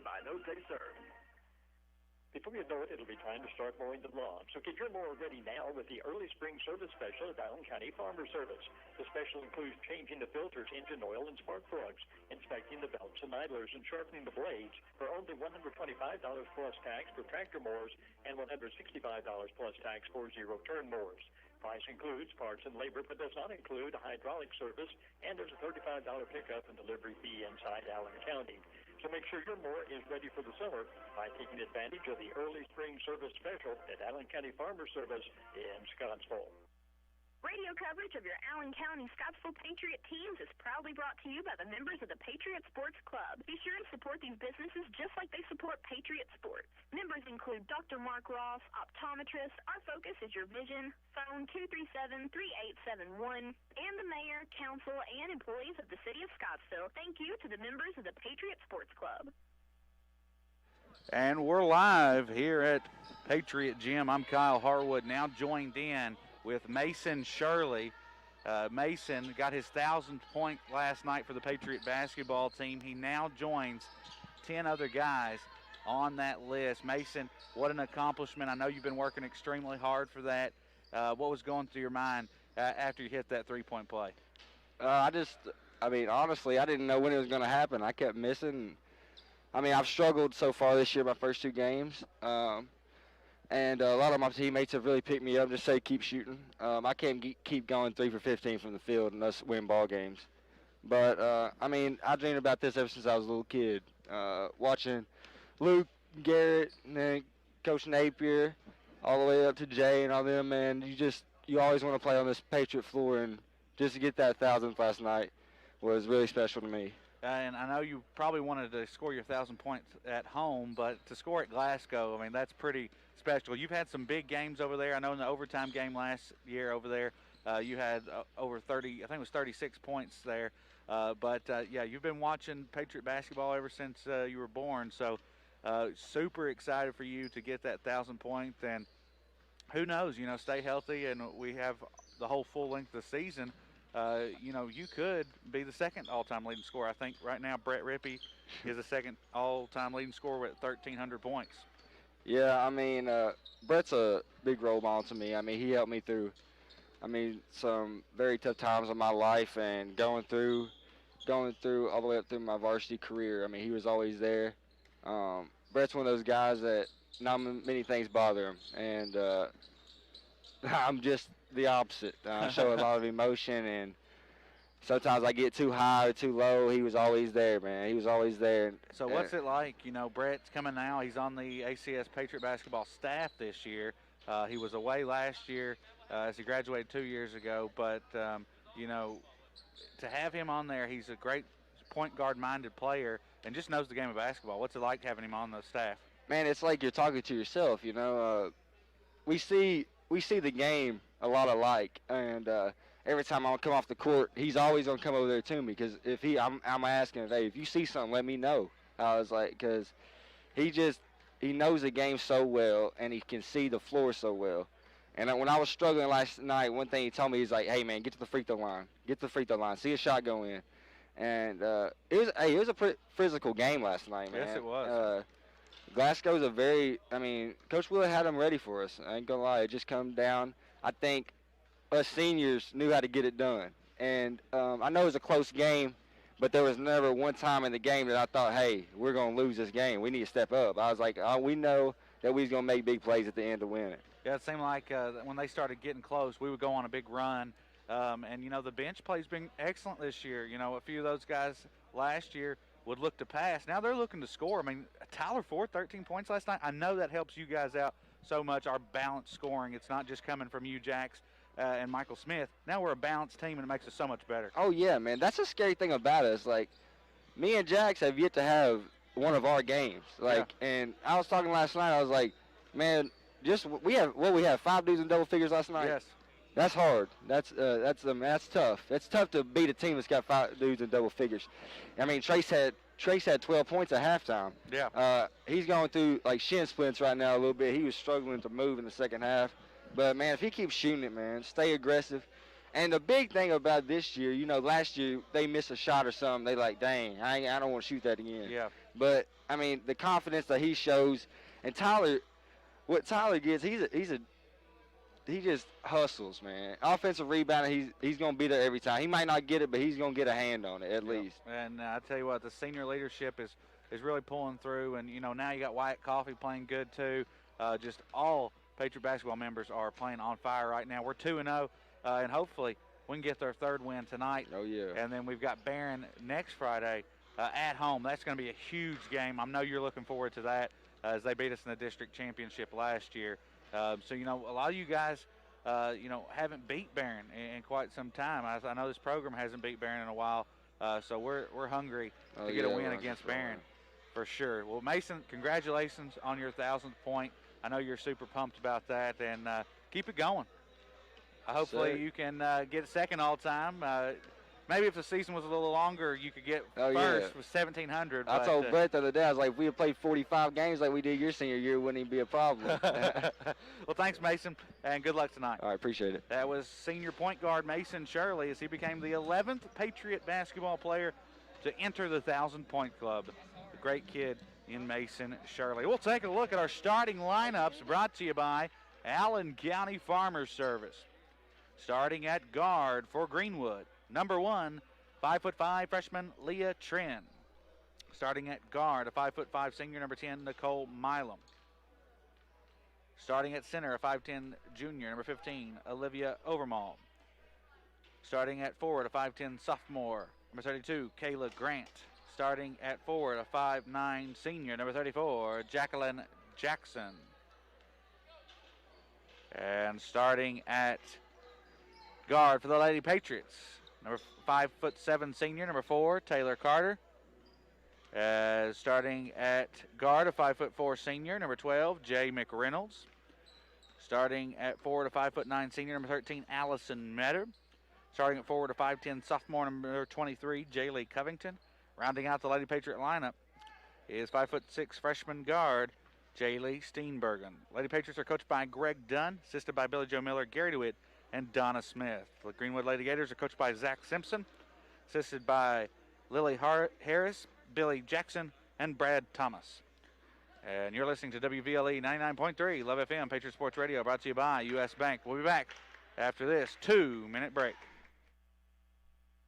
by those they serve. Before you know it, it'll be time to start mowing the lawn. So get your mower ready now with the early spring service special at Allen County Farmer Service. The special includes changing the filters, engine oil, and spark plugs, inspecting the belts and idlers, and sharpening the blades for only $125 plus tax for tractor mowers and $165 plus tax for zero-turn mowers. Price includes parts and labor, but does not include a hydraulic service, and there's a $35 pickup and delivery fee inside Allen County. So make sure your mower is ready for the summer by taking advantage of the early spring service special at Allen County Farmer Service in Scottsville. Radio coverage of your Allen County Scottsville Patriot teams is proudly brought to you by the members of the Patriot Sports Club. Be sure to support these businesses just like they support Patriot Sports. Members include Dr. Mark Ross, optometrist. Our focus is your vision. Phone 237-3871. And the mayor, council, and employees of the city of Scottsville. Thank you to the members of the Patriot Sports Club. And we're live here at Patriot Gym. I'm Kyle Harwood, now joined in with Mason Shirley. Mason got his 1,000th point last night for the Patriot basketball team. He now joins 10 other guys on that list. Mason, what an accomplishment. I know you've been working extremely hard for that. What was going through your mind after you hit that three-point play? Honestly, I didn't know when it was going to happen. I kept missing. I've struggled so far this year, my first two games. And a lot of my teammates have really picked me up and just say keep shooting. I can't keep going 3 for 15 from the field and us win ball games. But, I dreamed about this ever since I was a little kid. Watching Luke, Garrett, and then Coach Napier, all the way up to Jay and all them, man. You always want to play on this Patriot floor, and just to get that 1,000th last night was really special to me. And I know you probably wanted to score your 1,000 points at home, but to score at Glasgow, that's pretty special. You've had some big games over there. I know in the overtime game last year over there, you had over 30, I think it was 36 points there. You've been watching Patriot basketball ever since you were born. So super excited for you to get that 1,000 points. And who knows, stay healthy, and we have the whole full length of the season. You could be the second all-time leading scorer. I think right now Brett Rippey is the second all-time leading scorer with 1,300 points. Yeah, Brett's a big role model to me. He helped me through, some very tough times in my life, and going through all the way up through my varsity career. He was always there. Brett's one of those guys that not many things bother him, and I'm just the opposite. I show a lot of emotion, and sometimes I get too high or too low. He was always there, man. He was always there. So what's it like? Brett's coming now. He's on the ACS Patriot basketball staff this year. He was away last year as he graduated 2 years ago. But, to have him on there, he's a great point guard-minded player and just knows the game of basketball. What's it like having him on the staff? Man, it's like you're talking to yourself, We see the game a lot alike, and every time I come off the court, he's always gonna come over there to me, because I'm asking, hey, if you see something, let me know. I was like, because he knows the game so well, and he can see the floor so well. And when I was struggling last night, one thing he told me, he's like, hey man, get to the free throw line, see a shot go in. And it was a pretty physical game last night, man. Yes, it was. Glasgow's Coach Willett had them ready for us. I ain't gonna lie, it just come down. I think us seniors knew how to get it done. And I know it was a close game, but there was never one time in the game that I thought, hey, we're gonna lose this game. We need to step up. I was like, we know that we was gonna make big plays at the end to win it. Yeah, it seemed like when they started getting close, we would go on a big run. The bench play's been excellent this year. A few of those guys last year would look to pass. Now they're looking to score. Tyler Ford, 13 points last night. I know that helps you guys out so much, our balanced scoring. It's not just coming from you, Jax, and Michael Smith. Now we're a balanced team, and it makes us so much better. Oh, yeah, man. That's a scary thing about us. Me and Jax have yet to have one of our games. And I was talking last night. I was like, man, we have 5 dudes in double figures last night. Yes. That's hard. That's tough. It's tough to beat a team that's got 5 dudes in double figures. Trace had 12 points at halftime. Yeah. He's going through shin splints right now a little bit. He was struggling to move in the second half. But man, if he keeps shooting it, man, stay aggressive. And the big thing about this year, last year they missed a shot or something. They like, dang, I don't want to shoot that again. Yeah. But, I mean, the confidence that he shows, and what Tyler gets, he just hustles, man. Offensive rebounding, he's going to be there every time. He might not get it, but he's going to get a hand on it at least. And I tell you what, the senior leadership is really pulling through. And, now you got Wyatt Coffey playing good too. Just all Patriot basketball members are playing on fire right now. We're 2-0, and hopefully we can get their third win tonight. Oh, yeah. And then we've got Barron next Friday at home. That's going to be a huge game. I know you're looking forward to that as they beat us in the district championship last year. So, a lot of you guys, haven't beat Barron in quite some time. I know this program hasn't beat Barron in a while, so we're hungry to get a win against Barron for sure. Well, Mason, congratulations on your 1,000th point. I know you're super pumped about that, and keep it going. Hopefully you can get second all time. Maybe if the season was a little longer, you could get first with 1,700. I told Brett the other day, I was like, if we had played 45 games like we did your senior year, it wouldn't even be a problem. Well, thanks, Mason, and good luck tonight. All right, appreciate it. That was senior point guard Mason Shirley as he became the 11th Patriot basketball player to enter the 1,000-point club. The great kid in Mason Shirley. We'll take a look at our starting lineups brought to you by Allen County Farmers Service. Starting at guard for Greenwood, number 1, 5'5" freshman Leah Trin. Starting at guard, a 5'5" senior, number 10, Nicole Milam. Starting at center, a 5'10" junior, number 15, Olivia Overmall. Starting at forward, a 5'10" sophomore, number 32, Kayla Grant. Starting at forward, a 5'9" senior, number 34, Jacqueline Jackson. And starting at guard for the Lady Patriots, number 5'7" senior, number 4, Taylor Carter. Starting at guard, a 5'4" senior, number 12, Jay McReynolds. Starting at forward, a 5'9" senior, number 13, Allison Metter. Starting at forward, a 5'10" sophomore, number 23, Jaylee Covington. Rounding out the Lady Patriot lineup is 5'6" freshman guard, Jaylee Steenbergen. Lady Patriots are coached by Greg Dunn, assisted by Billy Joe Miller, Gary DeWitt, and Donna Smith. The Greenwood Lady Gators are coached by Zach Simpson, assisted by Lily Harris, Billy Jackson, and Brad Thomas. And you're listening to WVLE 99.3 Love FM Patriot Sports Radio, brought to you by U.S. Bank. We'll be back after this 2-minute break.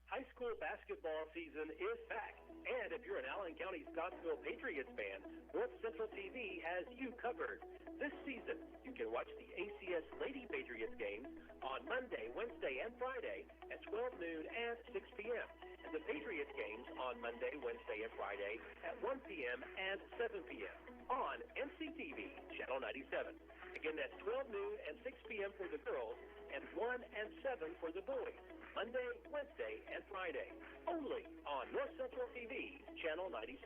High school basketball season is back, and if you're an Allen County Scottsville Patriots fan, North Central TV has you covered. This season, you can watch the ACS Lady Patriots games on Monday, Wednesday, and Friday at 12 noon and 6 p.m., and the Patriots games on Monday, Wednesday, and Friday at 1 p.m. and 7 p.m. on MCTV, Channel 97. Again, that's 12 noon and 6 p.m. for the girls and 1 and 7 for the boys. Monday, Wednesday, and Friday, only on North Central TV, Channel 97.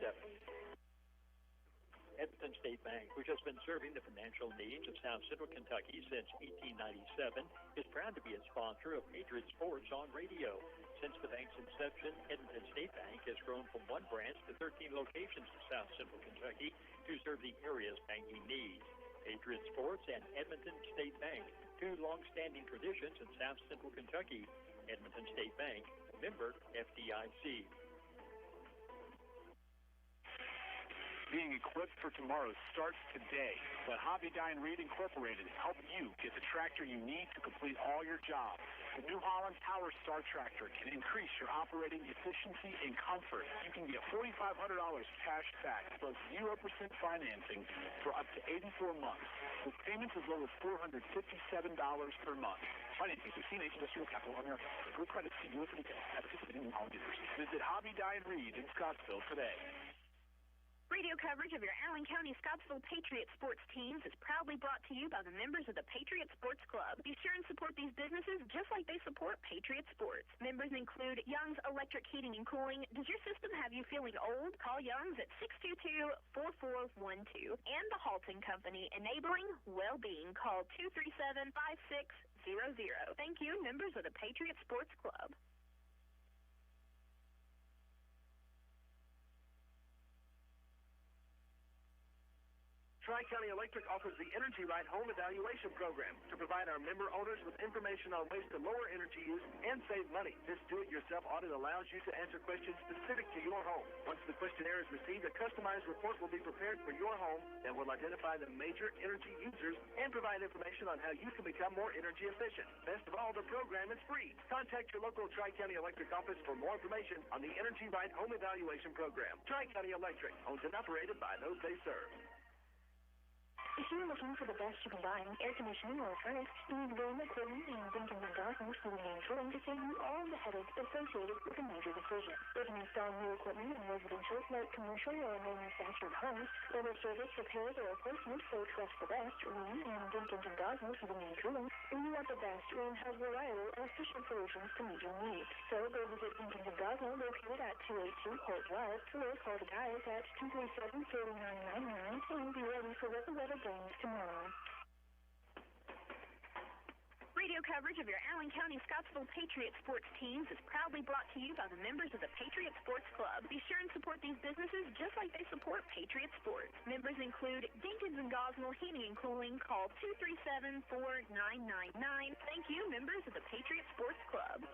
Edmonton State Bank, which has been serving the financial needs of South Central Kentucky since 1897, is proud to be a sponsor of Patriot Sports on radio. Since the bank's inception, Edmonton State Bank has grown from 1 branch to 13 locations in South Central Kentucky to serve the area's banking needs. Patriot Sports and Edmonton State Bank, 2 long-standing traditions in South Central Kentucky. Edmonton State Bank, member FDIC. Being equipped for tomorrow starts today. Let Hobby Dye & Reed Incorporated help you get the tractor you need to complete all your jobs. The New Holland Power Star tractor can increase your operating efficiency and comfort. You can get $4,500 cash back plus 0% financing for up to 84 months, with payments as low as $457 per month. Financing through CNH Industrial Capital America. Good credit to you for details at participating New Holland dealers. Visit Hobby Dye & Reed in Scottsville today. Radio coverage of your Allen County Scottsville Patriot sports teams is proudly brought to you by the members of the Patriot Sports Club. Be sure and support these businesses just like they support Patriot Sports. Members include Young's Electric Heating and Cooling. Does your system have you feeling old? Call Young's at 622-4412. And the Halton Company, enabling well-being. Call 237-5600. Thank you, members of the Patriot Sports Club. Tri-County Electric offers the Energy Right Home Evaluation Program to provide our member owners with information on ways to lower energy use and save money. This do-it-yourself audit allows you to answer questions specific to your home. Once the questionnaire is received, a customized report will be prepared for your home that will identify the major energy users and provide information on how you can become more energy efficient. Best of all, the program is free. Contact your local Tri-County Electric office for more information on the Energy Right Home Evaluation Program. Tri-County Electric, owned and operated by those they serve. If you're looking for the best you can buy in air conditioning or furnace, you need Greenwood Equipment and Dinkins & Dawson's Heating and Cooling to save you all the headaches associated with a major decision. They can install new equipment in residential, light commercial, or manufactured homes. Whether service, repairs, or replacement, so trust the best. Green and Dinkins & Dawson's Heating and Cooling. When you want the best, Green has reliable and efficient solutions to meet your needs. So go visit Dinkins & Dawson located at 282 Holt Drive, or call the guys at 237-3999 and be ready for what the weather brings tomorrow. Radio coverage of your Allen County Scottsville Patriot sports teams is proudly brought to you by the members of the Patriot Sports Club. Be sure and support these businesses just like they support Patriot Sports. Members include Dinkins & Gosnell Heating and Cooling. Call 237-4999. Thank you, members of the Patriot Sports Club.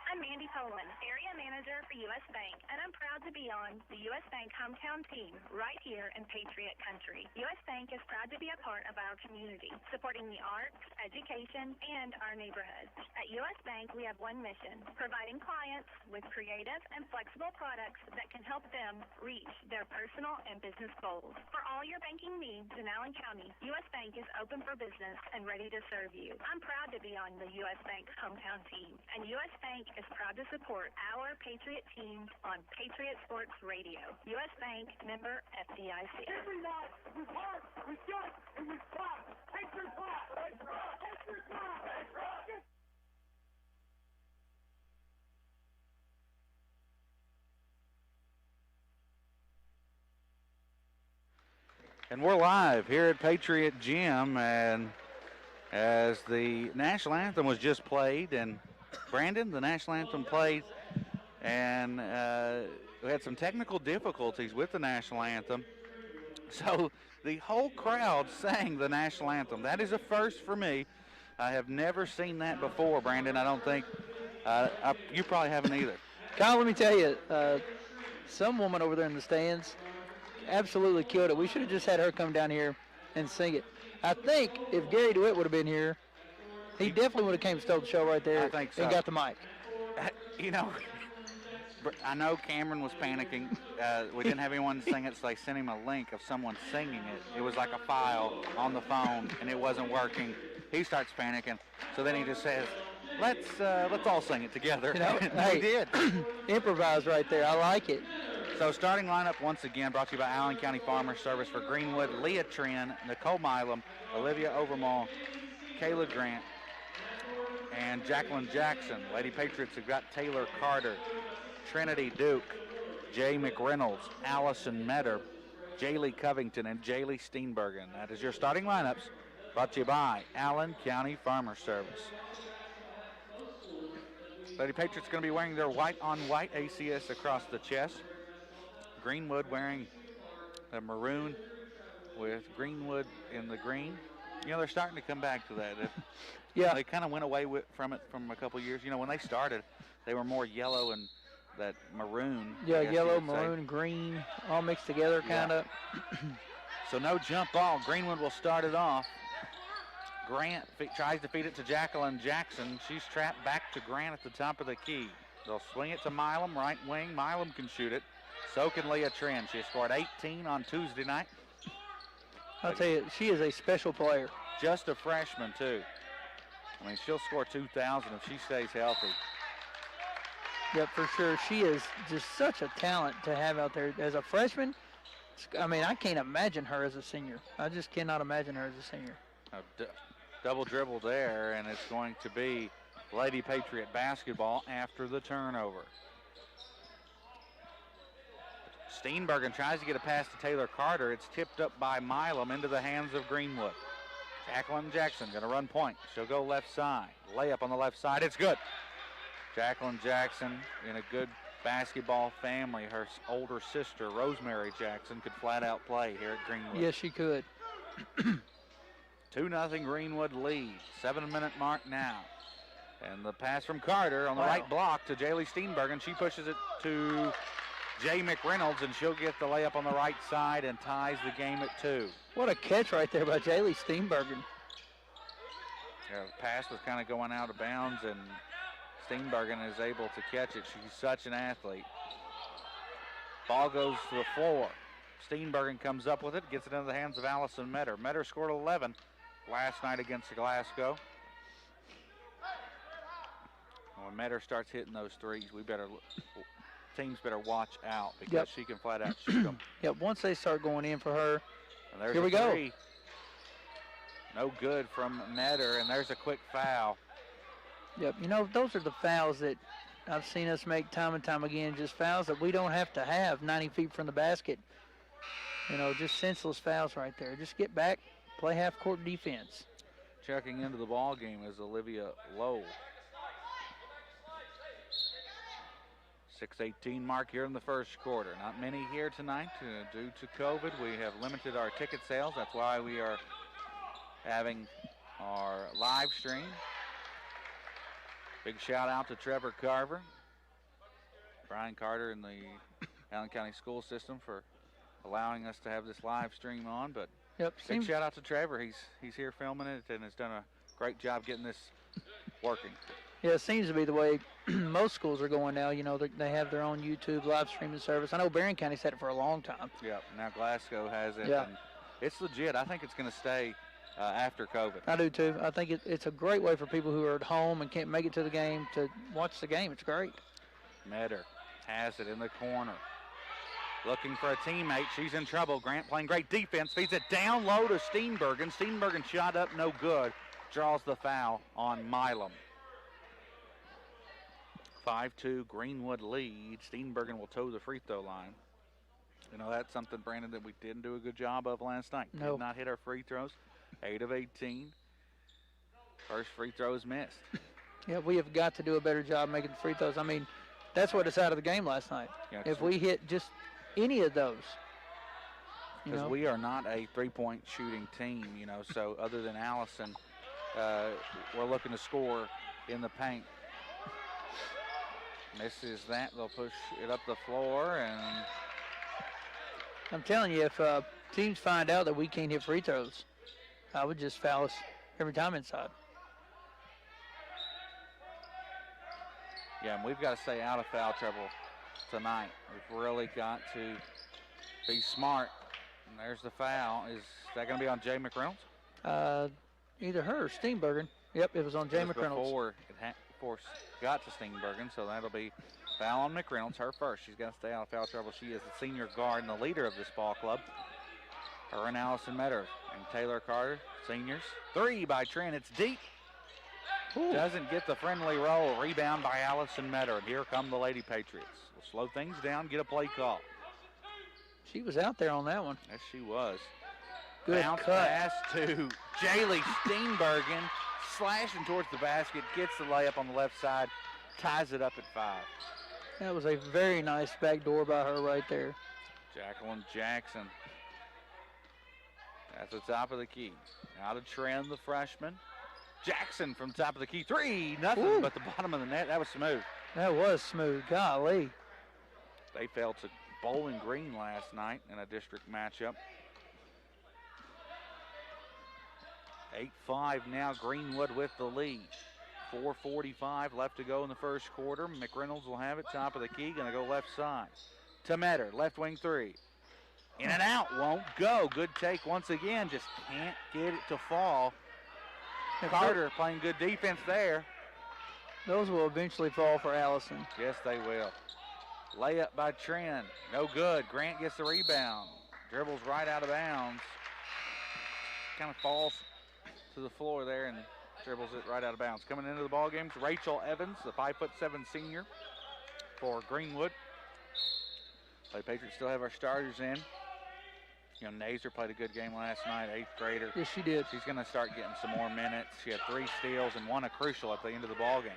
I'm Mandy Poland, Area Manager for U.S. Bank, and I'm proud to be on the U.S. Bank hometown team right here in Patriot Country. U.S. Bank is proud to be a part of our community, supporting the arts, education, and our neighborhoods. At U.S. Bank, we have one mission, providing clients with creative and flexible products that can help them reach their personal and business goals. For all your banking needs in Allen County, U.S. Bank is open for business and ready to serve you. I'm proud to be on the U.S. Bank hometown team, and U.S. Bank is proud to support our Patriot teams on Patriot Sports Radio. U.S. Bank, member FDIC. Every night, we park, we jump, and we stop. Patriot flag! Patriot flag! Patriot! And we're live here at Patriot Gym, and as the national anthem was just played, and Brandon, the national anthem played, and we had some technical difficulties with the national anthem. So the whole crowd sang the national anthem. That is a first for me. I have never seen that before, Brandon. I don't think you probably haven't either. Kyle, let me tell you, some woman over there in the stands absolutely killed it. We should have just had her come down here and sing it. I think if Gary DeWitt would have been here, he definitely would have came and stole the show right there. I think so. And got the mic. You know, I know Cameron was panicking. We didn't have anyone sing it, so they sent him a link of someone singing it. It was like a file on the phone, and it wasn't working. He starts panicking, so then he just says, let's all sing it together. You know, hey, we did. Improvise right there. I like it. So starting lineup once again brought to you by Allen County Farmer Service for Greenwood, Leah Trin, Nicole Milam, Olivia Overmall, Kayla Grant, and Jacqueline Jackson. Lady Patriots have got Taylor Carter, Trinity Duke, Jay McReynolds, Allison Metter, Jaylee Covington, and Jaylee Steenbergen. That is your starting lineups brought to you by Allen County Farmer Service. Lady Patriots going to be wearing their white-on-white ACS across the chest. Greenwood wearing the maroon with Greenwood in the green. You know, they're starting to come back to that. Yeah. They kind of went away from it from a couple years. You know, when they started, they were more yellow and that maroon. Yeah, yellow, maroon, green, all mixed together kind of. So no jump ball. Greenwood will start it off. Grant tries to feed it to Jacqueline Jackson. She's trapped back to Grant at the top of the key. They'll swing it to Milam, right wing. Milam can shoot it. So can Leah Trin. She scored 18 on Tuesday night. I'll tell you, she is a special player. Just a freshman, too. I mean, she'll score 2,000 if she stays healthy. Yep, for sure. She is just such a talent to have out there. As a freshman, I mean, I can't imagine her as a senior. I just cannot imagine her as a senior. Double dribble there, and it's going to be Lady Patriot basketball after the turnover. Steenbergen tries to get a pass to Taylor Carter. It's tipped up by Milam into the hands of Greenwood. Jacqueline Jackson going to run point. She'll go left side. Layup on the left side. It's good. Jacqueline Jackson in a good basketball family, her older sister, Rosemary Jackson, could flat out play here at Greenwood. Yes, she could. 2-0 Greenwood lead. 7-minute mark now. And the pass from Carter on the right block to Jaylee Steenbergen. She pushes it to Jay McReynolds, and she'll get the layup on the right side and ties the game at 2. What a catch right there by Jaylee Steenbergen. Yeah, the pass was kind of going out of bounds, and Steenbergen is able to catch it. She's such an athlete. Ball goes to the floor. Steenbergen comes up with it, gets it into the hands of Allison Metter. Metter scored 11 last night against Glasgow. When Metter starts hitting those threes, teams better watch out because she can flat out shoot them. Yep, once they start going in for her, and there's here we go. No good from Metter, and there's a quick foul. Yep, you know, those are the fouls that I've seen us make time and time again, just fouls that we don't have to have 90 feet from the basket. You know, just senseless fouls right there. Just get back, play half-court defense. Checking into the ball game is Olivia Lowe. 6:18 mark here in the first quarter. Not many here tonight due to COVID. We have limited our ticket sales. That's why we are having our live stream. Big shout out to Trevor Carver, Brian Carter, and the Allen County School System for allowing us to have this live stream on. But big shout out to Trevor. He's here filming it and has done a great job getting this working. Yeah, it seems to be the way most schools are going now. You know, they have their own YouTube live streaming service. I know Barron County's had it for a long time. Yeah, now Glasgow has it. Yeah. And it's legit. I think it's going to stay after COVID. I do too. I think it's a great way for people who are at home and can't make it to the game to watch the game. It's great. Metter has it in the corner. Looking for a teammate. She's in trouble. Grant playing great defense. Feeds it down low to Steenbergen. Steenbergen shot up, no good. Draws the foul on Milam. 5-2 Greenwood lead. Steenbergen will toe the free throw line. You know, that's something, Brandon, that we didn't do a good job of last night. No. Did not hit our free throws. 8 of 18. First free throw is missed. Yeah, we have got to do a better job making free throws. I mean, that's what decided the game last night. Yeah, if we hit just any of those. Because we are not a three-point shooting team, you know, so other than Allison, we're looking to score in the paint. Misses that. They'll push it up the floor, and I'm telling you, if teams find out that we can't hit free throws, I would just foul us every time inside. Yeah, and we've got to stay out of foul trouble tonight. We've really got to be smart. And there's the foul. Is that going to be on Jay McReynolds? Either her or Steenbergen. Yep, it was on Jay McReynolds. Before it got to Steenbergen, so that'll be foul on McReynolds, her first. She's got to stay out of foul trouble. She is the senior guard and the leader of this ball club. Her and Allison Metter and Taylor Carter, seniors. 3 by Trent. It's deep. Ooh. Doesn't get the friendly roll. Rebound by Allison Metter. And here come the Lady Patriots. We'll slow things down, get a play call. She was out there on that one. Yes, she was. Good bounce cut. Pass to Jaylee Steenbergen. Slashing towards the basket. Gets the layup on the left side. Ties it up at 5. That was a very nice backdoor by her right there. Jacqueline Jackson at the top of the key. Out of trend, the freshman. Jackson from top of the key. 3, nothing. Ooh. But the bottom of the net. That was smooth. That was smooth. Golly. They fell to Bowling Green last night in a district matchup. 8-5 now. Greenwood with the lead. 4:45 left to go in the first quarter. McReynolds will have it. Top of the key. Going to go left side. To Metter. Left wing 3. In and out. Won't go. Good take once again. Just can't get it to fall. Carter playing good defense there. Those will eventually fall for Allison. Yes, they will. Layup by Trent. No good. Grant gets the rebound. Dribbles right out of bounds. Kind of falls to the floor there and dribbles it right out of bounds. Coming into the ball game is Rachel Evans, the 5'7" senior for Greenwood. The Patriots still have our starters in. You know, Nazer played a good game last night, 8th grader. Yes, she did. She's going to start getting some more minutes. She had 3 steals and 1 a crucial at the end of the ball game.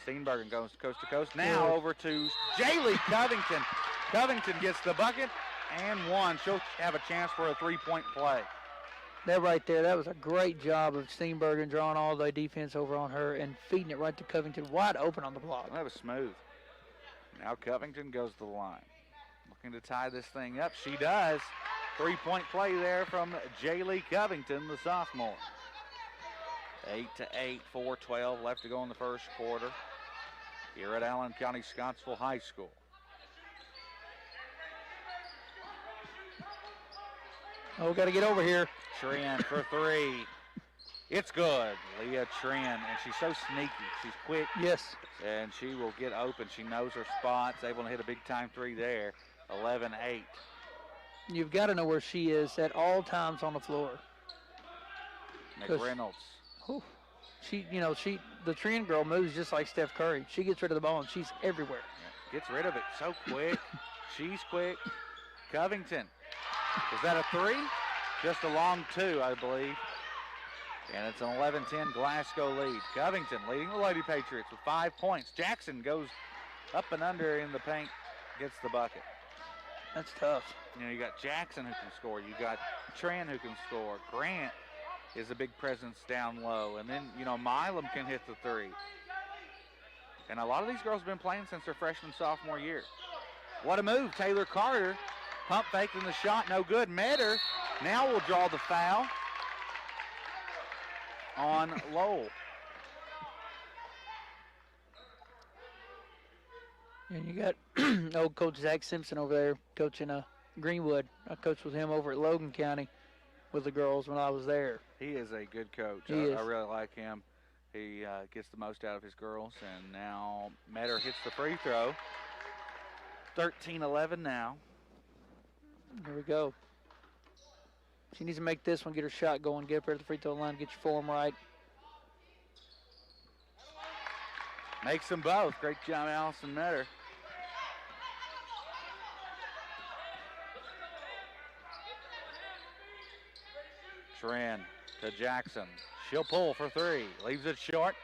Steenbergen goes coast to coast. Now over to Jaylee Covington. Covington gets the bucket and one. She'll have a chance for a three-point play. That right there, that was a great job of Steenbergen drawing all the defense over on her and feeding it right to Covington, wide open on the block. That was smooth. Now Covington goes to the line. Looking to tie this thing up. She does. Three-point play there from Jaylee Covington, the sophomore. 8-8, 4:12 left to go in the first quarter here at Allen County Scottsville High School. Oh, got to get over here. Trin for three. It's good. Leah Trin, and she's so sneaky. She's quick. Yes. And she will get open. She knows her spots. Able to hit a big-time three there. 11-8. You've got to know where she is at all times on the floor. McReynolds. The Trin girl moves just like Steph Curry. She gets rid of the ball, and she's everywhere. Gets rid of it so quick. She's quick. Covington. Is that a three? Just a long two, I believe. And it's an 11-10 Glasgow lead. Covington leading the Lady Patriots with 5 points. Jackson goes up and under in the paint, gets the bucket. That's tough. You got Jackson who can score. You got Tran who can score. Grant is a big presence down low. And then, Milam can hit the three. And a lot of these girls have been playing since their freshman, sophomore year. What a move. Taylor Carter pump faking the shot. No good. Metter now will draw the foul on Lowell. And you got old Coach Zach Simpson over there coaching Greenwood. I coached with him over at Logan County with the girls when I was there. He is a good coach. He is. I really like him. He gets the most out of his girls. And now Metter hits the free throw. 13-11 now. Here we go. She needs to make this one, get her shot going, get up here at the free throw line, get your form right. Makes them both. Great job, Allison Metter. Tran to Jackson. She'll pull for three. Leaves it short.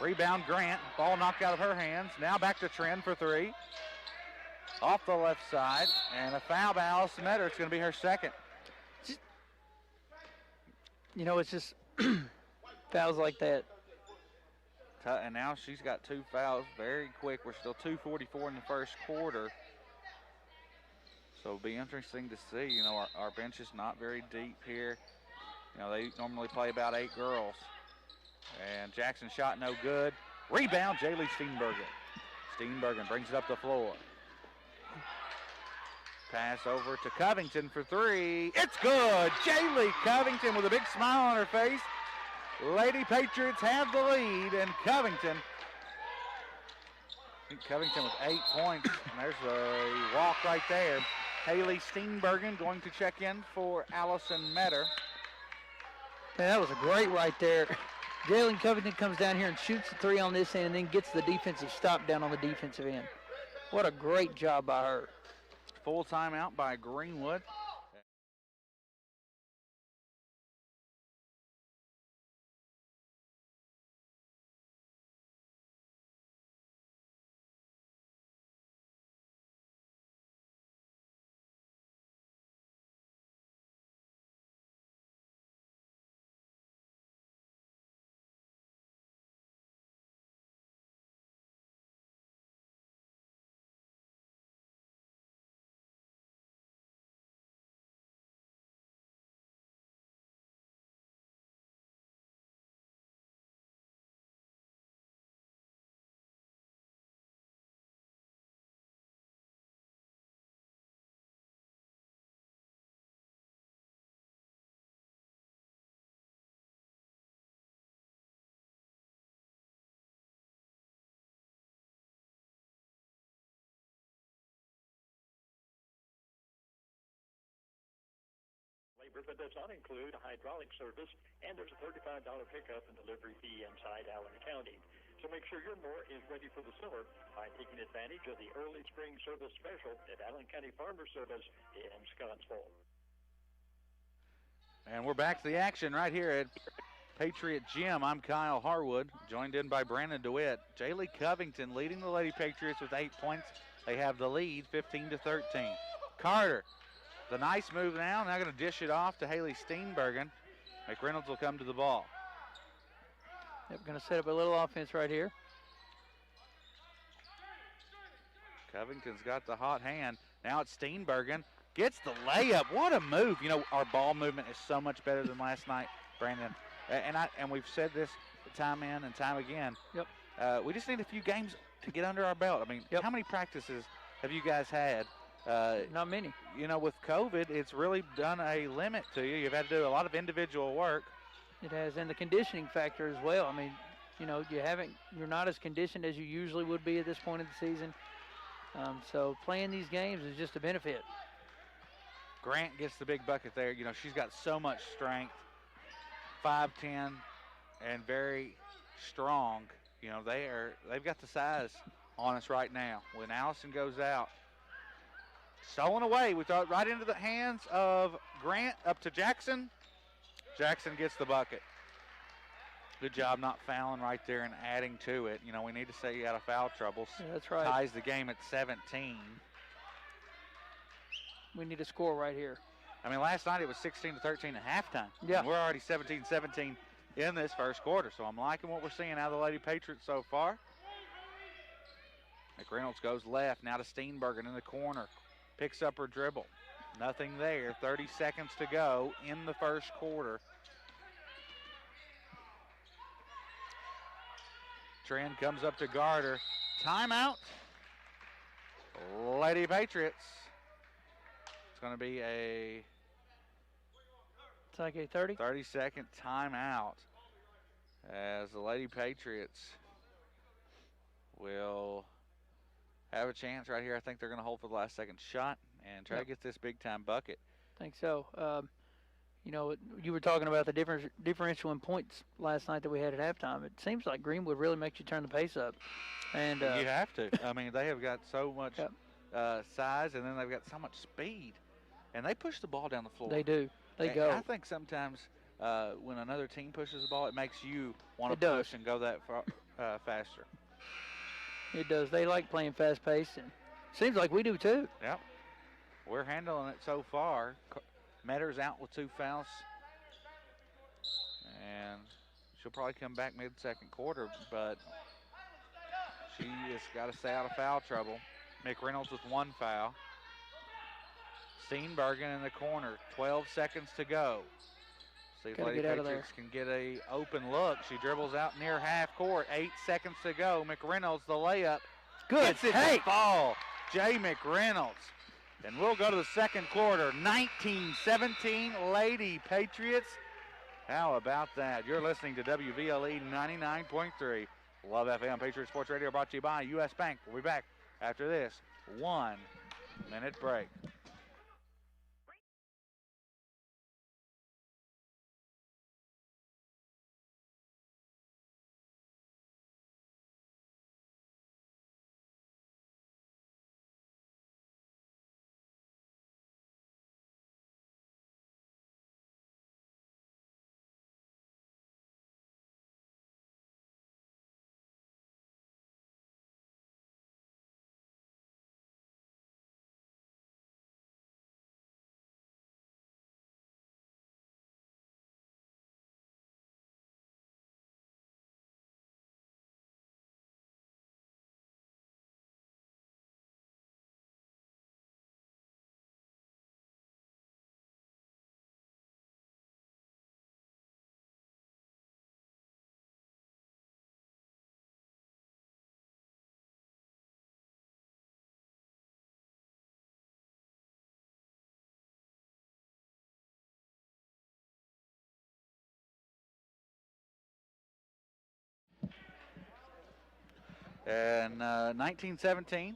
Rebound Grant. Ball knocked out of her hands. Now back to Tran for three. Off the left side. And a foul by Allison Metter. It's going to be her second. It's just fouls like that. And now she's got two fouls very quick. We're still 2:44 in the first quarter. So it'll be interesting to see. Our bench is not very deep here. They normally play about 8 girls. And Jackson shot no good. Rebound, Jaylee Steenbergen. Steenbergen brings it up the floor. Pass over to Covington for three. It's good. Jaylee Covington with a big smile on her face. Lady Patriots have the lead, and Covington with 8 points. And there's a walk right there. Haley Steenbergen going to check in for Allison Metter. Man, that was a great right there. Jalen Covington comes down here and shoots the three on this end and then gets the defensive stop down on the defensive end. What a great job by her. Full timeout by Greenwood. Labor, but does not include hydraulic service, and there's a $35 pickup and delivery fee inside Allen County. So make sure your mower is ready for the summer by taking advantage of the early spring service special at Allen County Farmer Service in Scottsville. And we're back to the action right here at Patriot Gym, I'm Kyle Harwood, joined in by Brandon DeWitt. Jaylee Covington leading the Lady Patriots with 8 points. They have the lead, 15-13. Carter, the nice move now going to dish it off to Haley Steenbergen. McReynolds will come to the ball. Yep, going to set up a little offense right here. Covington's got the hot hand. Now it's Steenbergen. Gets the layup. What a move. You know, our ball movement is so much better than last night, Brandon. And we've said this time in and time again. Yep. We just need a few games to get under our belt. I mean, yep. How many practices have you guys had? Not many. You know, with COVID, it's really done a limit to you. You've had to do a lot of individual work. It has, and the conditioning factor as well. I mean, you know, you're not as conditioned as you usually would be at this point of the season. So playing these games is just a benefit. Grant gets the big bucket there. You know, she's got so much strength, 5'10", and very strong. You know, they've got the size on us right now. When Allison goes out, stolen away. We throw it right into the hands of Grant, up to Jackson. Jackson gets the bucket. Good job not fouling right there and adding to it. You know, we need to stay out of foul troubles. Yeah, that's right. Ties the game at 17. We need a score right here. I mean, last night it was 16-13 at halftime. Yeah. And we're already 17-17 in this first quarter. So I'm liking what we're seeing out of the Lady Patriots so far. McReynolds goes left. Now to Steenbergen in the corner. Picks up her dribble. Nothing there. 30 seconds to go in the first quarter. Trend comes up to Garter. Timeout. Lady Patriots. It's going to be a It's like a 30-second timeout as the Lady Patriots will have a chance right here. I think they're going to hold for the last second shot and try to get this big-time bucket. I think so. You know, you were talking about the differential in points last night that we had at halftime. It seems like Greenwood really makes you turn the pace up. And you have to. I mean, they have got so much size, and then they've got so much speed. And they push the ball down the floor. They do. They and go. I think sometimes when another team pushes the ball, it makes you want to push and go that far, faster. It does. They like playing fast-paced, and seems like we do too. Yep. We're handling it so far. Metter's out with 2 fouls. And she'll probably come back mid-second quarter, but she has got to stay out of foul trouble. McReynolds with 1 foul. Steenbergen in the corner, 12 seconds to go. See if Lady Patriots can get a open look. She dribbles out near half court, 8 seconds to go. McReynolds, the layup. Good take. Fall. Jay McReynolds. And we'll go to the second quarter, 19-17 Lady Patriots. How about that? You're listening to WVLE 99.3. Love FM Patriot Sports Radio, brought to you by U.S. Bank. We'll be back after this 1-minute break. And 19-17,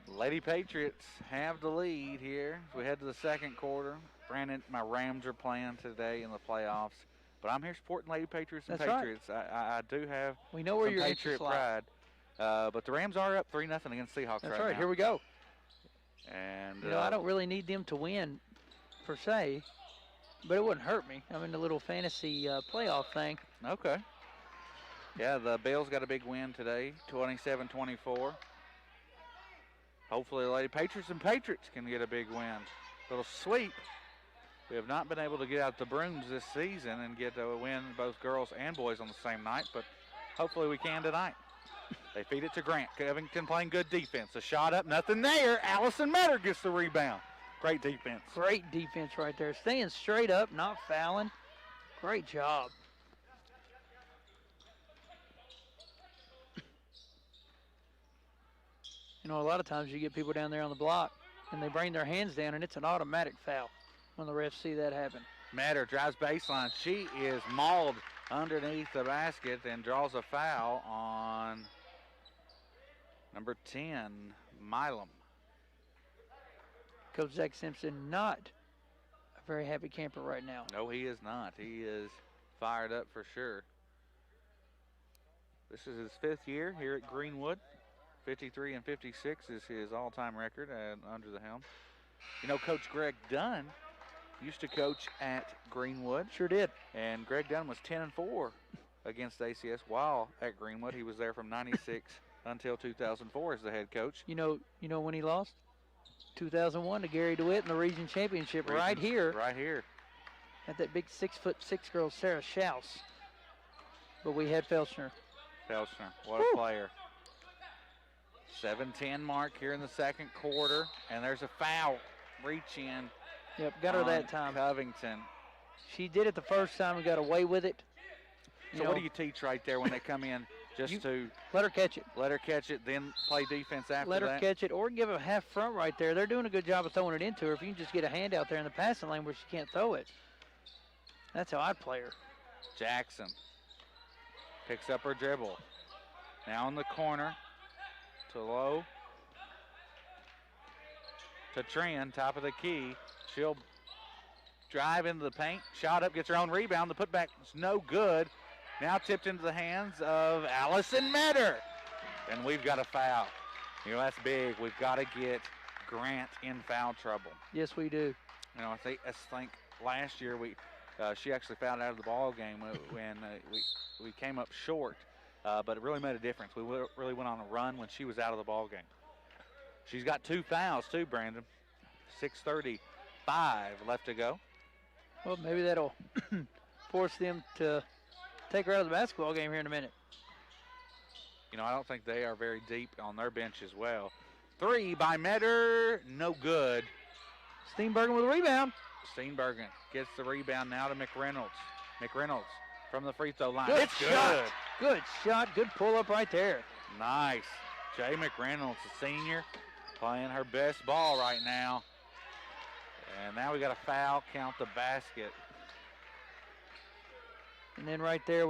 Lady Patriots have the lead here as we head to the second quarter. Brandon, my Rams are playing today in the playoffs, but I'm here supporting Lady Patriots and Patriots. Right. I do have we know where some your Patriot pride, but the Rams are up 3-0 against Seahawks. That's right right. now. Here we go. And you know, I don't really need them to win per se. but it wouldn't hurt me. I'm in the little fantasy playoff thing. Okay. Yeah, the Bills got a big win today, 27-24. Hopefully the Lady Patriots can get a big win. Little sweep. We have not been able to get out the brooms this season and get a win both girls and boys on the same night, but hopefully we can tonight. They feed it to Grant. Covington playing good defense. A shot up, nothing there. Allison Metter gets the rebound. Great defense. Great defense right there. Staying straight up, not fouling. Great job. You know, a lot of times you get people down there on the block, and they bring their hands down, and it's an automatic foul when the refs see that happen. Metter drives baseline. She is mauled underneath the basket and draws a foul on number 10, Milam. Coach Zach Simpson not a very happy camper right now. No, he is not. He is fired up for sure. This is his 5th year here at Greenwood. 53 and 56 is his all-time record under the helm. You know, Coach Greg Dunn used to coach at Greenwood. Sure did. And Greg Dunn was 10-4 against ACS while at Greenwood. He was there from 96 until 2004 as the head coach. You know when he lost? 2001 to Gary DeWitt in the region championship right here. Right here. At that big 6'6" girl, Sarah Schaus. But we had Felchner. What a player. 7-10 mark here in the second quarter. And there's a foul. Reach in. Yep, got her that time. Covington. She did it the first time and got away with it. So what do you teach right there when they come in? Just to let her catch it. Let her catch it, then play defense after that. Let her catch it or give a half front right there. They're doing a good job of throwing it into her. If you can just get a hand out there in the passing lane where she can't throw it. That's how I'd play her. Jackson picks up her dribble. Now in the corner to Lowe. To Tran, top of the key. She'll drive into the paint. Shot up, gets her own rebound. The putback is no good. Now tipped into the hands of Allison Metter. And we've got a foul. You know, that's big. We've got to get Grant in foul trouble. Yes, we do. You know, I think last year she actually fouled out of the ball game when we came up short. But it really made a difference. We really went on a run when she was out of the ball game. She's got 2 fouls too, Brandon. 6:35 left to go. Well, maybe that'll force them to take her out of the basketball game here in a minute. You know, I don't think they are very deep on their bench as well. 3 by Metter, no good. Steenbergen with a rebound. Steenbergen gets the rebound now to McReynolds. McReynolds from the free throw line. Good it's shot. Good shot. Good pull up right there. Nice. Jay McReynolds, the senior, playing her best ball right now. And now we got a foul, count the basket. And then right there,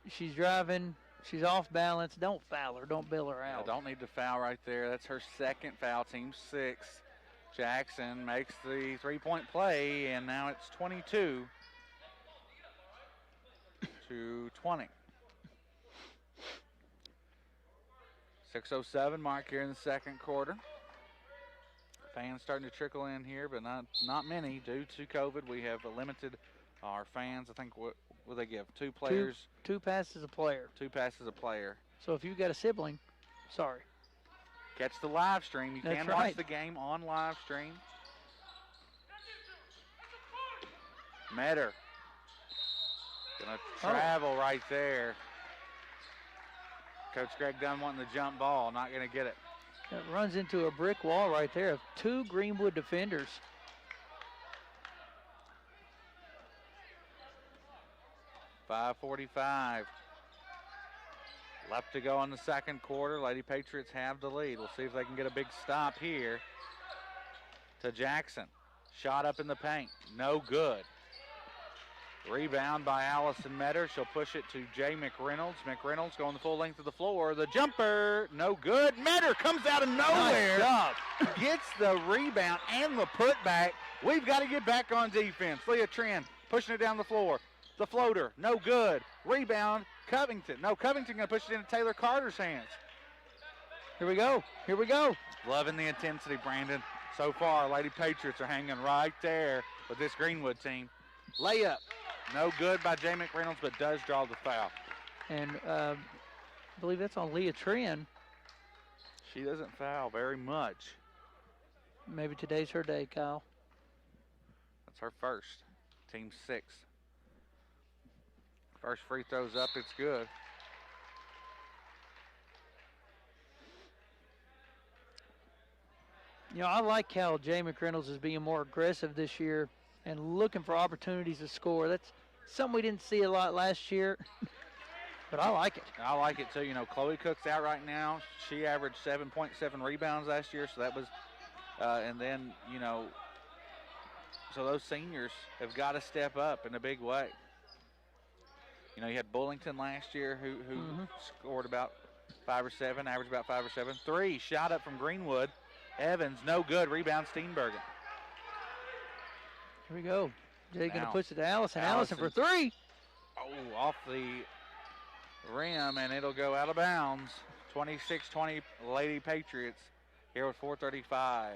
she's driving, she's off balance. Don't foul her, don't bail her out. Yeah, don't need to foul right there. That's her second foul, team 6. Jackson makes the 3-point play, and now it's 22-20. 6:07 mark here in the second quarter. Fans starting to trickle in here, but not many due to COVID. We have limited our fans. I think what they give? 2 players. Two passes a player. 2 passes a player. So if you've got a sibling, sorry. Catch the live stream. You That's can right. watch the game on live stream. Metter. Gonna travel right there. Coach Greg Dunn wanting the jump ball, not gonna get it. It runs into a brick wall right there of 2 Greenwood defenders. .545 left to go in the second quarter. Lady Patriots have the lead. We'll see if they can get a big stop here. To Jackson. Shot up in the paint. No good. Rebound by Allison Metter. She'll push it to Jay McReynolds. McReynolds going the full length of the floor. The jumper, no good. Metter comes out of nowhere. Nice job. Gets the rebound and the putback. We've got to get back on defense. Leah Tran pushing it down the floor. The floater, no good. Rebound, Covington. No, Covington going to push it into Taylor Carter's hands. Here we go. Here we go. Loving the intensity, Brandon. So far, Lady Patriots are hanging right there with this Greenwood team. Layup. No good by Jay McReynolds, but does draw the foul. And I believe that's on Leah Trin. She doesn't foul very much. Maybe today's her day, Kyle. That's her first. Team 6. First free throws up, it's good. You know, I like how Jay McReynolds is being more aggressive this year and looking for opportunities to score. That's something we didn't see a lot last year, but I like it. I like it too. You know, Chloe Cook's out right now. She averaged 7.7 rebounds last year, so that was, and then, you know, so those seniors have got to step up in a big way. You know, you had Bullington last year who scored about 5 or 7, averaged about 5 or 7. 3, shot up from Greenwood. Evans, no good. Rebound, Steenbergen. Here we go. Jay going to push it to Allison. Allison for 3. Oh, off the rim, and it'll go out of bounds. 26-20 Lady Patriots here with 4:35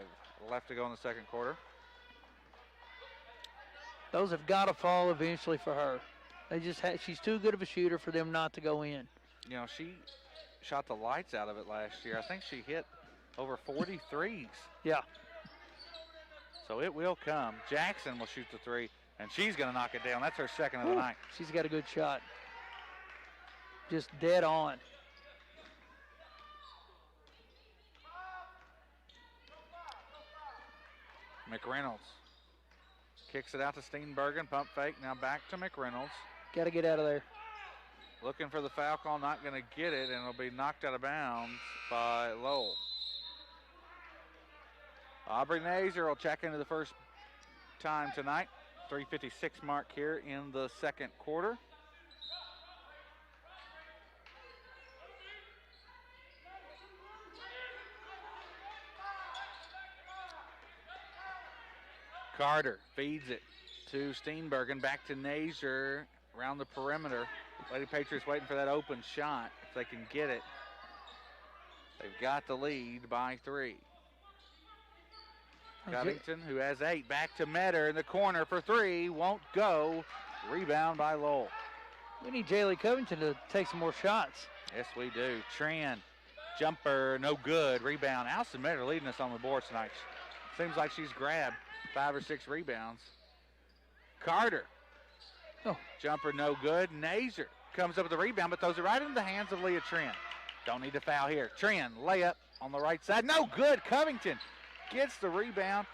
left to go in the second quarter. Those have got to fall eventually for her. They just she's too good of a shooter for them not to go in. You know, she shot the lights out of it last year. I think she hit over 43s. Yeah. So it will come. Jackson will shoot the 3, and she's going to knock it down. That's her second of the night. She's got a good shot. Just dead on. McReynolds kicks it out to Steenbergen. Pump fake. Now back to McReynolds. Got to get out of there. Looking for the foul call. Not going to get it, and it'll be knocked out of bounds by Lowell. Aubrey Nazer will check into the first time tonight. 3:56 mark here in the second quarter. Carter feeds it to Steenbergen. Back to Nazer around the perimeter. Lady Patriots waiting for that open shot. If they can get it, they've got the lead by 3. Covington, who has 8, back to Metter in the corner for 3. Won't go. Rebound by Lowell. We need Jaylee Covington to take some more shots. Yes, we do. Tran, jumper, no good. Rebound. Allison Metter leading us on the board tonight. Seems like she's grabbed 5 or 6 rebounds. Carter. Oh. Jumper, no good. Nazer comes up with the rebound, but throws it right into the hands of Leah Tran. Don't need to foul here. Tran, layup on the right side. No good. Covington gets the rebound.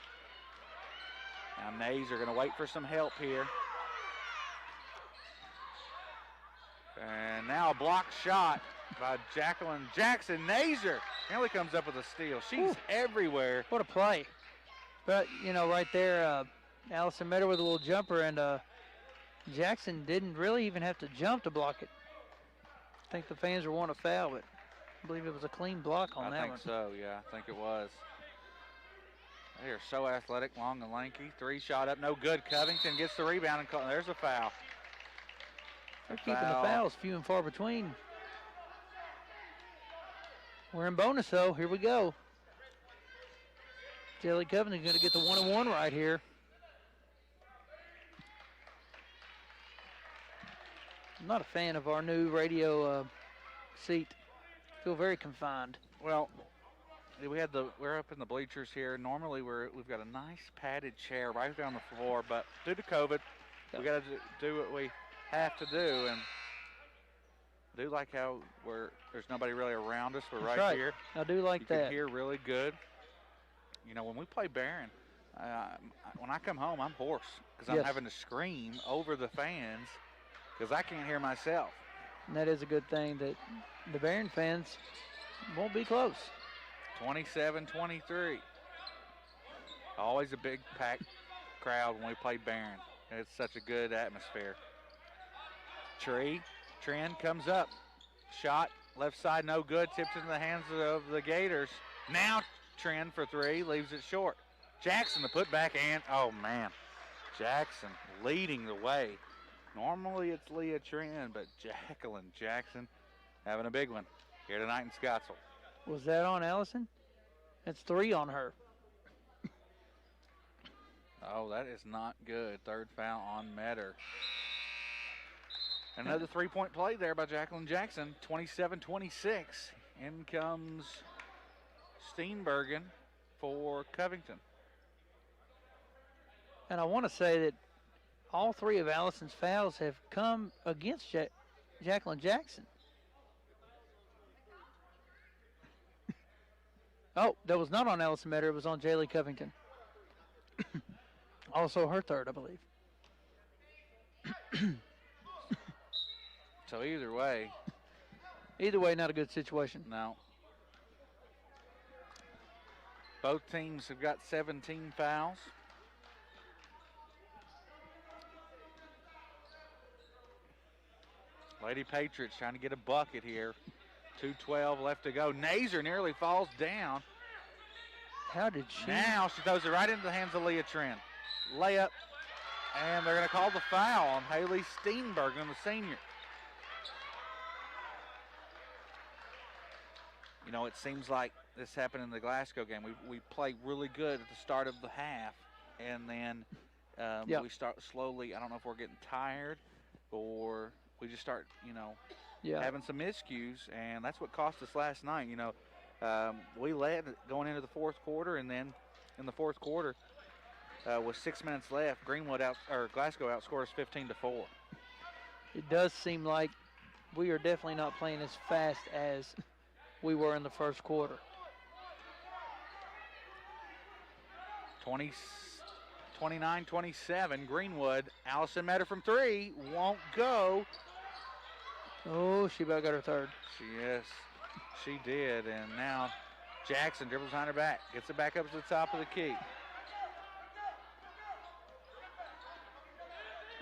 Now Nazer going to wait for some help here. And now a blocked shot by Jacqueline Jackson. Nazer nearly comes up with a steal. She's everywhere. What a play. But, you know, right there, Allison Metter with a little jumper, and Jackson didn't really even have to jump to block it. I think the fans were wanting to foul, but I believe it was a clean block on that one. I think so, yeah. I think it was. They are so athletic, long and lanky. 3 shot up, no good. Covington gets the rebound, and there's a foul. They're keeping the fouls few and far between. We're in bonus, though. Here we go. Jaylee Covington going to get the 1-and-1 right here. I'm not a fan of our new radio seat. Feel very confined. Well, we're up in the bleachers here. Normally we've got a nice padded chair right there on the floor, but due to COVID, we got to do what we have to do. And I do like how there's nobody really around us. We're right here. I do like that. You can hear really good. You know, when we play Barron, when I come home, I'm hoarse because I'm having to scream over the fans because I can't hear myself. And that is a good thing that the Barron fans won't be close. 27-23. Always a big packed crowd when we play Barron. It's such a good atmosphere. Tran comes up. Shot, left side, no good. Tipped into the hands of the Gators. Now Tran for 3, leaves it short. Jackson the putback, and oh man, Jackson leading the way. Normally it's Leah Tran, but Jacqueline Jackson having a big one here tonight in Scottsville. Was that on Allison? That's 3 on her. Oh, that is not good. Third foul on Metter. Another three-point play there by Jacqueline Jackson. 27-26. In comes Steenbergen for Covington. And I want to say that all three of Allison's fouls have come against Jacqueline Jackson. Oh, that was not on Allison Metter. It was on Jaylee Covington. Also her third, I believe. So either way. Either way, not a good situation. No. Both teams have got 17 fouls. Lady Patriots trying to get a bucket here. 2:12 left to go. Nazer nearly falls down. How did she? Now she throws it right into the hands of Leah Trent. Layup. And they're going to call the foul on Haley Steenbergen, the senior. You know, it seems like this happened in the Glasgow game. We played really good at the start of the half, and then we start slowly. I don't know if we're getting tired or we just start, having some miscues, and that's what cost us last night. We led going into the fourth quarter, and then in the fourth quarter, with 6 minutes left, Glasgow outscored us 15-4. It does seem like we are definitely not playing as fast as we were in the first quarter. 29-27, Greenwood. Allison Metter from three, won't go. Oh, she about got her third. Yes, she did, and now Jackson dribbles behind her back, gets it back up to the top of the key.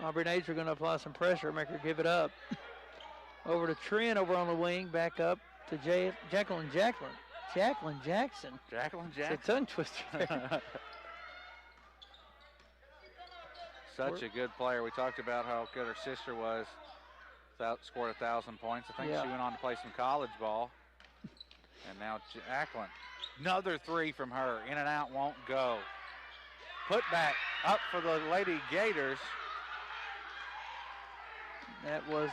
Aubrey Nazer going to apply some pressure, make her give it up. Over to Trent over on the wing, back up to Jacqueline Jackson. Jacqueline It's a tongue twister there. Such a good player. We talked about how good her sister was. Scored 1,000 points. I think she went on to play some college ball. And now Jacqueline. Another three from her. In and out, won't go. Put back up for the Lady Gators. That was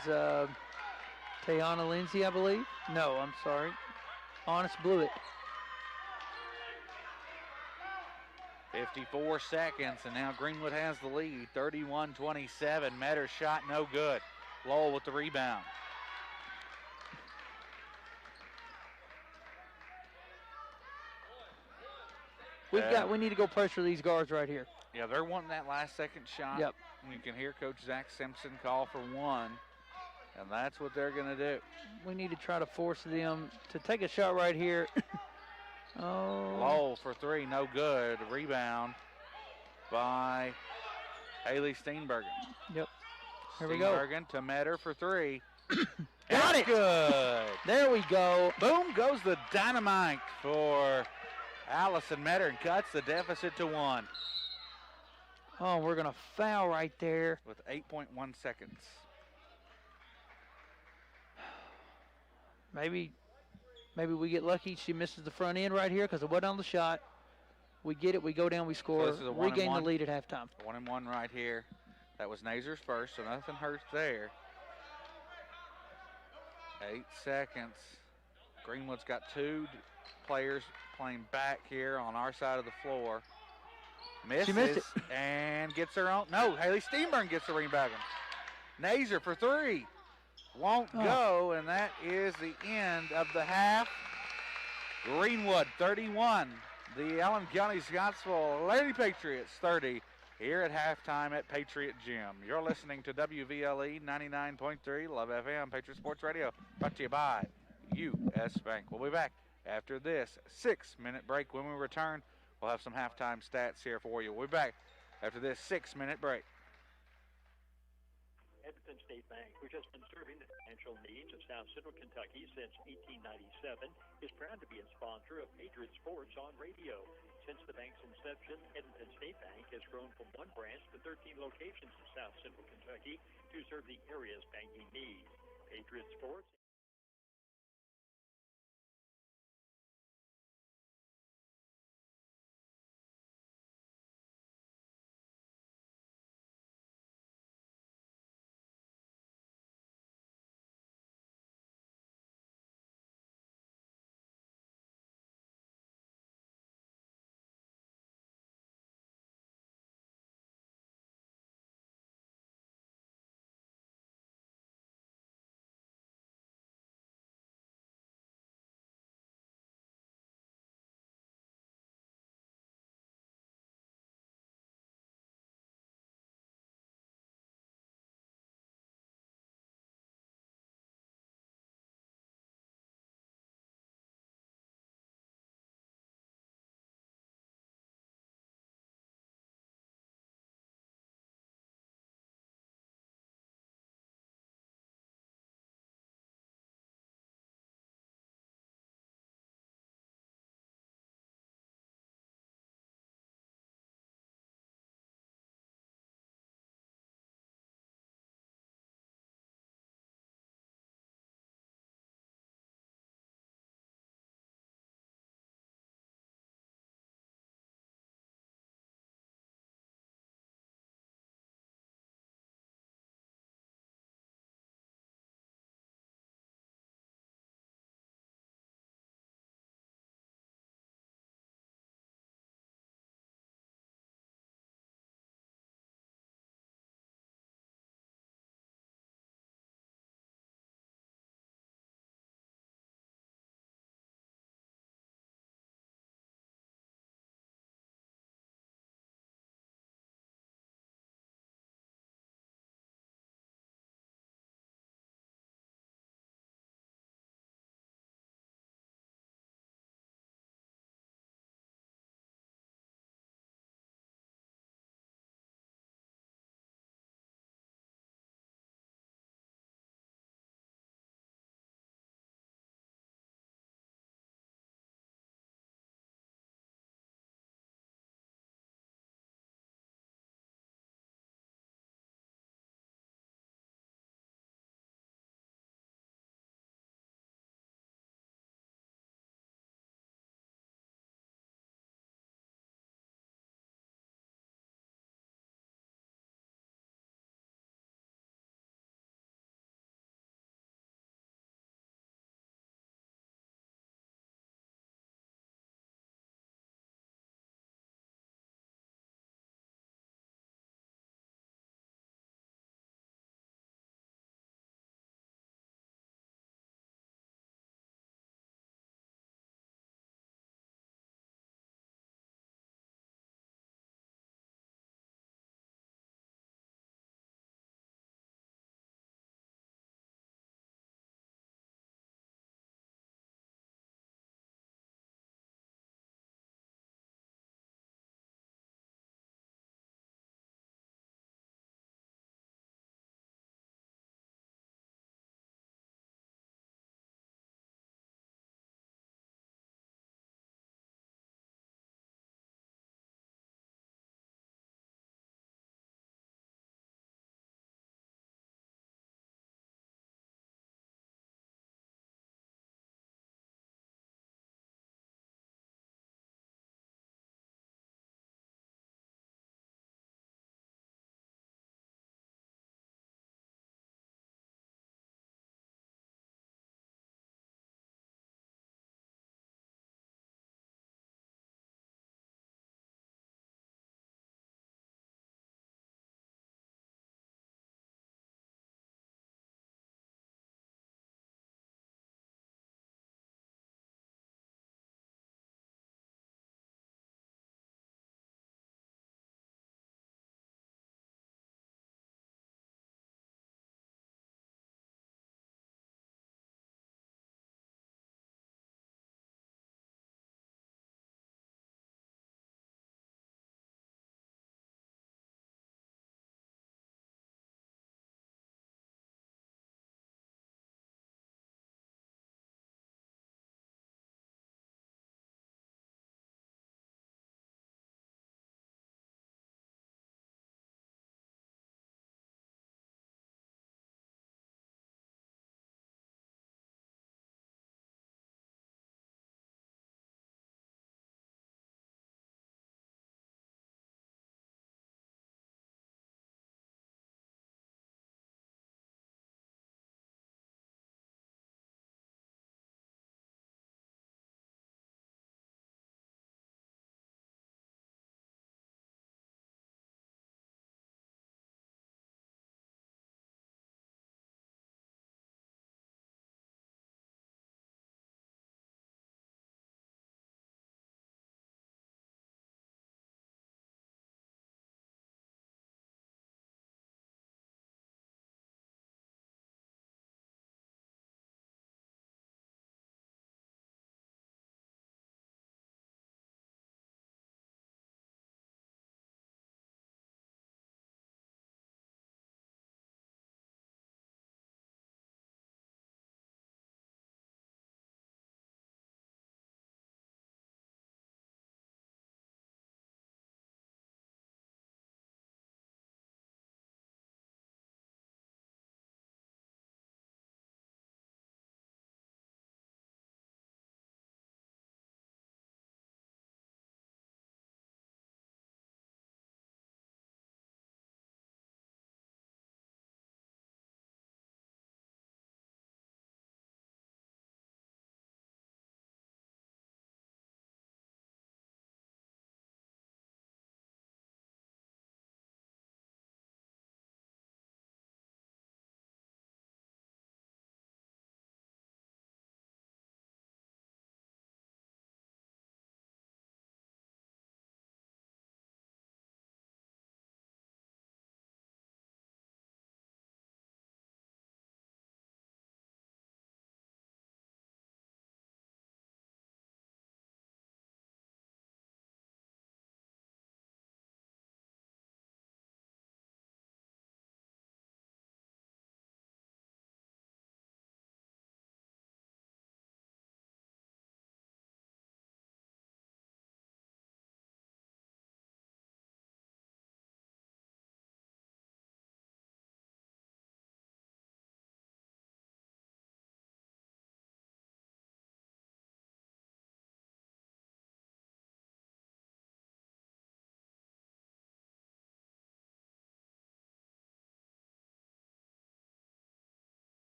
Tayana Lindsay, I believe. No, I'm sorry. Honest Blewett. 54 seconds, and now Greenwood has the lead. 31-27. Metter's shot no good. Lowell with the rebound. We need to go pressure these guards right here. Yeah, they're wanting that last second shot. Yep. You can hear Coach Zach Simpson call for one, and that's what they're going to do. We need to try to force them to take a shot right here. Oh. Lowell for three, no good. Rebound by Haley Steenbergen. Yep. Here we go. Steenbergen to Metter for three. Got it. Good. There we go. Boom goes the dynamite for Allison Metter and cuts the deficit to one. Oh, we're going to foul right there. With 8.1 seconds. Maybe we get lucky. She misses the front end right here because it wasn't on the shot. We get it. We go down. We score. So regain the lead at halftime. 1-1 right here. That was Nazer's first, so nothing hurts there. 8 seconds. Greenwood's got two players playing back here on our side of the floor. Misses she missed it. And gets her own. No, Haley Steenbergen gets the rebound. Nazer for three. Won't go, and that is the end of the half. Greenwood 31. The Allen County Scottsville Lady Patriots 30 here at halftime at Patriot Gym. You're listening to WVLE 99.3 Love FM Patriot Sports Radio, brought to you by U.S. Bank. We'll be back after this 6-minute break. When we return, we'll have some halftime stats here for you. We'll be back after this 6-minute break. Edmonton State Bank, which has been serving the financial needs of South Central Kentucky since 1897, is proud to be a sponsor of Patriot Sports on radio. Since the bank's inception, Edmonton State Bank has grown from one branch to 13 locations in South Central Kentucky to serve the area's banking needs. Patriot Sports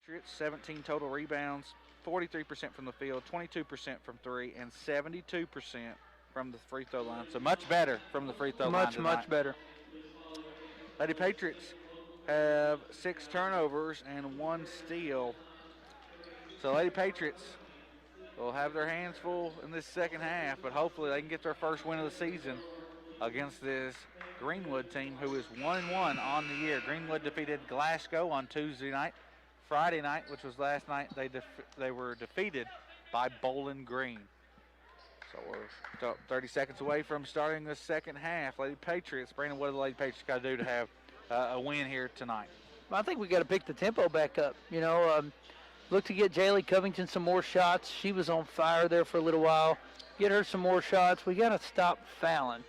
Patriots, 17 total rebounds, 43% from the field, 22% from three, and 72% from the free throw line. So much better from the free throw line tonight. Much better. Lady Patriots have 6 turnovers and 1 steal. So Lady Patriots will have their hands full in this second half, but hopefully they can get their first win of the season against this Greenwood team who is 1-1 on the year. Greenwood defeated Glasgow on Tuesday night. Friday night, which was last night, they were defeated by Bowling Green. So we're 30 seconds away from starting the second half. Lady Patriots, Brandon, what do the Lady Patriots got to do to have a win here tonight? Well, I think we got to pick the tempo back up. Look to get Jaylee Covington some more shots. She was on fire there for a little while. Get her some more shots. We got to stop fouling.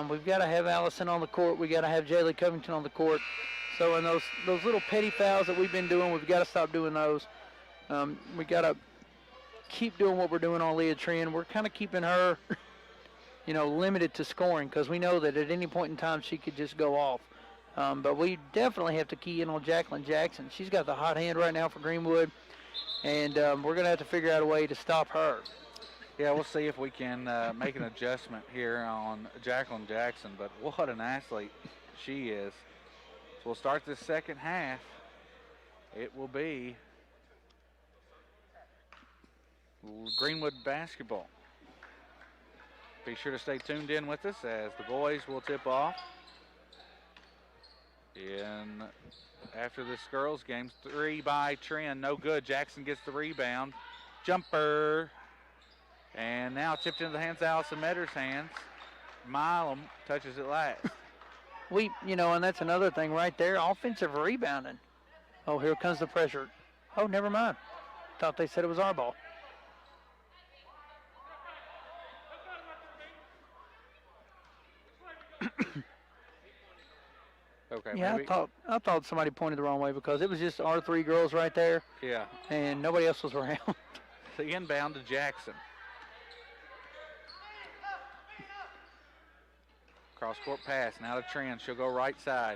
We've got to have Allison on the court. We got to have Jaylee Covington on the court. So in those little petty fouls that we've been doing, we've got to stop doing those. We got to keep doing what we're doing on Leah Trin. We're kind of keeping her, limited to scoring because we know that at any point in time she could just go off. But we definitely have to key in on Jacqueline Jackson. She's got the hot hand right now for Greenwood, and we're going to have to figure out a way to stop her. Yeah, we'll see if we can make an adjustment here on Jacqueline Jackson, but what an athlete she is. So we'll start this second half. It will be Greenwood basketball. Be sure to stay tuned in with us as the boys will tip off. After this girls game, 3 by Trin, no good. Jackson gets the rebound. Jumper. And now tipped into the hands of Allison Medder's hands. Milam touches it last. And that's another thing right there, offensive rebounding. Oh, here comes the pressure. Oh, never mind. Thought they said it was our ball. Okay. Yeah, maybe. I thought somebody pointed the wrong way because it was just our 3 girls right there. Yeah. And nobody else was around. The inbound to Jackson. Cross-court pass, now to Trin. She'll go right side.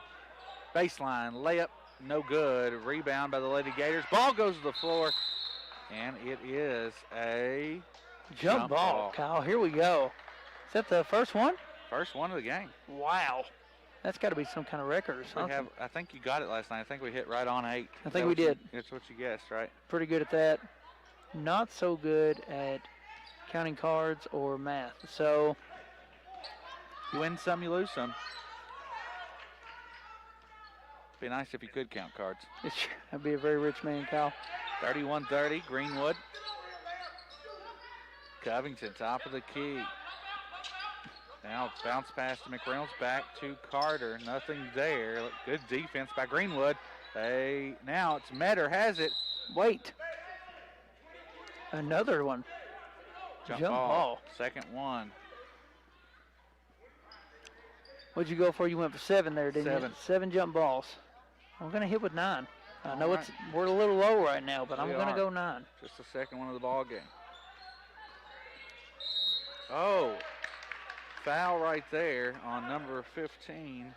Baseline, layup, no good. Rebound by the Lady Gators. Ball goes to the floor, and it is a jump ball. Kyle, here we go. Is that the first one? First one of the game. Wow. That's got to be some kind of record or something. I think you got it last night. I think we hit right on 8. I think we did. That's what you guessed, right? Pretty good at that. Not so good at counting cards or math. So you win some, you lose some. Be nice if you could count cards. I'd be a very rich man, Kyle. 31-30, Greenwood. Covington, top of the key. Now bounce pass to McReynolds, back to Carter. Nothing there. Good defense by Greenwood. Now it's Metter has it. Wait. Another one. Jump ball. Second one. What'd you go for? You went for 7 there, didn't 7. you? 7 jump balls. I'm going to hit with 9. I know we're a little low right now, but I'm going to go 9. Just the second one of the ball game. Oh. Foul right there on number 15.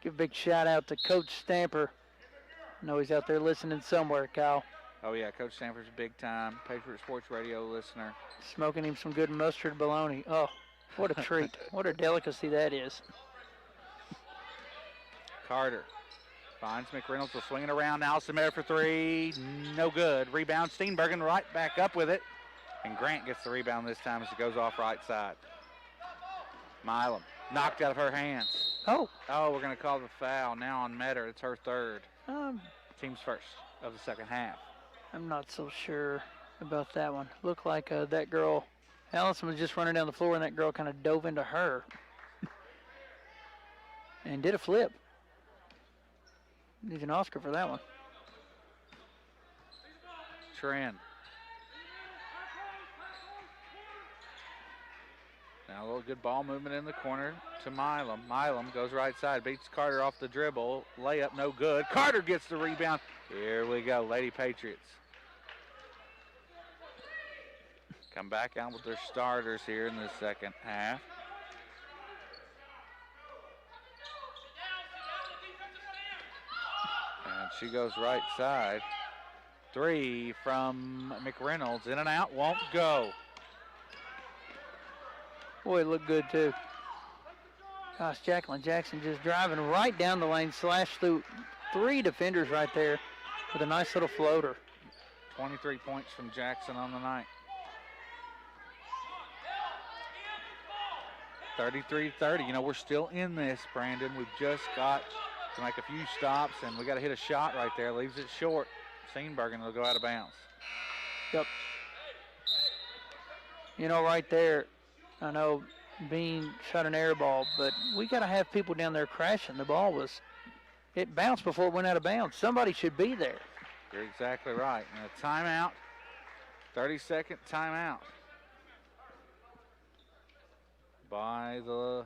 Give a big shout out to Coach Stamper. I know he's out there listening somewhere, Kyle. Oh, yeah, Coach Stamper's a big-time Patriot Sports Radio listener. Smoking him some good mustard bologna. Oh, what a treat. What a delicacy that is. Carter finds McReynolds, will swing it around. Allison Metter for 3. No good. Rebound, Steenbergen right back up with it. And Grant gets the rebound this time as it goes off right side. Milam knocked out of her hands. Oh, we're going to call the foul now on Metter. It's her 3rd. Team's first of the second half. I'm not so sure about that one. Looked like that girl, Allison was just running down the floor, and that girl kind of dove into her and did a flip. Needs an Oscar for that one. Trin. Now a little good ball movement in the corner to Milam. Milam goes right side, beats Carter off the dribble. Layup no good. Carter gets the rebound. Here we go, Lady Patriots. Come back out with their starters here in the second half. she goes right side. 3 from McReynolds. In and out, won't go. Boy, it looked good, too. Gosh, Jacqueline Jackson just driving right down the lane, slashed through 3 defenders right there with a nice little floater. 23 points from Jackson on the night. 33-30. You know, we're still in this, Brandon. We've just got to make a few stops, and we got to hit a shot right there. Leaves it short. Steenbergen will go out of bounds. Yep. You know, right there, I know Bean shot an air ball, but we got to have people down there crashing. The ball it bounced before it went out of bounds. Somebody should be there. You're exactly right. And a timeout, 30-second timeout by the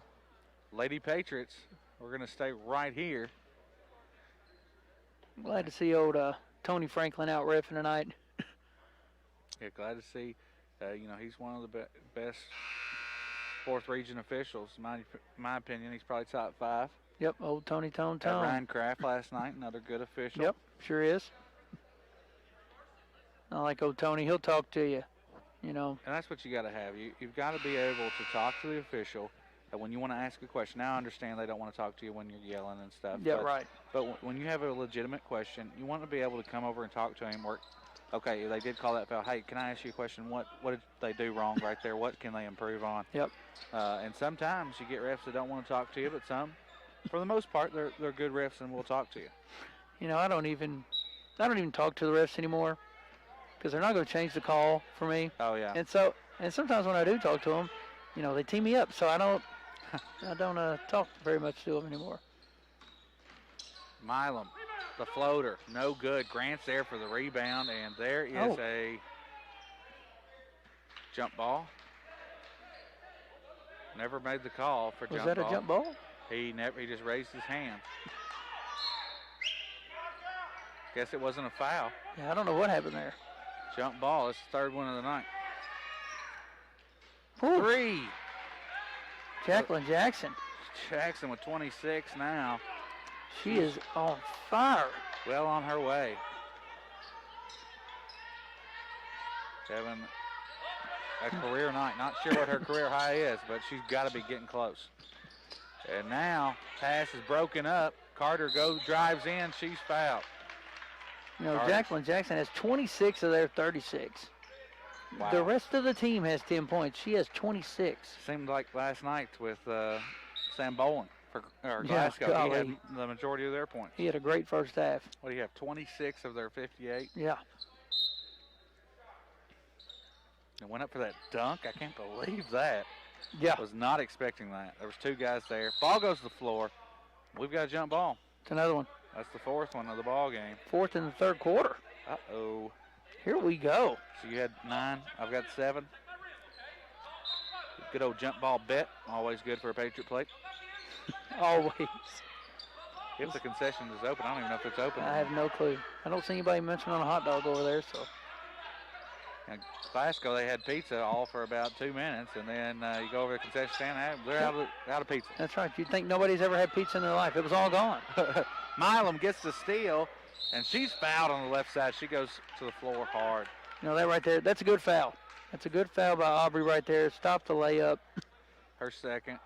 Lady Patriots. We're going to stay right here. Glad to see old Tony Franklin out reffing tonight. Yeah, glad to see. You know, he's one of the best fourth region officials. In my opinion, he's probably top 5. Yep, old Tony Tone. Ryan Kraft last night, another good official. Yep, sure is. I like old Tony. He'll talk to you, you know. And that's what you got to have. You've got to be able to talk to the official. And when you want to ask a question, now I understand they don't want to talk to you when you're yelling and stuff. Yeah, right. But when you have a legitimate question, you want to be able to come over and talk to him. Okay, they did call that foul. Hey, can I ask you a question? What did they do wrong right there? What can they improve on? Yep. And sometimes you get refs that don't want to talk to you, but some, for the most part, they're good refs and will talk to you. You know, I don't even talk to the refs anymore because they're not going to change the call for me. Oh yeah. And sometimes when I do talk to them, you know, they tee me up, so I don't talk very much to them anymore. Milam, the floater, no good. Grant's there for the rebound, and there is a jump ball. Never made the call for jump ball. Was that a jump ball? He just raised his hand. Guess it wasn't a foul. Yeah, I don't know what happened there. Jump ball. It's the 3rd one of the night. Ooh. 3. Jacqueline Jackson. Jackson with 26 now. She is on fire. Well on her way. Having a career night. Not sure what her career high is, but she's got to be getting close. And now, pass is broken up. Carter drives in. She's fouled. You know, Jacqueline Jackson has 26 of their 36. Wow. The rest of the team has 10 points. She has 26. Seemed like last night with Sam Bowen or Glasgow. Golly. He had the majority of their points. He had a great first half. What do you have, 26 of their 58? Yeah. And went up for that dunk. I can't believe that. Yeah. I was not expecting that. There was 2 guys there. Ball goes to the floor. We've got a jump ball. It's another one. That's the 4th one of the ball game. 4th in the 3rd quarter. Uh-oh. Here we go. So you had 9. I've got 7. Good old jump ball bet. Always good for a Patriot plate. Always. If the concession is open, I don't even know if it's open. I have no clue. I don't see anybody mentioning a hot dog over there, so. In Glasgow, they had pizza all for about 2 minutes, and then you go over to the concession stand, they're out of pizza. That's right. You'd think nobody's ever had pizza in their life. It was all gone. Milam gets the steal, and she's fouled on the left side. She goes to the floor hard. You know, that right there, that's a good foul. That's a good foul by Aubrey right there. Stop the layup. Her second.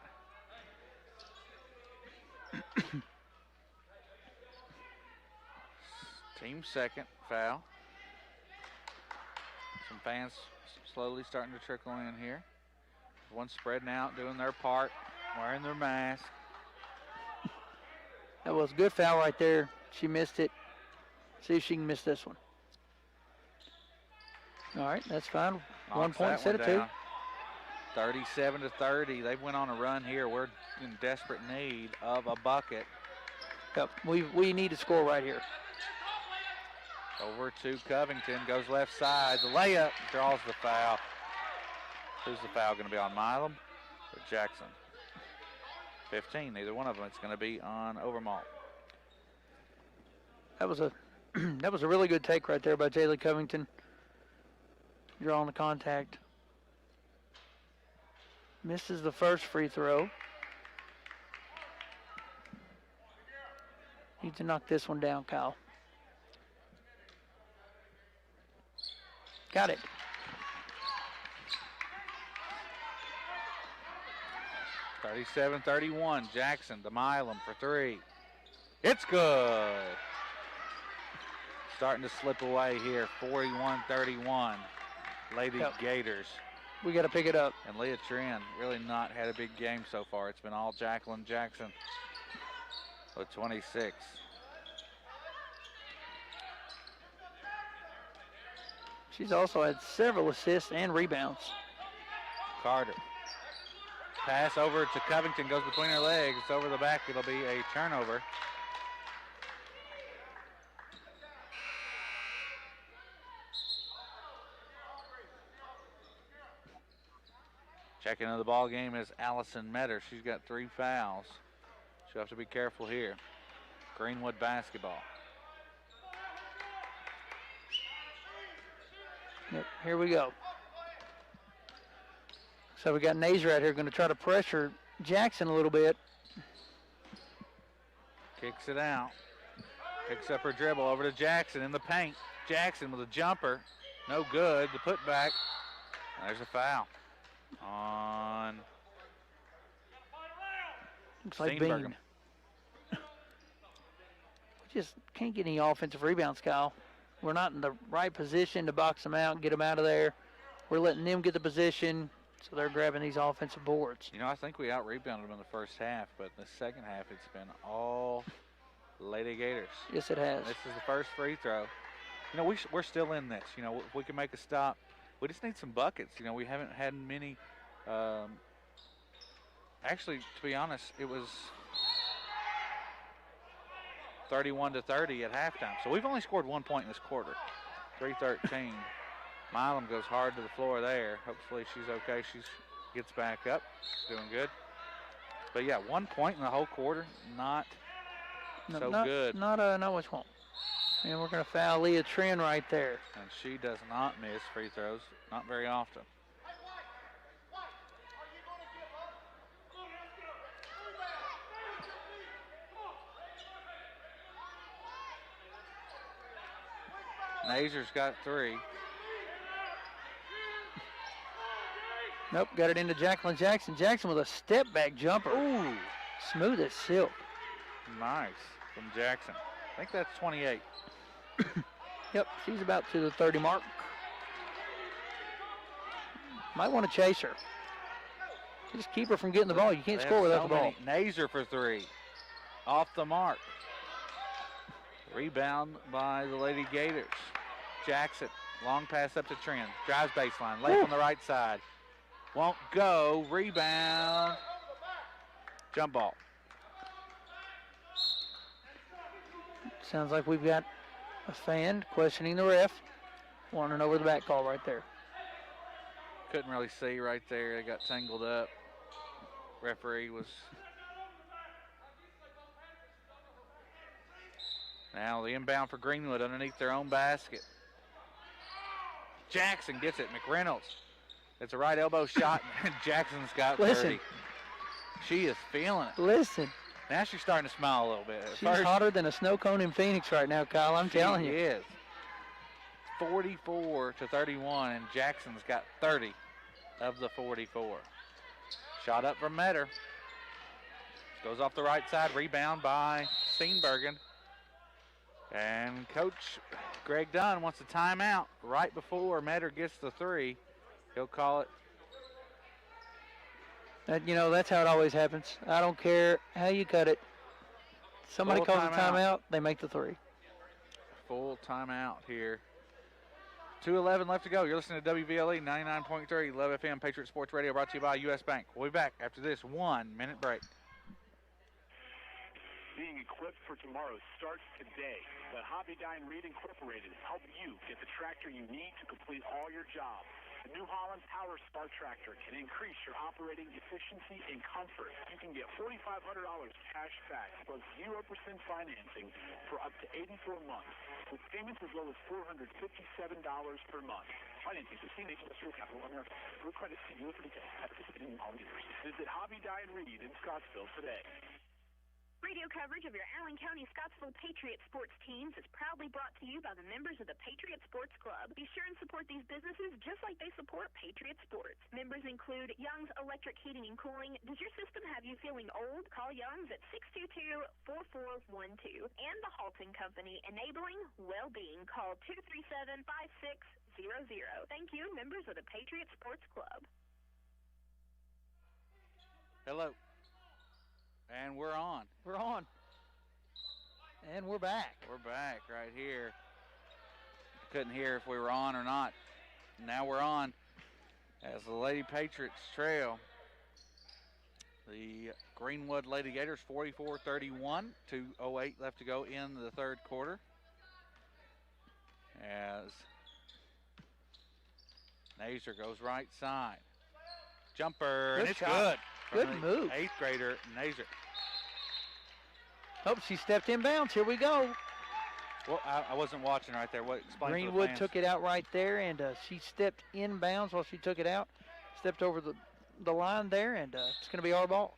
Team second foul. Some fans slowly starting to trickle in here. One spreading out, doing their part, wearing their mask. That was a good foul right there. She missed it. See if she can miss this one. All right, that's fine. Knocks 1 point instead of 2. 37-30. They went on a run here. We're in desperate need of a bucket. Yep, we need to score right here. Over to Covington, goes left side. The layup, draws the foul. Who's the foul going to be on, Milam or Jackson? 15, neither one of them. It's going to be on Overmalt. That was a that was a really good take right there by Jaylee Covington. Drawing the contact. Misses the first free throw. Need to knock this one down, Kyle. Got it. (37-31). Jackson to Milam for three. It's good. Starting to slip away here. 41-31. Lady Gators. We got to pick it up. And Leah Trin really not had a big game so far. It's been all Jacqueline Jackson with 26. She's also had several assists and rebounds. Carter. Pass over to Covington, goes between her legs. It's over the back. It'll be a turnover. Checking into the ball game is Allison Metter. She's got 3 fouls. She'll have to be careful here. Greenwood basketball. Yep, here we go. So we got Nazer out here going to try to pressure Jackson a little bit. Kicks it out. Picks up her dribble over to Jackson in the paint. Jackson with a jumper. No good. The putback. There's a foul on looks like Steenbergen. Bean. We just can't get any offensive rebounds, Kyle. We're not in the right position to box them out and get them out of there. We're letting them get the position, so they're grabbing these offensive boards. You know, I think we out-rebounded them in the first half, but in the second half it's been all Lady Gators. Yes, it has. This is the first free throw. You know, we're still in this. You know, if we can make a stop. We just need some buckets. You know, we haven't had many. Actually, to be honest, it was 31-30 at halftime. So we've only scored 1 point in this quarter. 3-13. Milam goes hard to the floor there. Hopefully she's okay. She gets back up. She's doing good. But yeah, 1 point in the whole quarter. Not good. Not much home. And we're going to foul Leah Trin right there. And she does not miss free throws. Not very often. Nazer's got 3. Nope, got it into Jacqueline Jackson. Jackson with a step-back jumper. Ooh. Smooth as silk. Nice from Jackson. I think that's 28. Yep, she's about to the 30 mark. Might want to chase her. Just keep her from getting the ball. You can't score without the ball. Nazer for 3. Off the mark. Rebound by the Lady Gators. Jackson, long pass up to Trin. Drives baseline, left on the right side. Won't go, rebound. Jump ball. Sounds like we've got a fan questioning the ref. Wanting an over the back call right there. Couldn't really see right there. They got tangled up. Referee was. Now the inbound for Greenwood underneath their own basket. Jackson gets it. McReynolds. It's a right elbow shot, and Jackson's got 30. She is feeling it. Listen. Now she's starting to smile a little bit. She's hotter than a snow cone in Phoenix right now, Kyle. I'm telling you. She is. 44-31, and Jackson's got 30 of the 44. Shot up from Metter. Goes off the right side. Rebound by Steenbergen. And Coach Greg Dunn wants a timeout right before Metter gets the 3. He'll call it. You know, that's how it always happens. I don't care how you cut it. Somebody calls a timeout, they make the 3. Full timeout here. 2:11 left to go. You're listening to WVLE 99.3 Love FM Patriot Sports Radio, brought to you by U.S. Bank. We'll be back after this 1-minute break. Being equipped for tomorrow starts today. Let Hobby Dine Reed Incorporated help you get the tractor you need to complete all your jobs. The New Holland Power Star Tractor can increase your operating efficiency and comfort. You can get $4,500 cash back plus 0% financing for up to 84 months, with payments as low as $457 per month. Financing through CNH Industrial Capital America. Through credit to you for details at participating New Holland dealers. Visit Hobby Dine Reed in Scottsville today. Radio coverage of your Allen County Scottsville Patriot sports teams is proudly brought to you by the members of the Patriot Sports Club. Be sure and support these businesses just like they support Patriot Sports. Members include Young's Electric Heating and Cooling. Does your system have you feeling old? Call Young's at 622-4412. And the Halton Company, enabling well-being. Call 237-5600. Thank you, members of the Patriot Sports Club. Hello. And we're on. We're on. And we're back. We're back right here. Couldn't hear if we were on or not. Now we're on as the Lady Patriots trail the Greenwood Lady Gators 44-31. 2:08 left to go in the third quarter. As Nazer goes right side. Jumper, and it's good. Good move. 8th grader, Nazer. Oh, she stepped in bounds. Here we go. Well, I wasn't watching right there. What? Explain Greenwood to the fans. took it out right there, and she stepped in bounds while she took it out. Stepped over the line there, and it's going to be our ball.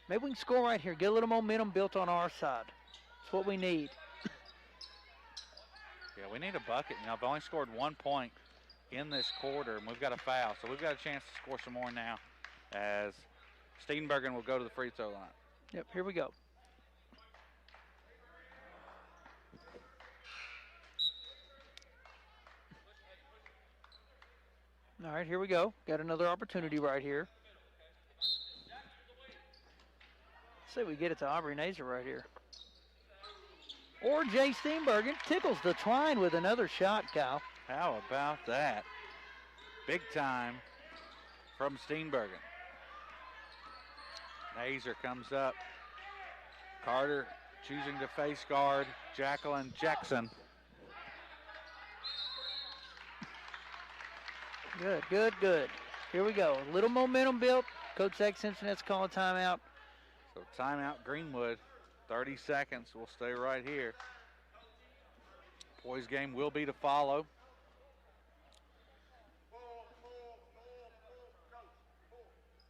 Maybe we can score right here. Get a little momentum built on our side. That's what we need. Yeah, we need a bucket. You know, I've only scored 1 point in this quarter, and we've got a foul. So we've got a chance to score some more now as Steenbergen will go to the free throw line. Yep, here we go. All right, here we go. Got another opportunity right here. Let's see if we get it to Aubrey Nazer right here. Or Jay Steenbergen tickles the twine with another shot, Kyle. How about that? Big time from Steenbergen. Nazer comes up. Carter choosing to face guard Jacqueline Jackson. Good, good, good. Here we go. A little momentum built. Coach Zach Simpson has to call a timeout. So timeout Greenwood. 30 seconds. We'll stay right here. Boys game will be to follow.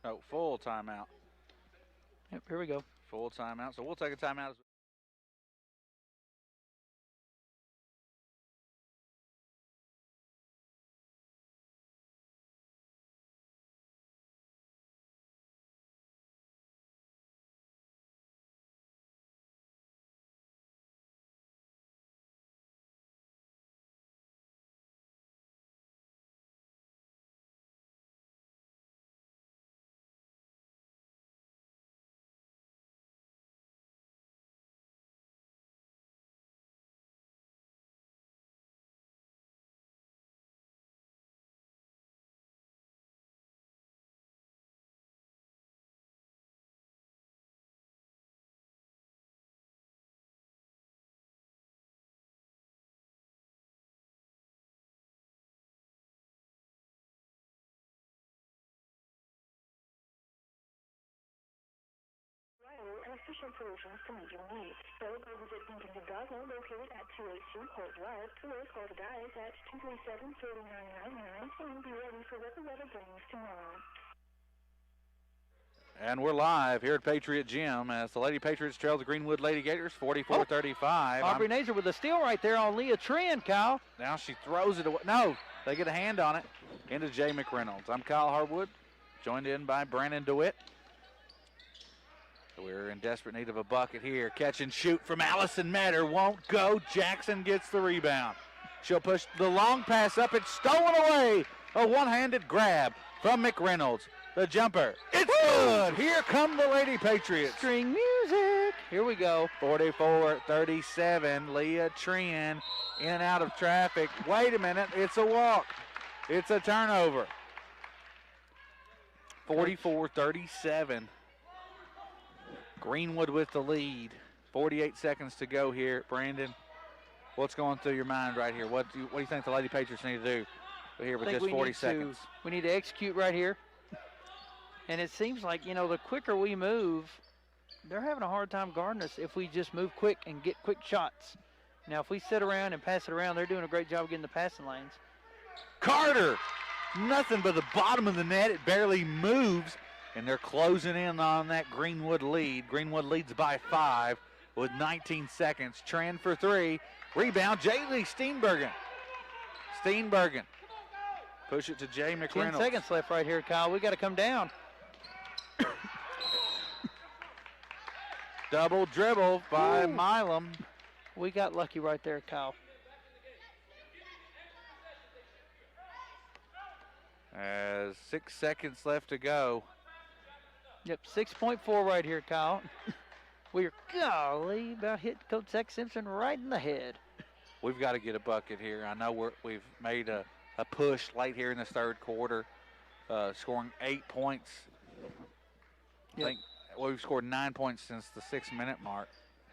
No, full timeout. Yep, here we go. Full timeout. So we'll take a timeout. An efficient solutions to meet your needs. So go visit Dinkins and Gosnell, located at 282 Court Drive, or call the guys at 237-3999 and be ready for what the weather brings tomorrow. And we're live here at Patriot Gym as the Lady Patriots trail the Greenwood Lady Gators 44-35. Aubrey Nazer with a steal right there on Leah Trin, Kyle. Now she throws it away. No, they get a hand on it into Jay McReynolds. I'm Kyle Harwood, joined in by Brandon DeWitt. We're in desperate need of a bucket here. Catch and shoot from Allison Metter. Won't go. Jackson gets the rebound. She'll push the long pass up. It's stolen away. A one-handed grab from McReynolds. The jumper. It's good. Here come the Lady Patriots. String music. Here we go. 44-37. Leah Trin in and out of traffic. Wait a minute. It's a walk. It's a turnover. 44-37. Greenwood with the lead. 48 seconds to go here. Brandon, what's going through your mind right here? What do you think the Lady Patriots need to do here with just 40 seconds? We need to execute right here. And it seems like, you know, the quicker we move, they're having a hard time guarding us if we just move quick and get quick shots. Now, if we sit around and pass it around, they're doing a great job of getting the passing lanes. Carter, nothing but the bottom of the net. It barely moves. and they're closing in on that Greenwood lead. Greenwood leads by 5 with 19 seconds. Tran for 3. Rebound, Jaylee Steenbergen. Steenbergen. Push it to Jay McReynolds. 10 seconds left right here, Kyle. We got to come down. Double dribble by Milam. We got lucky right there, Kyle. As 6 seconds left to go. Yep, 6.4 right here, Kyle. We're, golly, about hit Coach Zach Simpson right in the head. We've got to get a bucket here. I know we've made a push late here in the third quarter, scoring 8 points. I think we've scored 9 points since the 6-minute mark.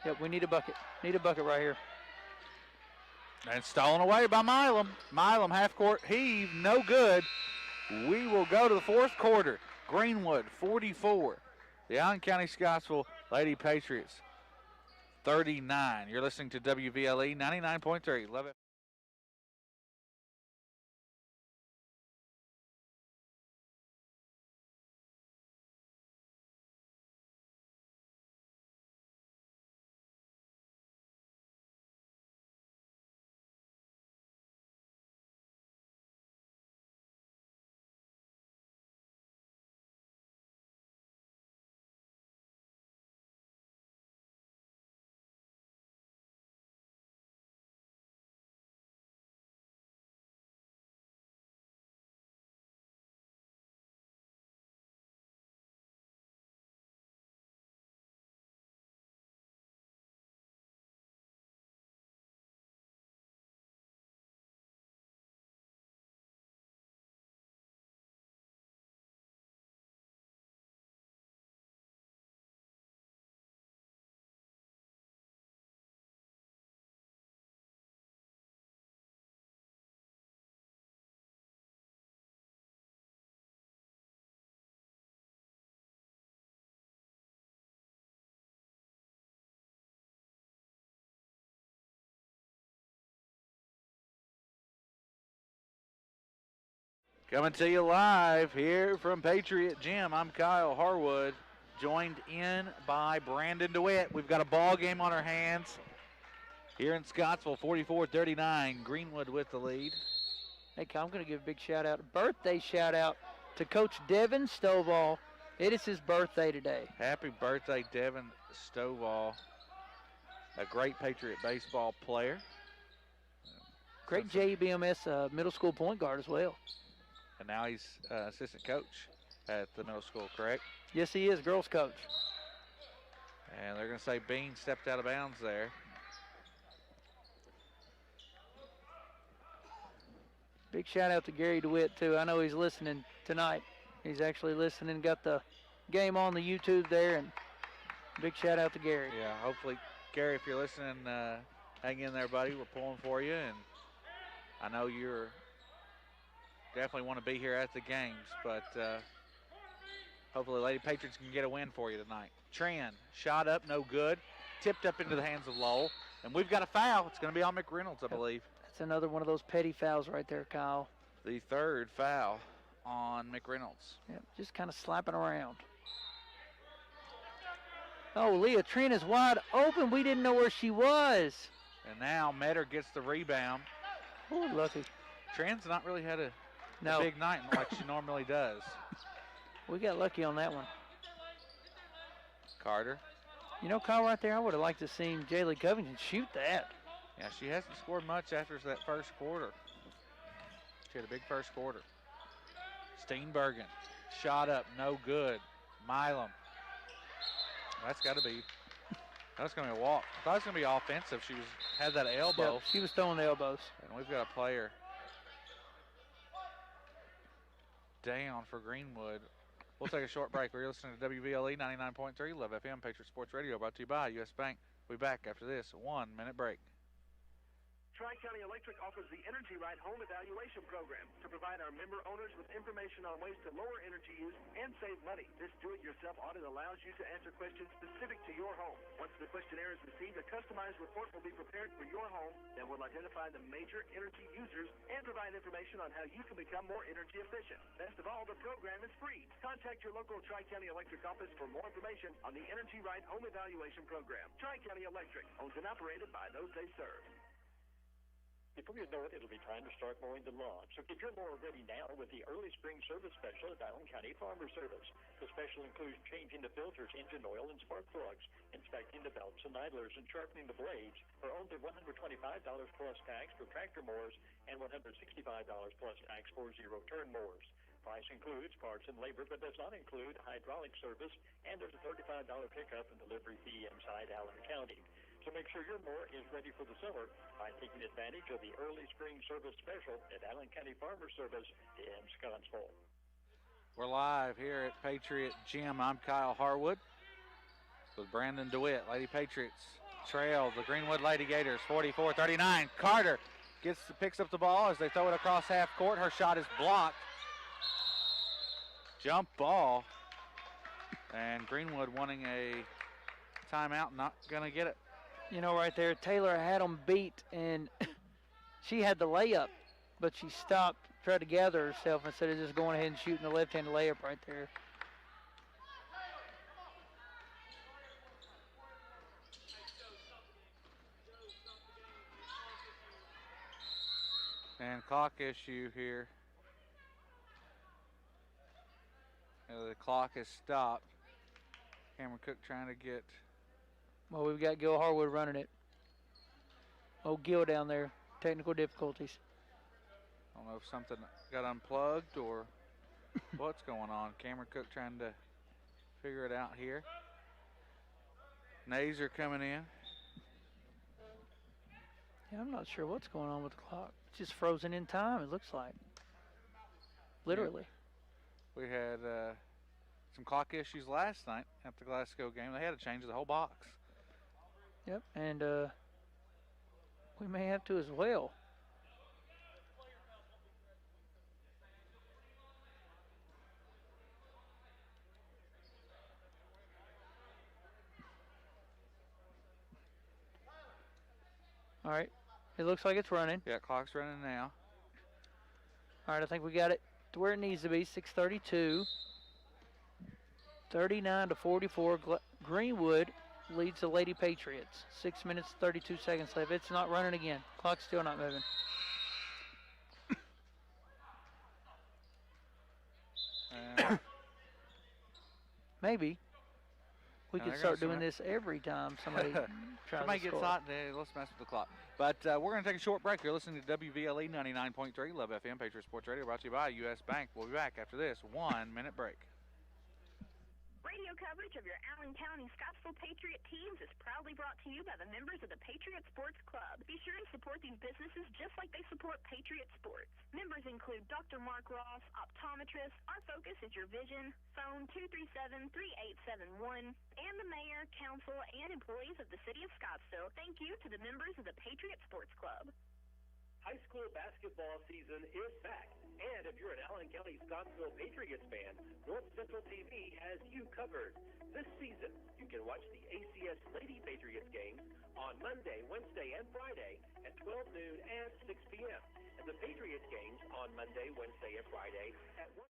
Yep, we need a bucket. Need a bucket right here. And stolen away by Milam. Milam half-court heave, no good. We will go to the fourth quarter. Greenwood 44. The Allen County Scottsville Lady Patriots 39. You're listening to WVLE 99.3. Love it. Coming to you live here from Patriot Gym. I'm Kyle Harwood, joined in by Brandon DeWitt. We've got a ball game on our hands here in Scottsville, 44-39. Greenwood with the lead. Hey, Kyle, I'm going to give a big birthday shout out to Coach Devin Stovall. It is his birthday today. Happy birthday, Devin Stovall, a great Patriot baseball player. Great JBMS middle school point guard as well. And now he's assistant coach at the middle school, correct? Yes, he is, girls coach. And they're going to say Bean stepped out of bounds there. Big shout out to Gary DeWitt, too. I know he's listening tonight. He's actually listening, got the game on the YouTube there, and big shout out to Gary. Yeah, hopefully, Gary, if you're listening, hang in there, buddy. We're pulling for you, and I know you're definitely want to be here at the games, but hopefully Lady Patriots can get a win for you tonight. Tran, shot up, no good. Tipped up into the hands of Lowell, and we've got a foul. It's going to be on McReynolds, I believe. That's another one of those petty fouls right there, Kyle. The third foul on McReynolds. Yep, just kind of slapping around. Oh, Leah Tran is wide open. We didn't know where she was. And now Metter gets the rebound. Oh, lucky. Tran's not really had a big night like she normally does. We got lucky on that one. Carter. You know, Kyle, right there, I would have liked to see Jaylee Covington shoot that. Yeah, she hasn't scored much after that first quarter. She had a big first quarter. Steenbergen, shot up, no good. Milam. That's got to be. That's going to be a walk. I thought it was going to be offensive. She had that elbow. Yep, she was throwing the elbows. And we've got a player down for Greenwood. We'll take a short break. We're listening to WVLE 99.3 Love FM Patriot Sports Radio, brought to you by U.S. Bank. We'll be back after this 1-minute break. Tri-County Electric offers the Energy Right Home Evaluation Program to provide our member owners with information on ways to lower energy use and save money. This do-it-yourself audit allows you to answer questions specific to your home. Once the questionnaire is received, a customized report will be prepared for your home that will identify the major energy users and provide information on how you can become more energy efficient. Best of all, the program is free. Contact your local Tri-County Electric office for more information on the Energy Right Home Evaluation Program. Tri-County Electric, owned and operated by those they serve. Before you know it, it'll be time to start mowing the lawn. So get your mower ready now with the early spring service special at Island County Farmer Service. The special includes changing the filters, engine oil, and spark plugs, inspecting the belts and idlers, and sharpening the blades for only $125 plus tax for tractor mowers and $165 plus tax for zero-turn mowers. Price includes parts and labor, but does not include hydraulic service, and there's a $35 pickup and delivery fee inside Allen County. So make sure your mower is ready for the summer by taking advantage of the early spring service special at Allen County Farmer Service in Scottsville. We're live here at Patriot Gym. I'm Kyle Harwood with Brandon DeWitt. Lady Patriots trail the Greenwood Lady Gators 44-39. Carter picks up the ball as they throw it across half court. Her shot is blocked. Jump ball. And Greenwood wanting a timeout, not going to get it. You know, right there, Taylor had them beat, and she had the layup, but she stopped, tried to gather herself instead of just going ahead and shooting the left-handed layup right there. And clock issue here. The clock has stopped. Cameron Cook trying to get... Well, we've got Gil Harwood running it. Oh, Gil down there. Technical difficulties. I don't know if something got unplugged or what's going on. Cameron Cook trying to figure it out here. Nazer coming in. Yeah, I'm not sure what's going on with the clock. It's just frozen in time, it looks like. Literally. Yeah. We had some clock issues last night at the Glasgow game. They had to change the whole box. Yep, and we may have to as well. All right, it looks like it's running. Yeah, clock's running now. All right, I think we got it to where it needs to be, 6:32. 39-44, Greenwood leads the Lady Patriots. 6 minutes, 32 seconds left. It's not running again. Clock's still not moving. Maybe we could start doing this every time somebody tries somebody to gets score. hot, let's mess with the clock. But we're going to take a short break. You're listening to WVLE 99.3 Love FM Patriot Sports Radio, brought to you by U.S. Bank. We'll be back after this 1 minute break. Radio coverage of your Allen County Scottsville Patriot teams is proudly brought to you by the members of the Patriot Sports Club. Be sure to support these businesses just like they support Patriot Sports. Members include Dr. Mark Ross, optometrist. Our focus is your vision. Phone 237-3871. And the mayor, council, and employees of the city of Scottsville. Thank you to the members of the Patriot Sports Club. High school basketball season is back. And if you're an Allen County Scottsville Patriots fan, North Central TV has you covered. This season, you can watch the ACS Lady Patriots games on Monday, Wednesday, and Friday at 12 noon and 6 p.m. And the Patriots games on Monday, Wednesday, and Friday at 1.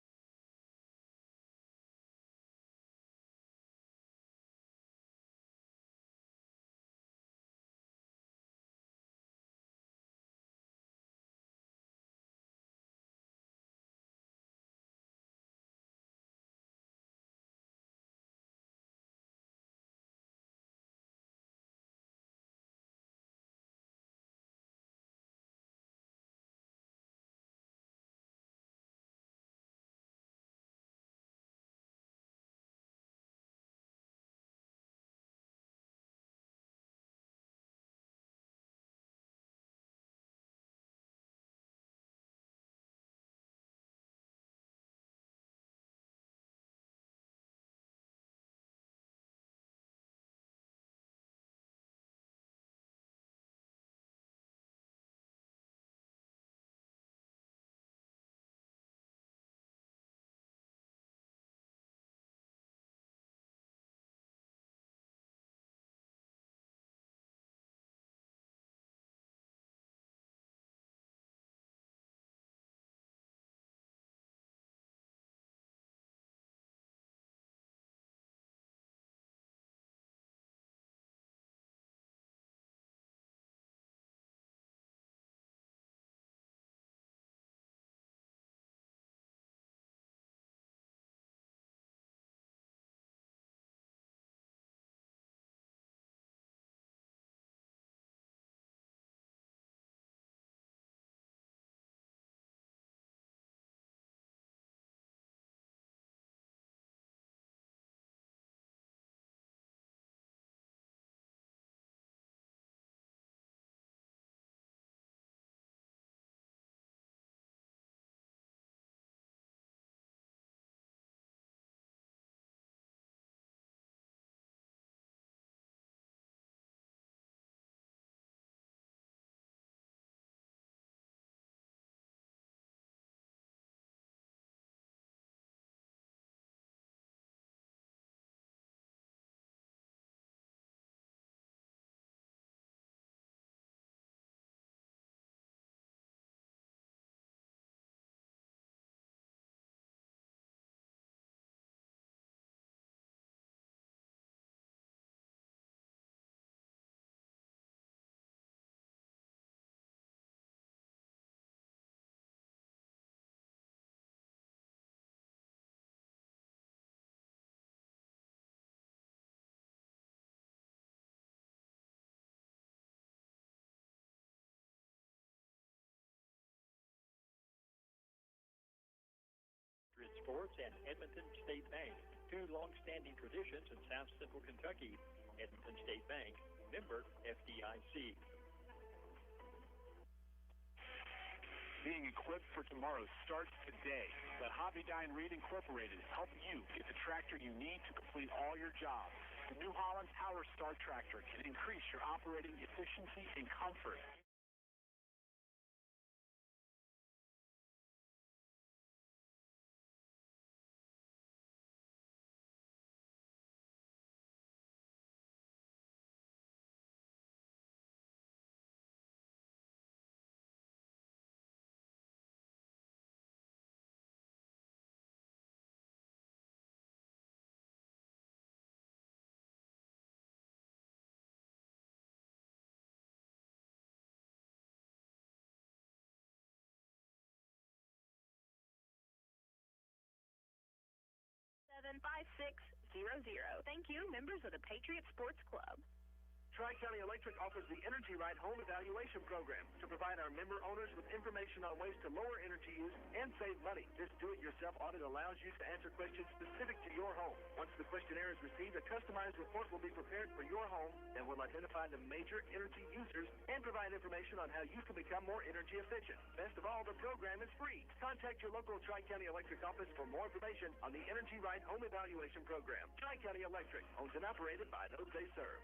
Resorts, and Edmonton State Bank, two long-standing traditions in South Central Kentucky. Edmonton State Bank, member FDIC. Being equipped for tomorrow starts today. Let Hobby Dine Reed Incorporated help you get the tractor you need to complete all your jobs. The New Holland Power Star Tractor can increase your operating efficiency and comfort. Seven 5600. Thank you, members of the Patriot Sports Club. Tri-County Electric offers the Energy Right Home Evaluation Program to provide our member owners with information on ways to lower energy use and save money. This do-it-yourself audit allows you to answer questions specific to your home. Once the questionnaire is received, a customized report will be prepared for your home that will identify the major energy users and provide information on how you can become more energy efficient. Best of all, the program is free. Contact your local Tri-County Electric office for more information on the Energy Right Home Evaluation Program. Tri-County Electric, owned and operated by those they serve.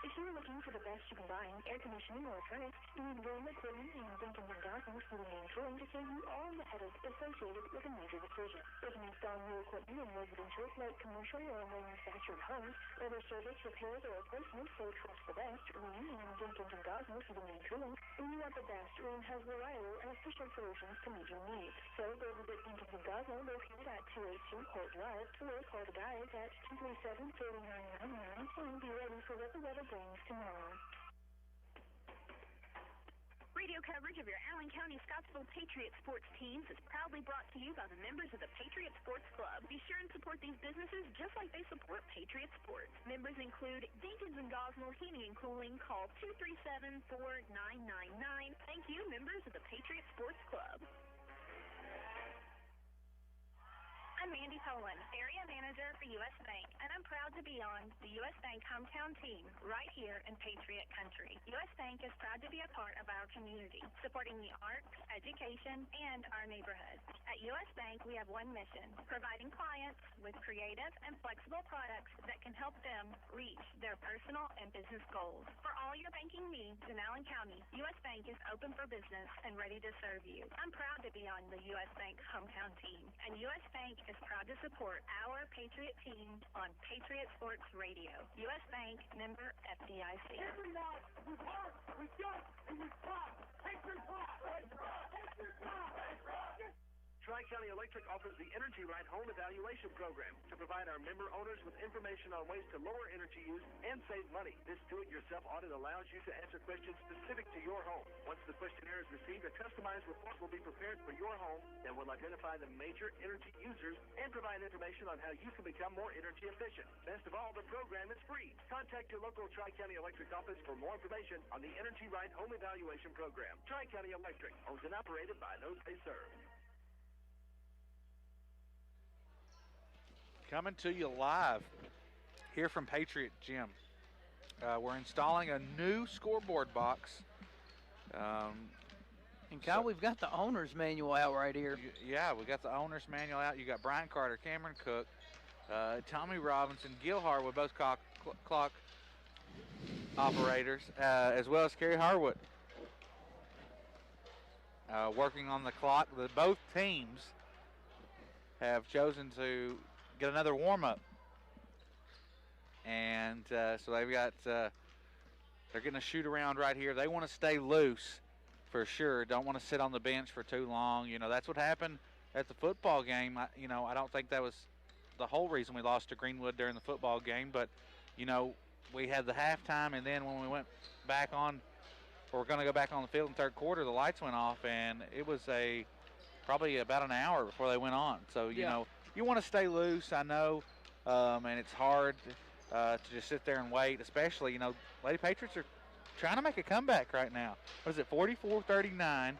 If you're looking for the best you can buy in air conditioning or furnace, you need Greenwood Cooling and Jenkins & Gosnell's Heating and Cooling to save you all the headache associated with a major decision. If you install new equipment in residential, light commercial, or manufactured homes, whether service, repairs, or replacements, so trust the best, Green and Jenkins & Gosnell's Heating and Cooling. When you want the best, Green has reliable and efficient solutions to meet your needs. So go visit Jenkins & Gosnell located at 282 Court Drive, or call the guys at 237-4999 and be ready for what the weather brings tomorrow. Radio coverage of your Allen County Scottsville Patriot sports teams is proudly brought to you by the members of the Patriot Sports Club. Be sure and support these businesses just like they support Patriot Sports. Members include Jenkins & Gosnell Heating and Cooling. Call 237-4999. Thank you, members of the Patriot Sports Club. I'm Mandy Poland, Area Manager for U.S. Bank, and I'm proud to be on the U.S. Bank hometown team right here in Patriot Country. U.S. Bank is proud to be a part of our community, supporting the arts, education, and our neighborhood. At U.S. Bank, we have one mission, providing clients with creative and flexible products that can help them reach their personal and business goals. For all your banking needs in Allen County, U.S. Bank is open for business and ready to serve you. I'm proud to be on the U.S. Bank hometown team, and U.S. Bank is proud to support our Patriot team on Patriot Sports Radio. U.S. Bank, member FDIC. Everyone, we work, we jump, and we pop. Patriot pop. Patriot pop. Tri-County Electric offers the Energy Right Home Evaluation Program to provide our member owners with information on ways to lower energy use and save money. This do-it-yourself audit allows you to answer questions specific to your home. Once the questionnaire is received, a customized report will be prepared for your home that will identify the major energy users and provide information on how you can become more energy efficient. Best of all, the program is free. Contact your local Tri-County Electric office for more information on the Energy Right Home Evaluation Program. Tri-County Electric, owned and operated by those they serve. Coming to you live here from Patriot Gym. We're installing a new scoreboard box. And Kyle, we've got the owner's manual out right here. Yeah, we got the owner's manual out. You got Brian Carter, Cameron Cook, Tommy Robinson, Gil Harwood, both clock operators, as well as Kerry Harwood working on the clock. Both teams have chosen to get another warm-up, and so they've got they're going to shoot around right here. They want to stay loose for sure. Don't want to sit on the bench for too long. You know, that's what happened at the football game. I don't think that was the whole reason we lost to Greenwood during the football game, but we had the halftime, and then when we went back on, or we're going to go back on the field in the third quarter, the lights went off, and it was probably about an hour before they went on. So you want to stay loose, I know, and it's hard to just sit there and wait, especially, Lady Patriots are trying to make a comeback right now. What is it, 44-39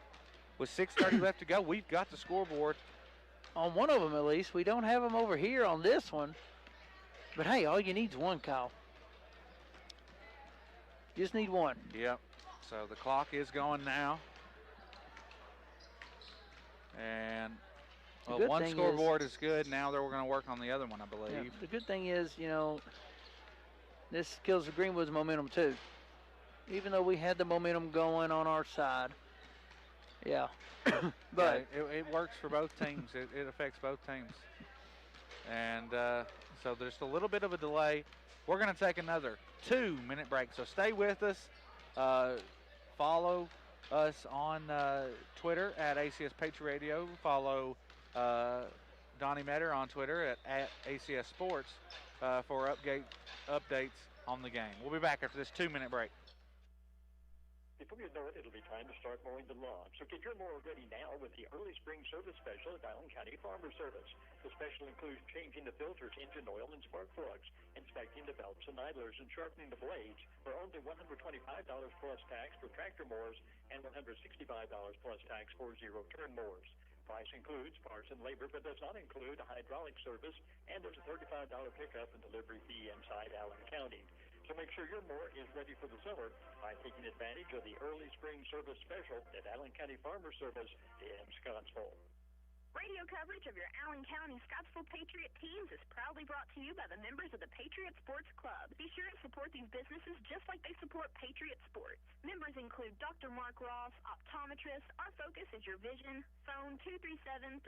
with 6:30 left to go. We've got the scoreboard on one of them at least. We don't have them over here on this one. But, hey, all you need is one, Kyle. Just need one. Yep. So the clock is going now. And well, one scoreboard is good. Now we're going to work on the other one, I believe. Yeah, the good thing is, this kills the Greenwood's momentum too. Even though we had the momentum going on our side. Yeah. But yeah, it works for both teams. It affects both teams. And so there's a little bit of a delay. We're going to take another 2-minute break. So stay with us. Follow us on Twitter at ACS Patriot Radio. Follow Donnie Metter on Twitter at ACS Sports for updates on the game. We'll be back after this 2-minute break. Before you know it, it'll be time to start mowing the lawn. So get your mower ready now with the early spring service special at Island County Farmer Service. The special includes changing the filters, engine oil, and spark plugs, inspecting the belts and idlers, and sharpening the blades for only $125 plus tax for tractor mowers and $165 plus tax for zero-turn mowers. Price includes parts and labor, but does not include a hydraulic service, and there's a $35 pickup and delivery fee inside Allen County. So make sure your mower is ready for the summer by taking advantage of the early spring service special at Allen County Farmer Service in Scottsville. Radio coverage of your Allen County Scottsville Patriot teams is proudly brought to you by the members of the Patriot Sports Club. Be sure to support these businesses just like they support Patriot Sports. Members include Dr. Mark Ross, optometrist. Our focus is your vision. Phone 237-3871.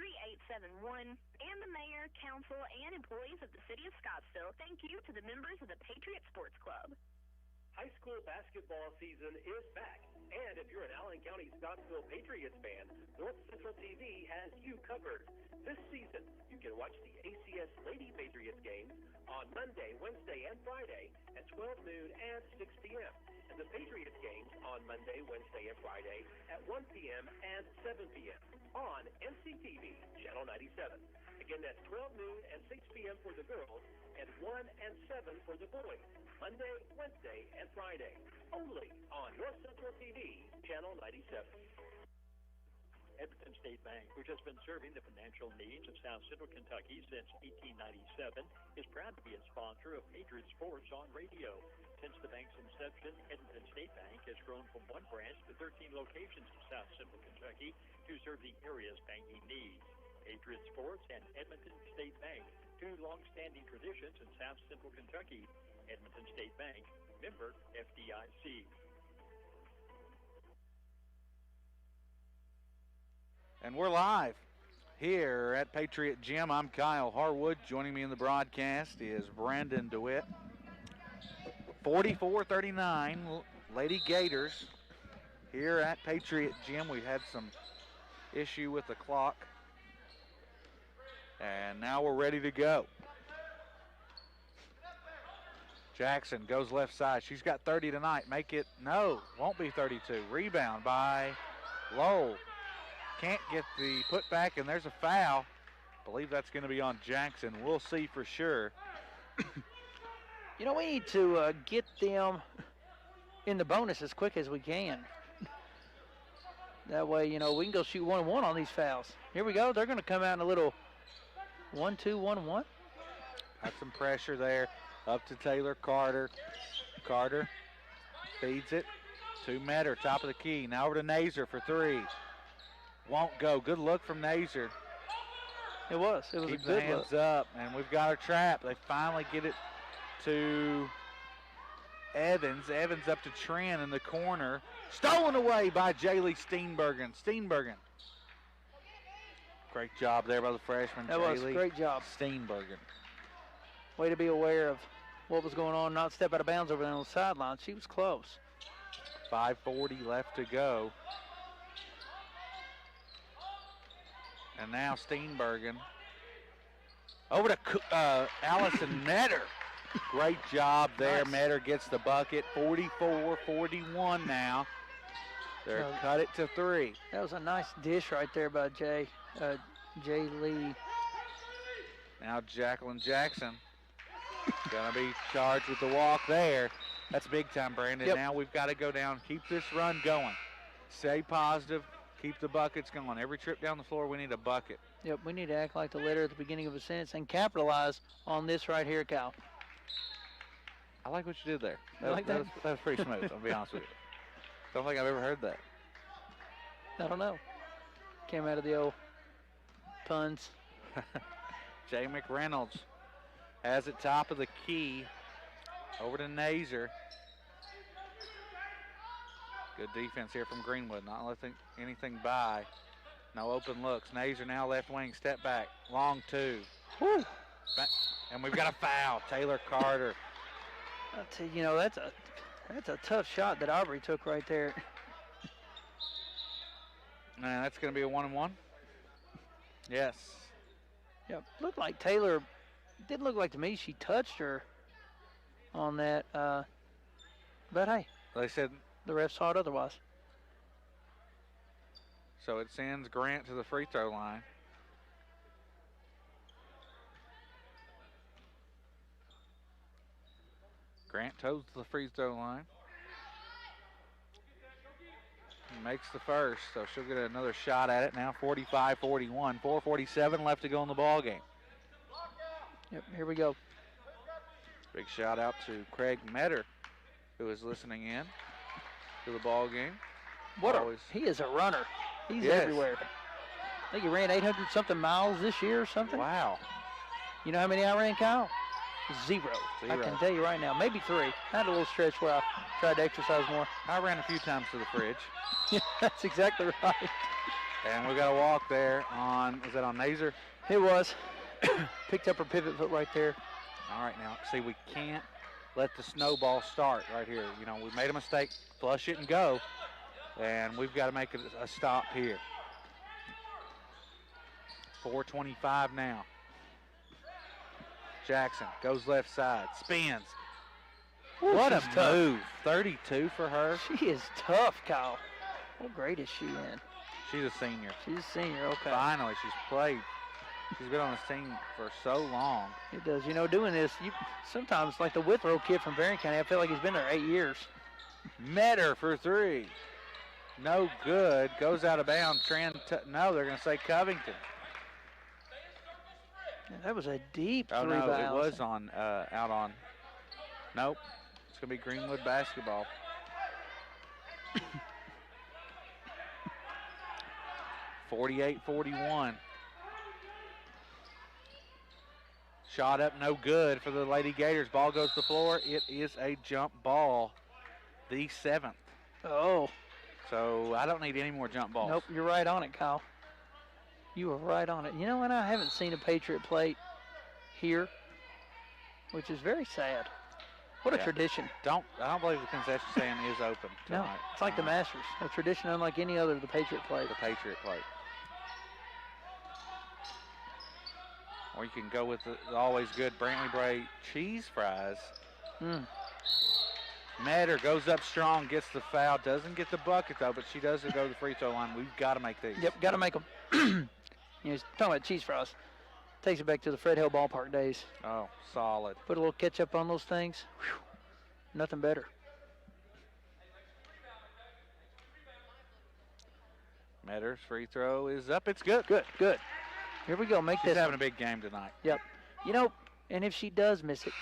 And the mayor, council, and employees of the city of Scottsville, thank you to the members of the Patriot Sports Club. High school basketball season is back. And if you're an Allen County Scottsville Patriots fan, North Central TV has you covered. This season, you can watch the ACS Lady Patriots games on Monday, Wednesday, and Friday at 12 noon and 6 p.m. And the Patriots games on Monday, Wednesday, and Friday at 1 p.m. and 7 p.m. on NCTV, Channel 97. Again, that's 12 noon and 6 p.m. for the girls and 1 and 7 for the boys. Monday, Wednesday, and Friday. Only on North Central TV, Channel 97. Edmonton State Bank, which has been serving the financial needs of South Central Kentucky since 1897, is proud to be a sponsor of Patriot Sports on radio. Since the bank's inception, Edmonton State Bank has grown from one branch to 13 locations in South Central Kentucky to serve the area's banking needs. Patriot Sports and Edmonton State Bank, two long-standing traditions in South Central Kentucky. Edmonton State Bank, member FDIC. And we're live here at Patriot Gym. I'm Kyle Harwood. Joining me in the broadcast is Brandon DeWitt. 44-39, Lady Gators here at Patriot Gym. We had some issue with the clock. And now we're ready to go. Jackson goes left side. She's got 30 tonight. Make it, no, won't be 32. Rebound by Lowell. Can't get the putback, and there's a foul. I believe that's going to be on Jackson. We'll see for sure. We need to get them in the bonus as quick as we can. That way, we can go shoot 1-1 on these fouls. Here we go. They're going to come out in a little 1-2, 1-1. Got some pressure there. Up to Taylor Carter. Carter feeds it to Metter, top of the key. Now over to Nazer for three. Won't go. Good look from Nazer. It was Keep a the good hands look. up, and we've got a trap. They finally get it to Evans. Evans up to Tran in the corner. Stolen away by Jaylee Steenbergen. Steenbergen. Great job there by the freshman, That was a great job. Steenbergen. Way to be aware of what was going on, not step out of bounds over there on the sideline. She was close. 5:40 left to go. And now Steenbergen. Over to Allison Metter. Great job there. Nice. Metter gets the bucket. 44-41 now. They're cut it to three. That was a nice dish right there by Jay Lee. Now Jacqueline Jackson gonna be charged with the walk there. That's big time, Brandon. Yep. Now we've got to go down, keep this run going. Stay positive, keep the buckets going. Every trip down the floor, we need a bucket. Yep, we need to act like the letter at the beginning of a sentence and capitalize on this right here, Cal. I like what you did there. You like that? That was pretty smooth, I'll be honest with you. Don't think I've ever heard that. I don't know. Came out of the old puns. Jay McReynolds has it top of the key. Over to Nazer. Good defense here from Greenwood, not letting anything by. No open looks. Nazer now left wing, step back, long two. Whew. And we've got a foul. Taylor Carter. I'll tell you, that's a tough shot that Aubrey took right there. And that's going to be a 1-and-1. Yes. Yep, looked like Taylor. Didn't look like to me she touched her on that. But hey, They said. The ref saw it otherwise. So it sends Grant to the free throw line. Grant toes to the free throw line. Makes the first, so she'll get another shot at it now. 45-41, 4:47 left to go in the ball game. Yep, here we go. Big shout out to Craig Metter, who is listening in to the ball game. He is a runner. He's Yes. everywhere. I think he ran 800 something miles this year or something. Wow. You know how many I ran, Kyle? Zero. I Zero. can tell you right now, maybe 3. I had a little stretch where I tried to exercise more. I ran a few times to the fridge. Yeah, that's exactly right. And we got a walk there on, is that on Nazer? It was. Picked up her pivot foot right there. All right, now, see, we can't let the snowball start right here. You know, we made a mistake, flush it and go, and we've got to make a stop here. 4:25 now. Jackson goes left side, spins. Ooh, What a she's tough. move. 32 for her. She is tough, Kyle. What grade is she in? She's a senior. She's a senior, okay. Finally, she's played. She's been on this team for so long. It does. You know, doing this, sometimes, like the Withrow kid from Barron County, I feel like he's been there 8 years. Metter for 3. No good. Goes out of bounds. No, they're going to say Covington. Yeah, that was a deep Oh, three no, by it Allison. was on, out on. Nope. It's going to be Greenwood basketball. (48-41). Shot up, no good for the Lady Gators. Ball goes to the floor. It is a jump ball, the 7th. Oh. So I don't need any more jump balls. Nope, you're right on it, Kyle. You were right on it. You know what? I haven't seen a Patriot plate here, which is very sad. What a Yeah. tradition. I don't believe the concession stand is open No, tonight. it's like the Masters. A tradition unlike any other of the Patriot plate. The Patriot plate. Or you can go with the always good Brantley Bray cheese fries. Mm. Metter goes up strong, gets the foul, doesn't get the bucket though, but she does go to the free throw line. We've got to make these. Yep, got to make them. You know, talking about cheese fries. Takes it back to the Fred Hill ballpark days. Oh, solid. Put a little ketchup on those things. Whew, nothing better. Metter's free throw is up. It's good. Good, good. Here we go. Make She's this. having a big game tonight. Yep. You know, and if she does miss it,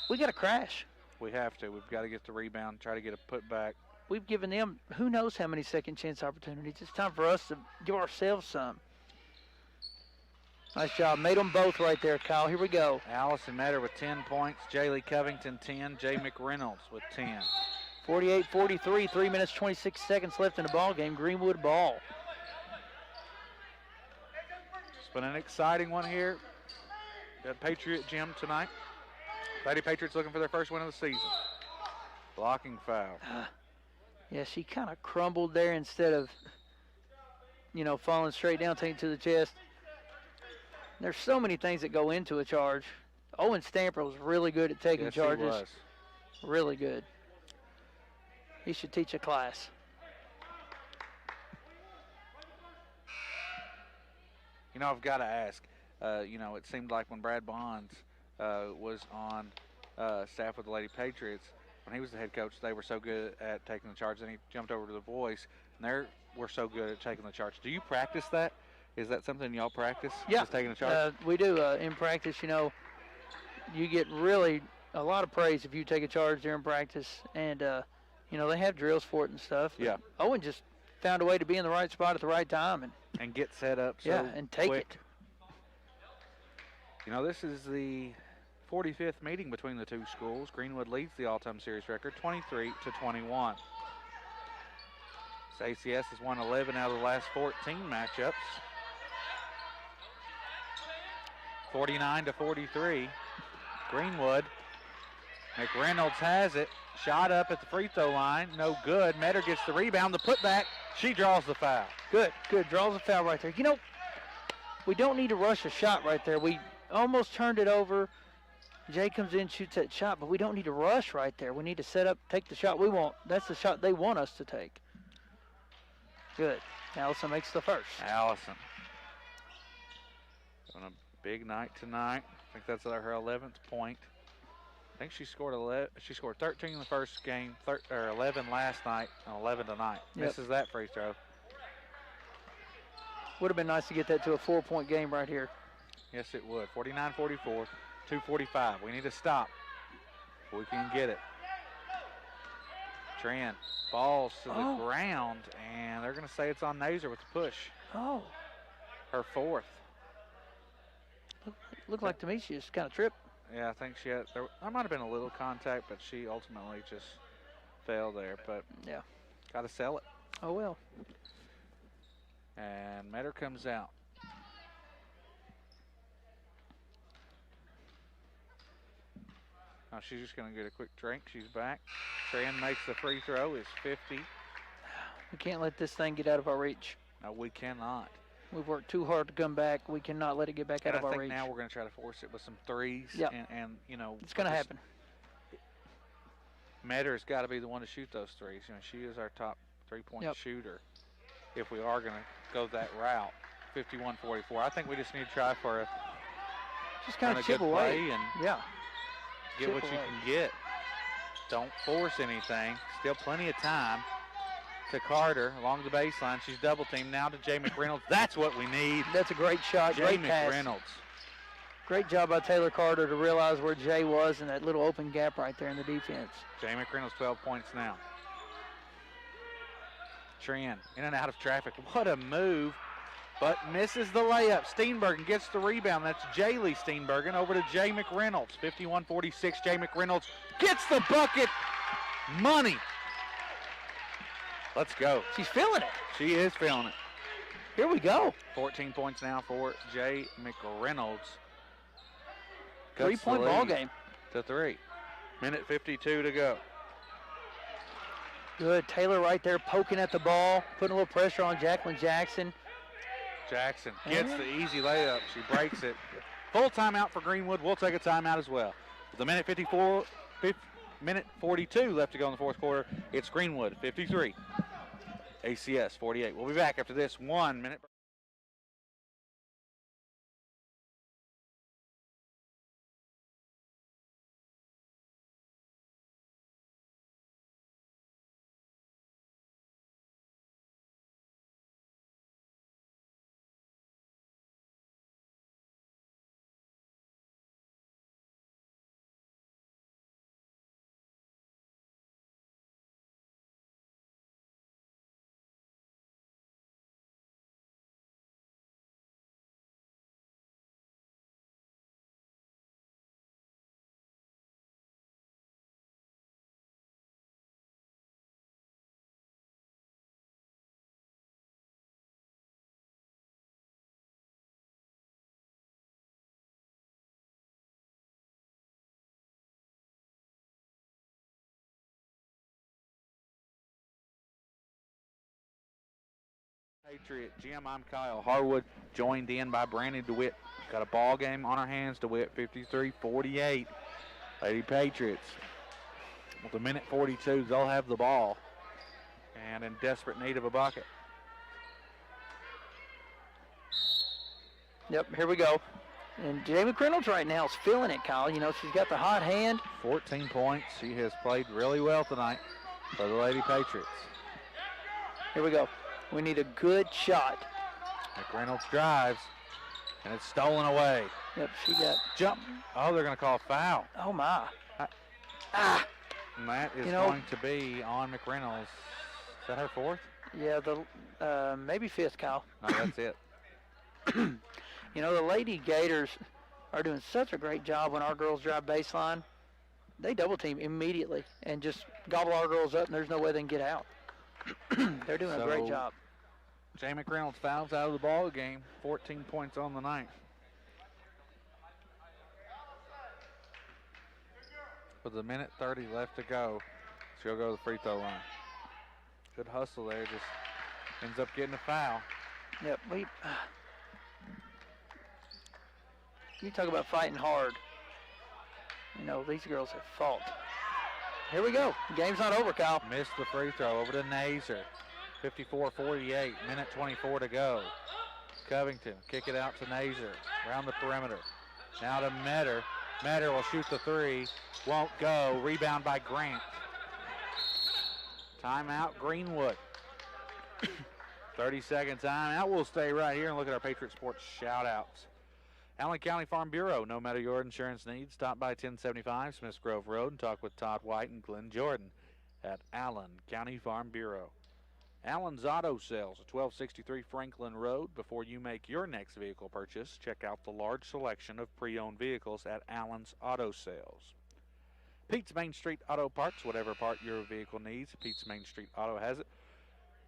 we got to crash. We have to. We've got to get the rebound, try to get a putback. We've given them who knows how many second chance opportunities. It's time for us to give ourselves some. Nice job. Made them both right there, Kyle. Here we go. Allison Metter with 10 points. Jaylee Covington 10. Jay McReynolds with 10. 48-43, 3 minutes, 26 seconds left in the ball game. Greenwood ball. It's been an exciting one here at Patriot Gym tonight. Lady Patriots looking for their first win of the season. Blocking foul. Yeah, she kind of crumbled there instead of, you know, falling straight down, taking it to the chest. There's so many things that go into a charge. Owen Stamper was really good at taking Yes, charges. he was. Really good. He should teach a class. You know, I've got to ask. You know, it seemed like when Brad Bonds was on staff with the Lady Patriots, when he was the head coach, they were so good at taking the charge. Then he jumped over to the Voice, and they were so good at taking the charge. Do you practice that? Is that something y'all practice? Yeah. Just taking a charge? We do in practice. You get really a lot of praise if you take a charge during practice, and they have drills for it and stuff. Yeah. Owen just found a way to be in the right spot at the right time and get set up. And take quick. it. This is the 45th meeting between the two schools. Greenwood leads the all-time series record, 23-21. ACS has won 11 out of the last 14 matchups. 49-43. Greenwood. McReynolds has it. Shot up at the free throw line. No good. Metter gets the rebound. The putback. She draws the foul. Good. Draws the foul right there. We don't need to rush a shot right there. We almost turned it over. Jay comes in, shoots that shot, but we don't need to rush right there. We need to set up, take the shot we want. That's the shot they want us to take. Good. Allison makes the first. Allison. On a big night tonight. I think that's her 11th point. I think she scored 11. She scored 13 in the first game, 11 last night, and 11 tonight. Yep. Misses that free throw. Would have been nice to get that to a 4-point game right here. Yes, it would. 49-44, 2:45. We need to stop. We can get it. Tran falls to the ground, and they're going to say it's on Nazer with the push. Oh. Her fourth. Looked like to me she just kind of tripped. Yeah, I think she had. There might have been a little contact, but she ultimately just fell there. But yeah, got to sell it. Oh well. And Metter comes out. Now she's just going to get a quick drink. She's back. Tran makes the free throw. Is 50. We can't let this thing get out of our reach. No, we cannot. We've worked too hard to come back. We cannot let it get back out of our reach. I think now we're going to try to force it with some threes. Yep. And it's going to happen. Metter's got to be the one to shoot those threes. She is our top three-point shooter. If we are going to go that route, 51-44. I think we just need to try for a just kind of chip away and get what you can get. Don't force anything. Still plenty of time. To Carter along the baseline. She's double teamed now to Jay McReynolds. That's what we need. That's a great shot. Jay great pass. McReynolds. Great job by Taylor Carter to realize where Jay was in that little open gap right there in the defense. Jay McReynolds 12 points now. Tran in and out of traffic. What a move, but misses the layup. Steenbergen gets the rebound. That's Jaylee Steenbergen over to Jay McReynolds. 51-46. Jay McReynolds gets the bucket. Money. Let's go. She's feeling it. She is feeling it. Here we go. 14 points now for Jay McReynolds. 3-point ball game. To 3. Minute 52 to go. Good. Taylor right there poking at the ball, putting a little pressure on Jacqueline Jackson. Jackson gets the easy layup. She breaks it. Full timeout for Greenwood. We'll take a timeout as well. With a minute 42 left to go in the fourth quarter. It's Greenwood 53, ACS 48. We'll be back after this 1 minute. Patriot Gym. I'm Kyle Harwood, joined in by Brandon DeWitt. Got a ball game on our hands, DeWitt, 53-48. Lady Patriots. With a minute 42, they'll have the ball and in desperate need of a bucket. Yep, here we go. And Jay McReynolds right now is feeling it, Kyle. She's got the hot hand. 14 points. She has played really well tonight for the Lady Patriots. Here we go. We need a good shot. McReynolds drives, and it's stolen away. Yep, she got Jump. Oh, they're going to call a foul. Oh, my. And that is going to be on McReynolds. Is that her fourth? Yeah, maybe fifth, Kyle. No, that's it. You know, the Lady Gators are doing such a great job when our girls drive baseline. They double team immediately and just gobble our girls up, and there's no way they can get out. They're doing a great job. Jay McReynolds fouls out of the ball game. 14 points on the night. With a minute 30 left to go, she'll go to the free throw line. Good hustle there, just ends up getting a foul. Yep, you talk about fighting hard. You know, these girls have fought. Here we go. The game's not over, Kyle. Missed the free throw. Over to Nazer. 54-48. Minute 24 to go. Covington kick it out to Nazer. Around the perimeter. Now to Metter. Metter will shoot the three. Won't go. Rebound by Grant. Timeout, Greenwood. 30-second timeout. We'll stay right here and look at our Patriot Sports shout-outs. Allen County Farm Bureau, no matter your insurance needs, stop by 1075 Smiths Grove Road and talk with Todd White and Glenn Jordan at Allen County Farm Bureau. Allen's Auto Sales at 1263 Franklin Road. Before you make your next vehicle purchase, check out the large selection of pre-owned vehicles at Allen's Auto Sales. Pete's Main Street Auto Parts, whatever part your vehicle needs, Pete's Main Street Auto has it.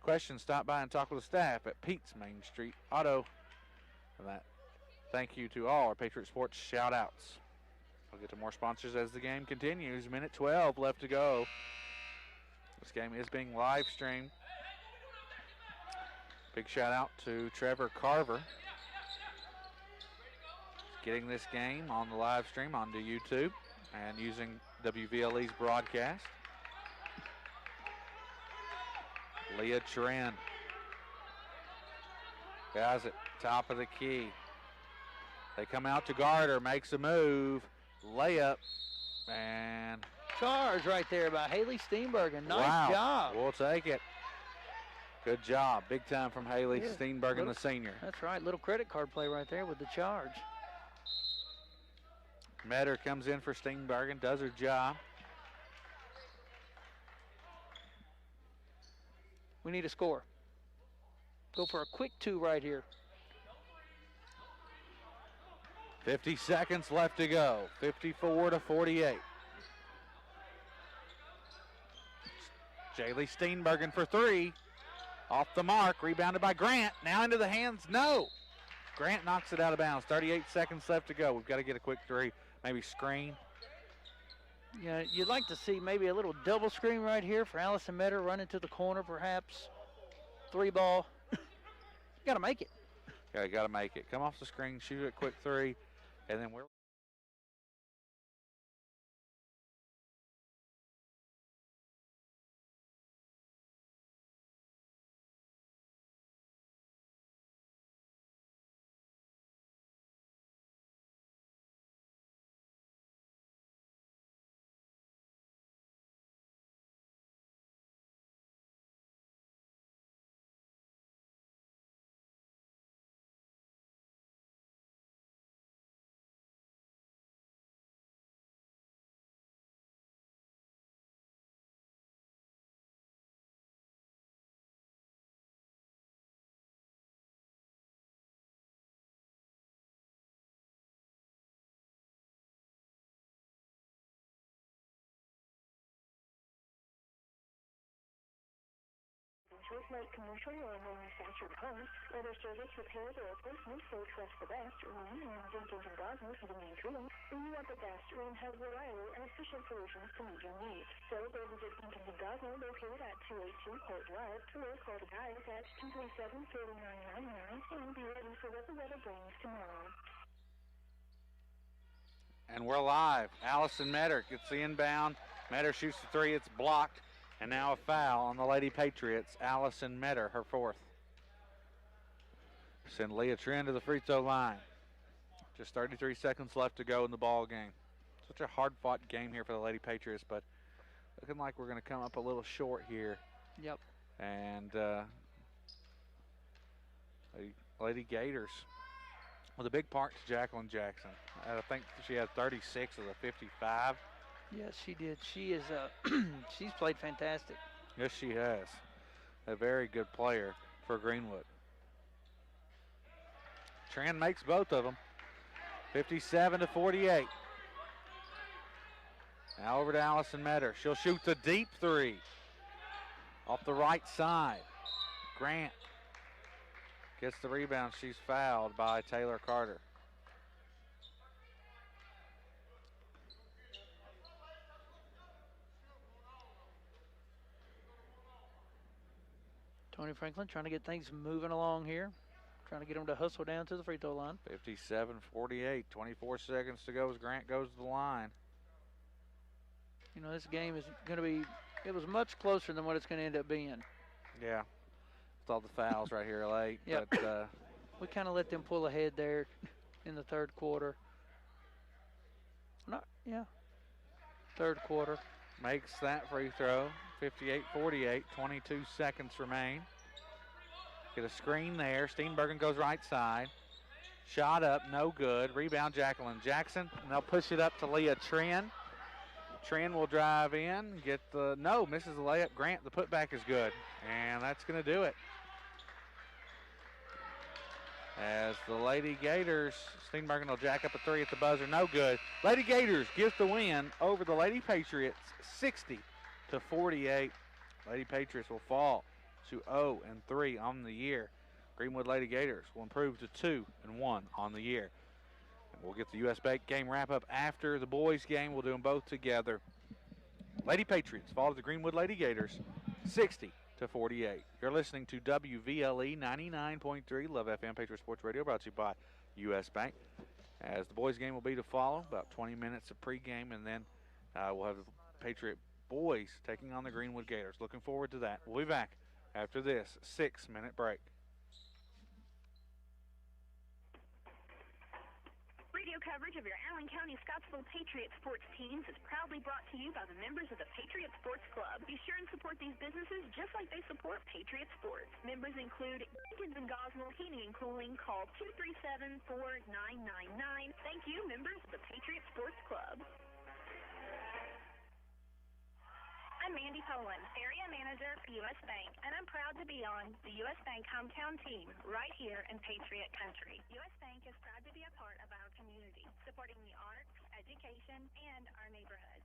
Questions, stop by and talk with the staff at Pete's Main Street Auto. And that. Thank you to all our Patriot Sports shout-outs. We'll get to more sponsors as the game continues. Minute 12 left to go. This game is being live streamed. Big shout-out to Trevor Carver. Getting this game on the live stream onto YouTube and using WVLE's broadcast. Leah Trent. Guys at top of the key. They come out to guard her, makes a move, layup, and charge right there by Haley Steenbergen. Nice job. We'll take it. Good job. Big time from Haley Steenbergen, the senior. That's right. Little credit card play right there with the charge. Metter comes in for Steenbergen, does her job. We need a score. Go for a quick two right here. 50 seconds left to go. 54-48. Jaylee Steenbergen for three. Off the mark. Rebounded by Grant. Now into the hands. No. Grant knocks it out of bounds. 38 seconds left to go. We've got to get a quick three. Maybe screen. Yeah, you'd like to see maybe a little double screen right here for Allison Metter. Run into the corner perhaps. Three ball. You got to make it. Yeah, you got to make it. Come off the screen. Shoot a quick three. And then we're With light commercial or manufactured homes, whether service, repairs, or replacement, so trust the best. Room and Jenkins and Gosnell Heating and Cooling. When you want the best, Room has reliable and efficient solutions to meet your needs. So go visit Jenkins and Gosnell located at 282 Court Drive, or call the guys at 237-3999 and be ready for what the weather brings tomorrow. And we're live. Allison Metter gets the inbound. Metter shoots the three. It's blocked. And now a foul on the Lady Patriots. Allison Metter, her fourth. Send Leah Trent to the free throw line. Just 33 seconds left to go in the ball game. Such a hard-fought game here for the Lady Patriots, but looking like we're going to come up a little short here. Yep. And Lady Gators with a big part to Jacqueline Jackson. I think she had 36 of the 55. Yes, she did. She is. She's played fantastic. Yes, she has. A very good player for Greenwood. Tran makes both of them. 57-48. Now over to Allison Metter. She'll shoot the deep three off the right side. Grant gets the rebound. She's fouled by Taylor Carter. Tony Franklin trying to get things moving along here. Trying to get them to hustle down to the free throw line. 57-48. 24 seconds to go as Grant goes to the line. You know, this game is going to be, it was much closer than what it's going to end up being. Yeah. With all the fouls right here late. Yep. But, we kind of let them pull ahead there in the third quarter. Third quarter. Makes that free throw. 58-48. 22 seconds remain. Get a screen there. Steenbergen goes right side. Shot up, no good. Rebound, Jacqueline Jackson. And they'll push it up to Leah Tran. Tran will drive in, misses the layup. Grant, the putback is good. And that's going to do it. As the Lady Gators, Steenbergen will jack up a three at the buzzer, no good. Lady Gators gets the win over the Lady Patriots, 60-48. Lady Patriots will fall to 0-3 on the year. Greenwood Lady Gators will improve to 2-1 on the year. We'll get the U.S. Bank game wrap-up after the boys' game. We'll do them both together. Lady Patriots fall to the Greenwood Lady Gators, 60-48. You're listening to WVLE 99.3 Love FM Patriot Sports Radio, brought to you by U.S. Bank. As the boys' game will be to follow, about 20 minutes of pregame, and then we'll have the Patriot boys taking on the Greenwood Gators. Looking forward to that. We'll be back after this 6-minute break. Radio coverage of your Allen County Scottsville Patriot sports teams is proudly brought to you by the members of the Patriot Sports Club. Be sure and support these businesses just like they support Patriot Sports. Members include Jenkins and Gosnell Heating and Cooling. Call 237-4999. Thank you, members of the Patriot Sports Club. I'm Mandy Poland, Area Manager for U.S. Bank, and I'm proud to be on the U.S. Bank hometown team right here in Patriot Country. U.S. Bank is proud to be a part of our community, supporting the arts, education, and our neighborhoods.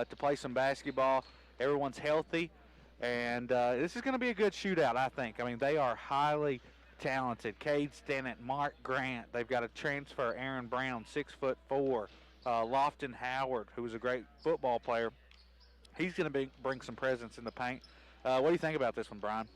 to play some basketball. Everyone's healthy, and this is going to be a good shootout, I think. I mean, they are highly talented. Cade Stennett, Mark Grant. They've got a transfer, Aaron Brown, 6'4". Lofton Howard, who was a great football player. He's going to bring some presence in the paint. What do you think about this one, Brian?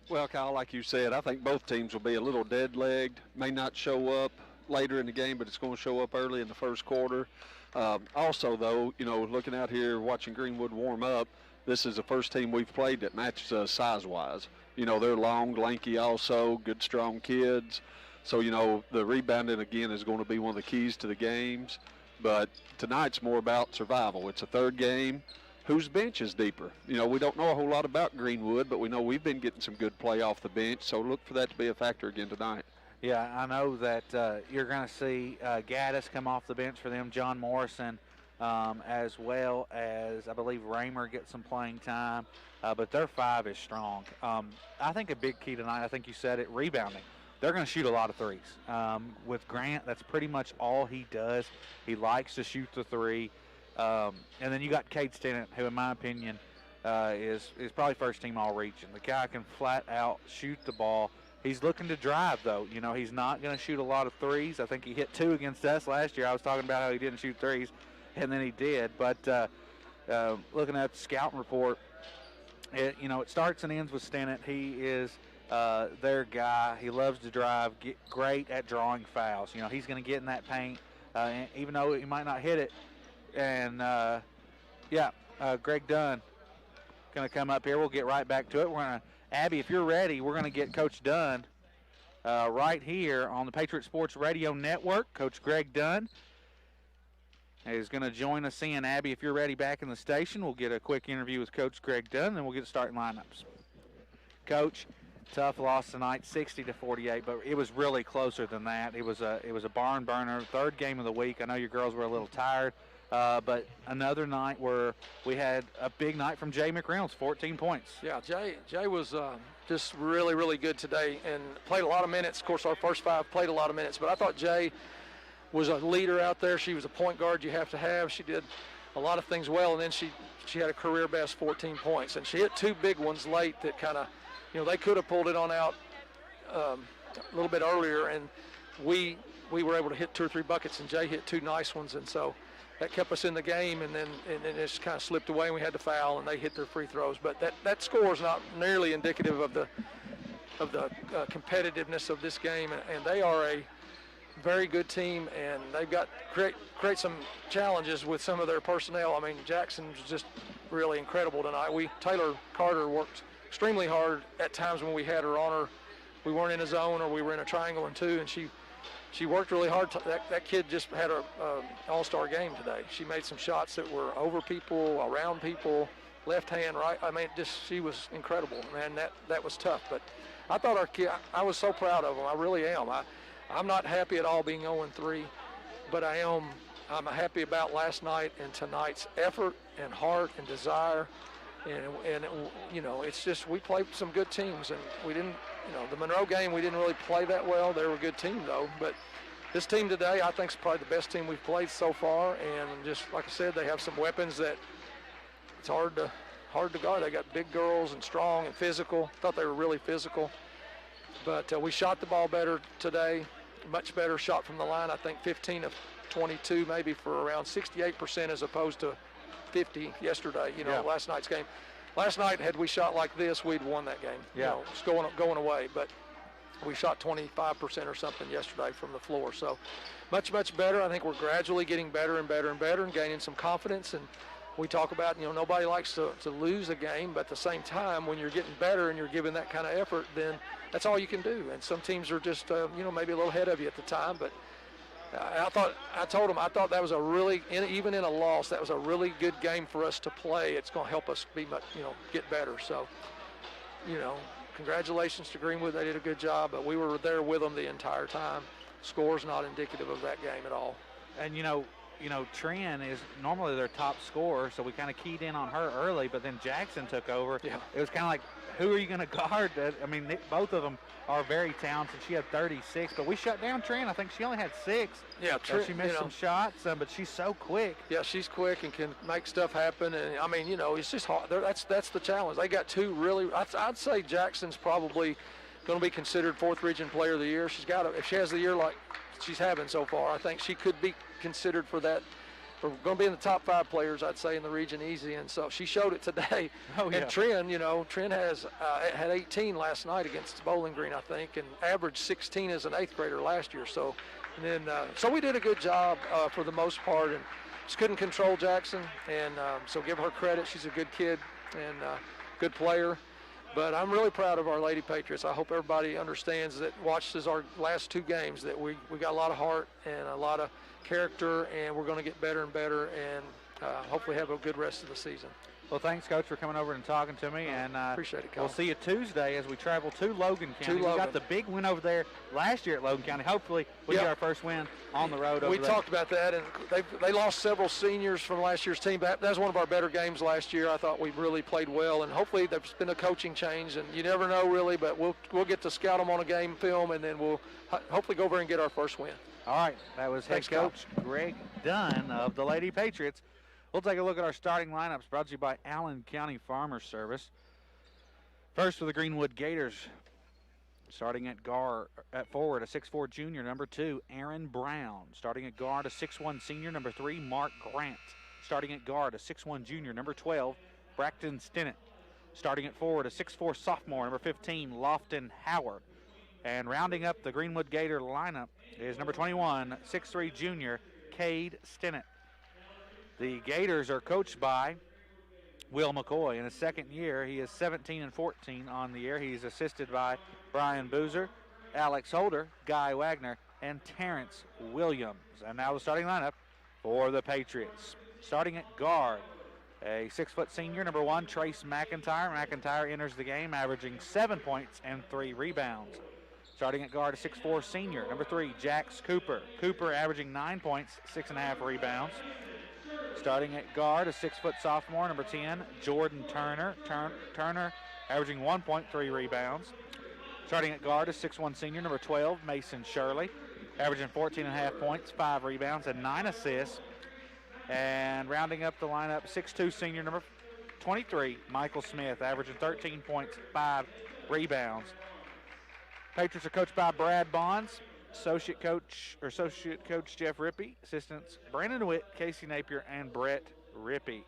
Well, Kyle, like you said, I think both teams will be a little dead-legged. May not show up later in the game, but it's going to show up early in the first quarter. Also, though, you know, looking out here, watching Greenwood warm up, this is the first team we've played that matches us size-wise. You know, they're long, lanky also, good, strong kids. So, you know, the rebounding, again, is going to be one of the keys to the games. But tonight's more about survival. It's a third game. Whose bench is deeper? You know, we don't know a whole lot about Greenwood, but we know we've been getting some good play off the bench. So look for that to be a factor again tonight. Yeah, I know that you're going to see Gaddis come off the bench for them, John Morrison, as well as I believe Raymer get some playing time. But their five is strong. I think a big key tonight, I think you said it, rebounding. They're going to shoot a lot of threes. With Grant, that's pretty much all he does. He likes to shoot the three. And then you got Cade Stennett, who in my opinion is probably first team all-region. The guy can flat out shoot the ball. He's looking to drive, though. You know, he's not going to shoot a lot of threes. I think he hit 2 against us last year. I was talking about how he didn't shoot threes, and then he did. But looking at the scouting report, it starts and ends with Stennett. He is their guy. He loves to drive, get great at drawing fouls. You know, he's going to get in that paint, and even though he might not hit it. And, Greg Dunn going to come up here. We'll get right back to it. Abby, if you're ready, we're going to get Coach Dunn right here on the Patriot Sports Radio Network. Coach Greg Dunn is going to join us in. Abby, if you're ready back in the station, we'll get a quick interview with Coach Greg Dunn, and we'll get starting lineups. Coach, tough loss tonight, 60-48, but it was really closer than that. It was a barn burner, third game of the week. I know your girls were a little tired. But another night where we had a big night from Jay McReynolds, 14 points. Yeah, Jay was just really, really good today and played a lot of minutes. Of course, our first 5 played a lot of minutes, but I thought Jay was a leader out there. She was a point guard you have to have. She did a lot of things well, and then she had a career best 14 points. And she hit 2 big ones late that kind of, they could have pulled it on out a little bit earlier, and we were able to hit 2 or 3 buckets, and Jay hit 2 nice ones, and so that kept us in the game, and then it just kind of slipped away, and we had to foul, and they hit their free throws. But that score is not nearly indicative of the competitiveness of this game, and they are a very good team, and they've got create some challenges with some of their personnel. I mean, Jackson was just really incredible tonight. Taylor Carter worked extremely hard at times when we had her on her. We weren't in a zone or we were in a triangle and 2, and she worked really hard. That kid just had an all-star game today. She made some shots that were over people, around people, left hand, right. I mean, she was incredible, man. That was tough. But I thought our kid, I was so proud of them. I really am. I'm not happy at all being 0-3, but I'm happy about last night and tonight's effort and heart and desire. And it's just we played some good teams, and we didn't. The Monroe game, we didn't really play that well. They were a good team, though. But this team today, I think, is probably the best team we've played so far. And just like I said, they have some weapons that it's hard to guard. They got big girls and strong and physical. Thought they were really physical. But we shot the ball better today, much better shot from the line. I think 15 of 22, maybe for around 68% as opposed to 50 yesterday, last night's game. Last night, had we shot like this, we'd won that game. Yeah. It's going away, but we shot 25% or something yesterday from the floor. So much, much better. I think we're gradually getting better and better and better and gaining some confidence. And we talk about, nobody likes to lose a game, but at the same time, when you're getting better and you're giving that kind of effort, then that's all you can do. And some teams are just, maybe a little ahead of you at the time, but I told them I thought that was even in a loss, that was a really good game for us to play. It's going to help us be much, get better. So, congratulations to Greenwood. They did a good job, but we were there with them the entire time. Score's not indicative of that game at all. And, Trin is normally their top scorer, so we kind of keyed in on her early, but then Jackson took over. Yeah. It was kind of like, who are you going to guard? I mean, both of them are very talented. She had 36, but we shut down Trent. I think she only had 6. Yeah, Trent, she missed some shots, but she's so quick. Yeah, she's quick and can make stuff happen. And I mean, it's just hard. That's the challenge. They got 2 really. I'd say Jackson's probably going to be considered 4th region player of the year. She's got if she has the year like she's having so far, I think she could be considered for that. We're going to be in the top 5 players, I'd say, in the region easy, and so she showed it today. Oh, yeah. And Trent has had 18 last night against Bowling Green, I think, and averaged 16 as an 8th grader last year. So, and then so we did a good job for the most part, and just couldn't control Jackson, and so give her credit. She's a good kid and good player. But I'm really proud of our Lady Patriots. I hope everybody understands that watches our last 2 games, that we got a lot of heart and a lot of character, and we're going to get better and better, and hopefully have a good rest of the season. Well, thanks, Coach, for coming over and talking to me. And appreciate it, Kyle. We'll see you Tuesday as we travel to Logan County. We got the big win over there last year at Logan County. Hopefully we get our first win on the road over there. We talked about that, and they lost several seniors from last year's team. That was one of our better games last year. I thought we really played well, and hopefully there's been a coaching change, and you never know really, but we'll get to scout them on a game film, and then we'll hopefully go over and get our first win. All right, that was head coach Greg Dunn of the Lady Patriots. We'll take a look at our starting lineups brought to you by Allen County Farmer Service. First for the Greenwood Gators, starting at forward, a 6'4 junior, number 2, Aaron Brown. Starting at guard, a 6'1 senior, number 3, Mark Grant. Starting at guard, a 6'1 junior, number 12, Braxton Stinnett. Starting at forward, a 6'4 sophomore, number 15, Lofton Howard. And rounding up the Greenwood Gator lineup is number 21, 6'3 junior, Cade Stinnett. The Gators are coached by Will McCoy. In his second year, he is 17-14 on the year. He's assisted by Brian Boozer, Alex Holder, Guy Wagner, and Terrence Williams. And now the starting lineup for the Patriots. Starting at guard, a 6-foot senior, number 1, Trace McIntyre. McIntyre enters the game averaging 7 points and 3 rebounds. Starting at guard, a 6'4 senior, number 3, Jax Cooper. Cooper averaging 9 points, 6.5 rebounds. Starting at guard, a 6-foot sophomore, number 10, Jordan Turner. Turner averaging 1.3 rebounds. Starting at guard, a 6'1 senior, number 12, Mason Shirley, averaging 14.5 points, 5 rebounds, and 9 assists. And rounding up the lineup, 6'2 senior, number 23, Michael Smith, averaging 13 points, 5 rebounds. Patriots are coached by Brad Bonds. Associate coach Jeff Rippey, assistants Brandon Witt, Casey Napier, and Brett Rippey.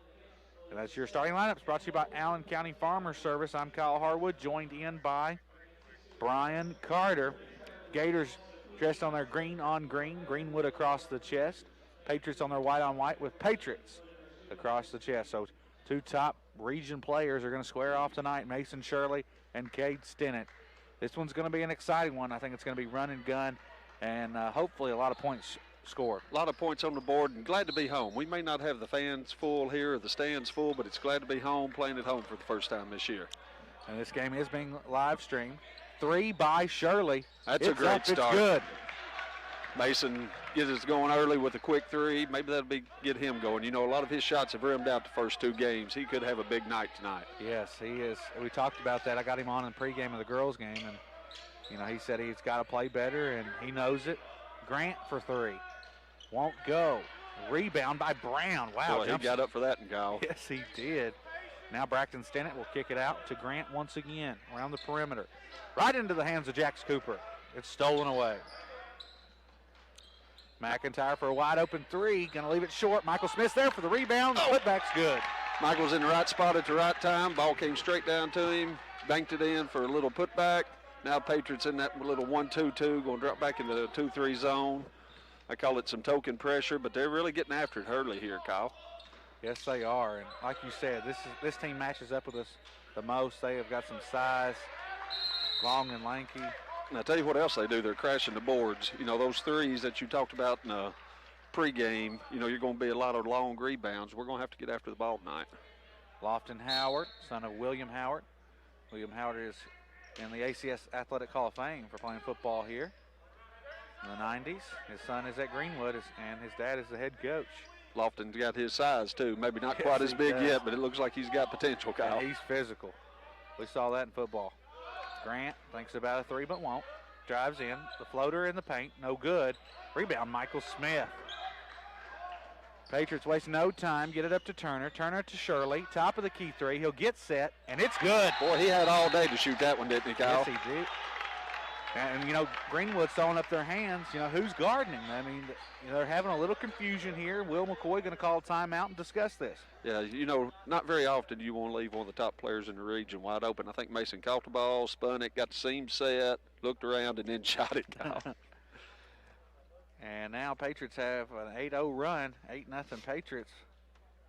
And that's your starting lineups brought to you by Allen County Farmer Service. I'm Kyle Harwood, joined in by Brian Carter. Gators dressed on their green on green, Greenwood across the chest. Patriots on their white on white with Patriots across the chest. So 2 top region players are going to square off tonight, Mason Shirley and Cade Stinnett. This one's going to be an exciting one. I think it's going to be run and gun, and hopefully a lot of points scored. A lot of points on the board, and glad to be home. We may not have the fans full here or the stands full, but it's glad to be home, playing at home for the first time this year. And this game is being live streamed. 3 by Shirley. That's a great start. It's good. Mason gets us going early with a quick 3. Maybe that'll get him going. A lot of his shots have rimmed out the first 2 games. He could have a big night tonight. Yes, he is. We talked about that. I got him on in the pregame of the girls' game, and he said he's got to play better, and he knows it. Grant for 3. Won't go. Rebound by Brown. Wow. Well, he got up for that one, Kyle. Yes, he did. Now Braxton Stinnett will kick it out to Grant once again around the perimeter. Right into the hands of Jax Cooper. It's stolen away. McIntyre for a wide open 3. Going to leave it short. Michael Smith's there for the rebound. Putback's good. Michael's in the right spot at the right time. Ball came straight down to him. Banked it in for a little putback. Now Patriots in that little 1-2-2. Going to drop back into the 2-3 zone. I call it some token pressure, but they're really getting after it early here, Kyle. Yes, they are. And like you said, this team matches up with us the most. They have got some size, long and lanky. And I'll tell you what else they do. They're crashing the boards. Those 3s that you talked about in the pregame, you're going to be a lot of long rebounds. We're going to have to get after the ball tonight. Lofton Howard, son of William Howard. William Howard is in the ACS Athletic Hall of Fame for playing football here in the 90s. His son is at Greenwood, and his dad is the head coach. Lofton's got his size, too. Maybe not quite as big yet, but it looks like he's got potential, Kyle. Yeah, he's physical. We saw that in football. Grant thinks about a three but won't. Drives in. The floater in the paint. No good. Rebound, Michael Smith. Patriots waste no time. Get it up to Turner. Turner to Shirley. Top of the key three. He'll get set, and it's good. Boy, he had all day to shoot that one, didn't he, Kyle? Yes, he did. And, you know, Greenwood's throwing up their hands. You know, who's guarding him? I mean, you know, they're having a little confusion here. Will McCoy going to call a timeout and discuss this? Yeah, you know, not very often do you want to leave one of the top players in the region wide open. I think Mason caught the ball, spun it, got the seam set, looked around, and then shot it, Kyle. And now Patriots have an 8-0 run, 8-0 Patriots,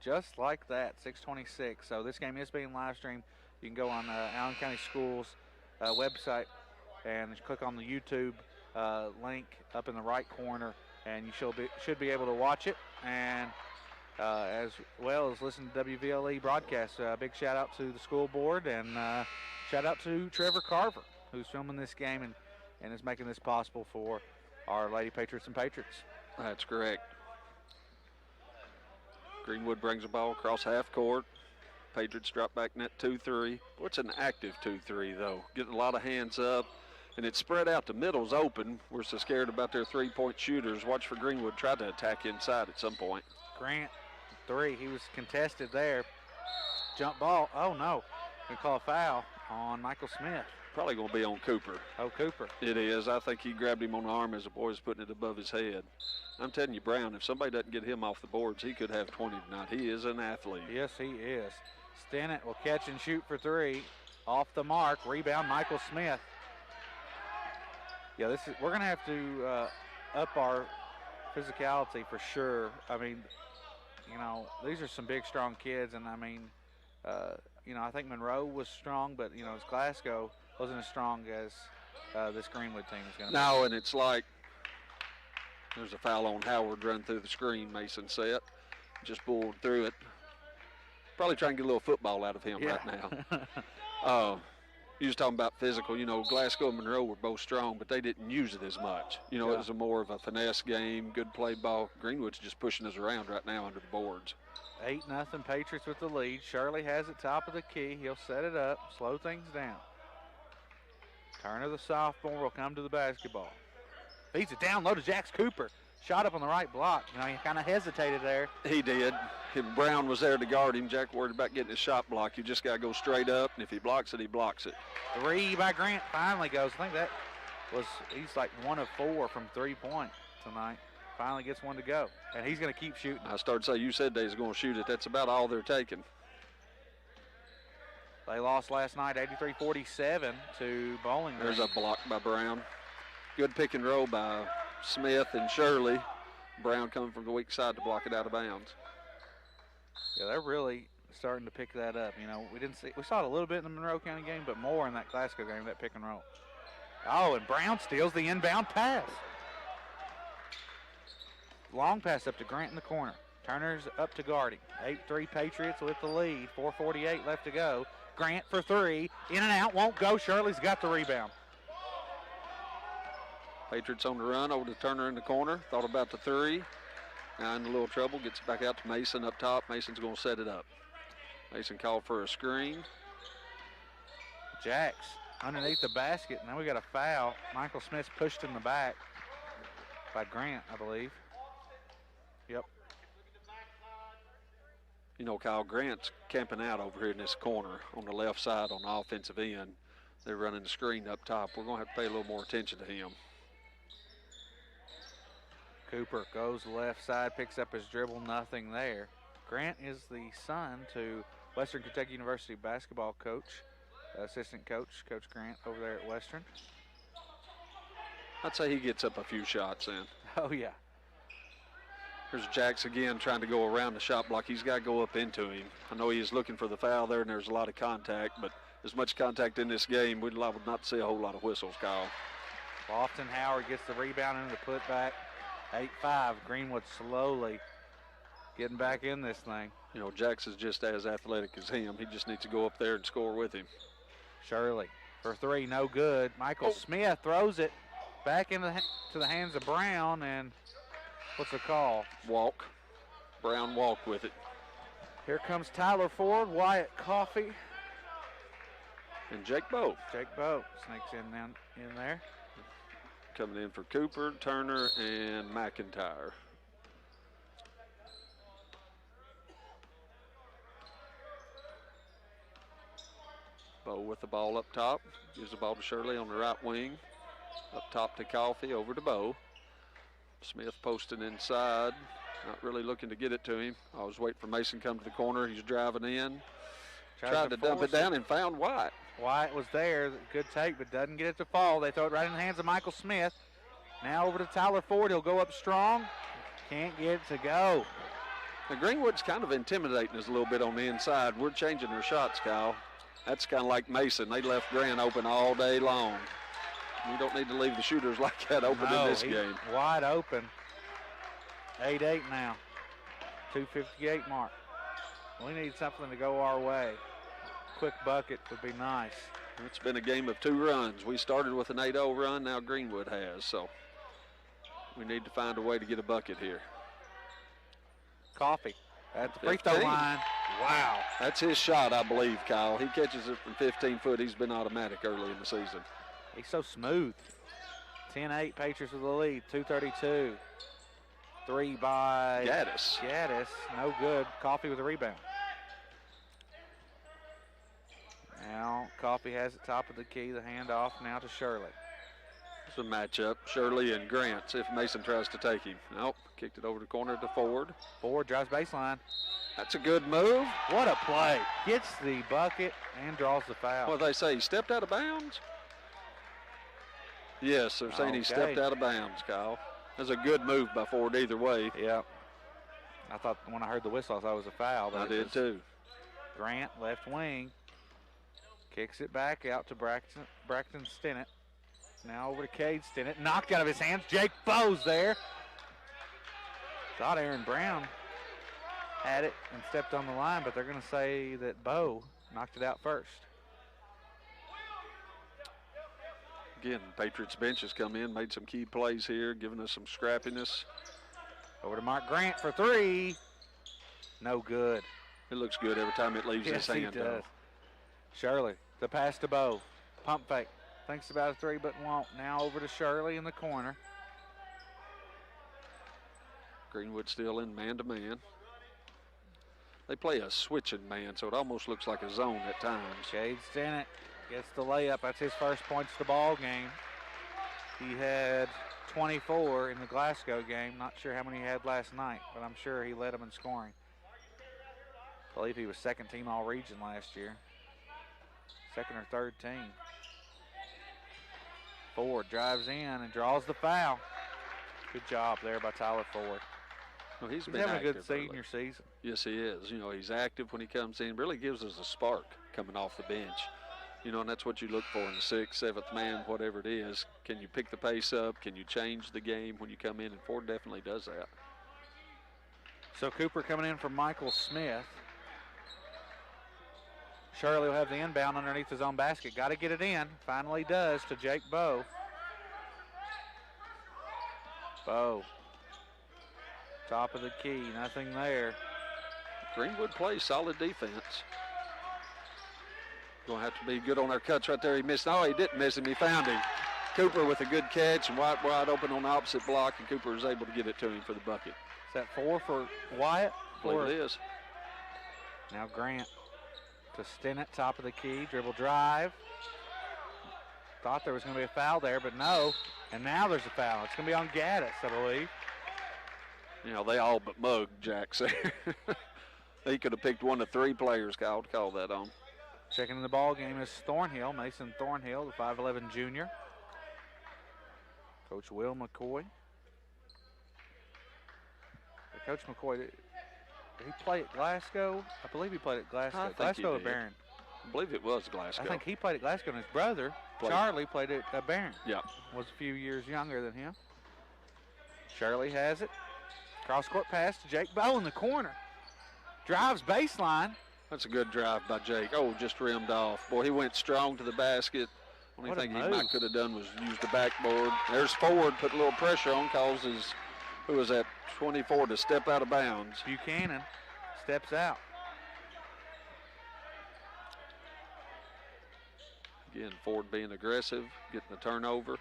just like that, 6:26. So this game is being live streamed. You can go on Allen County Schools website and click on the YouTube link up in the right corner, and you should be able to watch it, and as well as listen to WVLE broadcast. Big shout out to the school board, and shout out to Trevor Carver, who's filming this game and is making this possible for our Lady Patriots and Patriots. That's correct. Greenwood brings the ball across half court. Patriots drop back net 2-3. Well, it's an active 2-3, though. Getting a lot of hands up, and it's spread out. The middle's open. We're so scared about their three-point shooters. Watch for Greenwood try to attack inside at some point. Grant, three. He was contested there. Jump ball. Oh, no. Going to call a foul on Michael Smith. Probably going to be on Cooper. Oh, Cooper. It is. I think he grabbed him on the arm as the boy was putting it above his head. I'm telling you, Brown, if somebody doesn't get him off the boards, he could have 20 tonight. He is an athlete. Yes, he is. Stennett will catch and shoot for three. Off the mark. Rebound, Michael Smith. Yeah, we're going to have to up our physicality for sure. I mean, you know, these are some big, strong kids, and I mean, you know, I think Monroe was strong, but, you know, as Glasgow wasn't as strong as this Greenwood team is going to be. No, and it's like there's a foul on Howard run through the screen, Mason said. Just pulled through it. Probably trying to get a little football out of him right now. You was talking about physical. You know, Glasgow and Monroe were both strong, but they didn't use it as much. You know, it was more of a finesse game, good play ball. Greenwood's just pushing us around right now under the boards. 8-0 Patriots with the lead. Shirley has it top of the key. He'll set it up, slow things down. Turner, the sophomore, will come to the basketball. Feeds it down low to Jax Cooper. Shot up on the right block. You know, he kind of hesitated there. He did. Brown was there to guard him. Jack worried about getting his shot blocked. You just got to go straight up, and if he blocks it, he blocks it. Three by Grant finally goes. I think that was, he's like 1 of 4 from 3-point tonight. Finally gets one to go, and he's going to keep shooting. I started to say, you said they was going to shoot it. That's about all they're taking. They lost last night 83-47 to Bowling Green. There's a block by Brown. Good pick and roll by Smith and Shirley. Brown coming from the weak side to block it out of bounds. Yeah, they're really starting to pick that up. You know, we saw it a little bit in the Monroe County game, but more in that Glasgow game, that pick and roll. Oh, and Brown steals the inbound pass. Long pass up to Grant in the corner. Turner's up to guarding. 8-3 Patriots with the lead. 4:48 left to go. Grant for three. In and out, won't go. Shirley's got the rebound. Patriots on the run over to Turner in the corner. Thought about the three. Now in a little trouble. Gets it back out to Mason up top. Mason's going to set it up. Mason called for a screen. Jax underneath the basket. Now we got a foul. Michael Smith's pushed in the back by Grant, I believe. Yep. You know, Kyle, Grant's camping out over here in this corner on the left side on the offensive end. They're running the screen up top. We're going to have to pay a little more attention to him. Cooper goes left side, picks up his dribble, nothing there. Grant is the son to Western Kentucky University basketball coach, assistant coach, Coach Grant over there at Western. I'd say he gets up a few shots in. Oh, yeah. There's Jax again trying to go around the shot block. He's got to go up into him. I know he is looking for the foul there, and there's a lot of contact, but as much contact in this game, we'd not see a whole lot of whistles, Kyle. Lofton Howard gets the rebound and the putback. 8-5. Greenwood slowly getting back in this thing. You know, Jax is just as athletic as him. He just needs to go up there and score with him. Shirley for three, no good. Michael Smith throws it back into the hands of Brown, and what's the call? Walk. Brown walked with it. Here comes Tyler Ford, Wyatt Coffey, And Jake Bowe. Jake Bowe sneaks in there. Coming in for Cooper, Turner, and McIntyre. Bowe with the ball up top. Gives the ball to Shirley on the right wing. Up top to Coffee, over to Bowe. Smith posting inside. Not really looking to get it to him. I was waiting for Mason to come to the corner. He's driving in. Tried to dump it down and found White. White was there. Good take, but doesn't get it to fall. They throw it right in the hands of Michael Smith. Now over to Tyler Ford. He'll go up strong. Can't get it to go. The Greenwood's kind of intimidating us a little bit on the inside. We're changing their shots, Kyle. That's kind of like Mason. They left Grant open all day long. You don't need to leave the shooters like that open in this game. Wide open. 8-8 now. 2:58 mark. We need something to go our way. Quick bucket would be nice. It's been a game of 2 runs. We started with an 8-0 run. Now Greenwood has. So we need to find a way to get a bucket here. Coffee at the free throw line. Wow. That's his shot, I believe, Kyle. He catches it from 15 foot. He's been automatic early in the season. He's so smooth. 10-8, Patriots with the lead. 2:32. 3 by Gaddis. Gaddis, no good. Coffee with a rebound. Now Coffee has it top of the key. The handoff now to Shirley. It's a matchup. Shirley and Grant. See if Mason tries to take him. Nope. Kicked it over the corner to Ford. Ford drives baseline. That's a good move. What a play. Gets the bucket and draws the foul. What they say, he stepped out of bounds? Yes, they're saying he stepped out of bounds, Kyle. That's a good move by Ford either way. Yeah. I thought when I heard the whistle, I thought it was a foul. But I did too. Grant, left wing. Kicks it back out to Braxton Stinnett. Now over to Cade Stinnett. Knocked out of his hands. Jake Bowe's there. Thought Aaron Brown had it and stepped on the line, but they're going to say that Bowe knocked it out first. Again, Patriots bench has come in, made some key plays here, giving us some scrappiness. Over to Mark Grant for 3. No good. It looks good every time it leaves his hand. Yes, he does. Shirley, the pass to Bowe. Pump fake. Thinks about a 3, but won't. Now over to Shirley in the corner. Greenwood still in man-to-man. They play a switching man, so it almost looks like a zone at times. Cade Stinnett gets the layup. That's his first points of the ball game. He had 24 in the Glasgow game. Not sure how many he had last night, but I'm sure he led them in scoring. I believe he was second team all-region last year. Second or third team. Ford drives in and draws the foul. Good job there by Tyler Ford. Well, he's been having a active good senior season. Yes, he is. You know, he's active when he comes in. Really gives us a spark coming off the bench. You know, and that's what you look for in the 6th, 7th man, whatever it is. Can you pick the pace up? Can you change the game when you come in? And Ford definitely does that. So Cooper coming in for Michael Smith. Shirley will have the inbound underneath his own basket. Got to get it in. Finally does to Jake Bowe. Bowe. Top of the key. Nothing there. Greenwood plays solid defense. Going to have to be good on our cuts right there. He missed. No, he didn't miss him. He found him. Cooper with a good catch and wide open on the opposite block, and Cooper was able to get it to him for the bucket. Is that 4 for Wyatt? I believe it is. Now Grant to Stinnett, top of the key, dribble drive. Thought there was going to be a foul there, but no. And now there's a foul. It's going to be on Gaddis, I believe. You know, they all but mugged Jacks there. He could have picked one of 3 players, Kyle, to call that on. Checking in the ball game is Thornhill, Mason Thornhill, the 5'11 junior. Coach Will McCoy. Coach McCoy, did he play at Glasgow? I believe he played at Glasgow. Glasgow or Barron? I believe it was Glasgow. I think he played at Glasgow, and his brother, Charlie, played at Barron. Yeah. Was a few years younger than him. Shirley has it. Cross-court pass to Jake Bowe in the corner. Drives baseline. That's a good drive by Jake. Oh, just rimmed off. Boy, he went strong to the basket. Only thing he might could have done was use the backboard. There's Ford, put a little pressure on, causes, who was that, 24 to step out of bounds. Buchanan steps out. Again, Ford being aggressive, getting the turnover.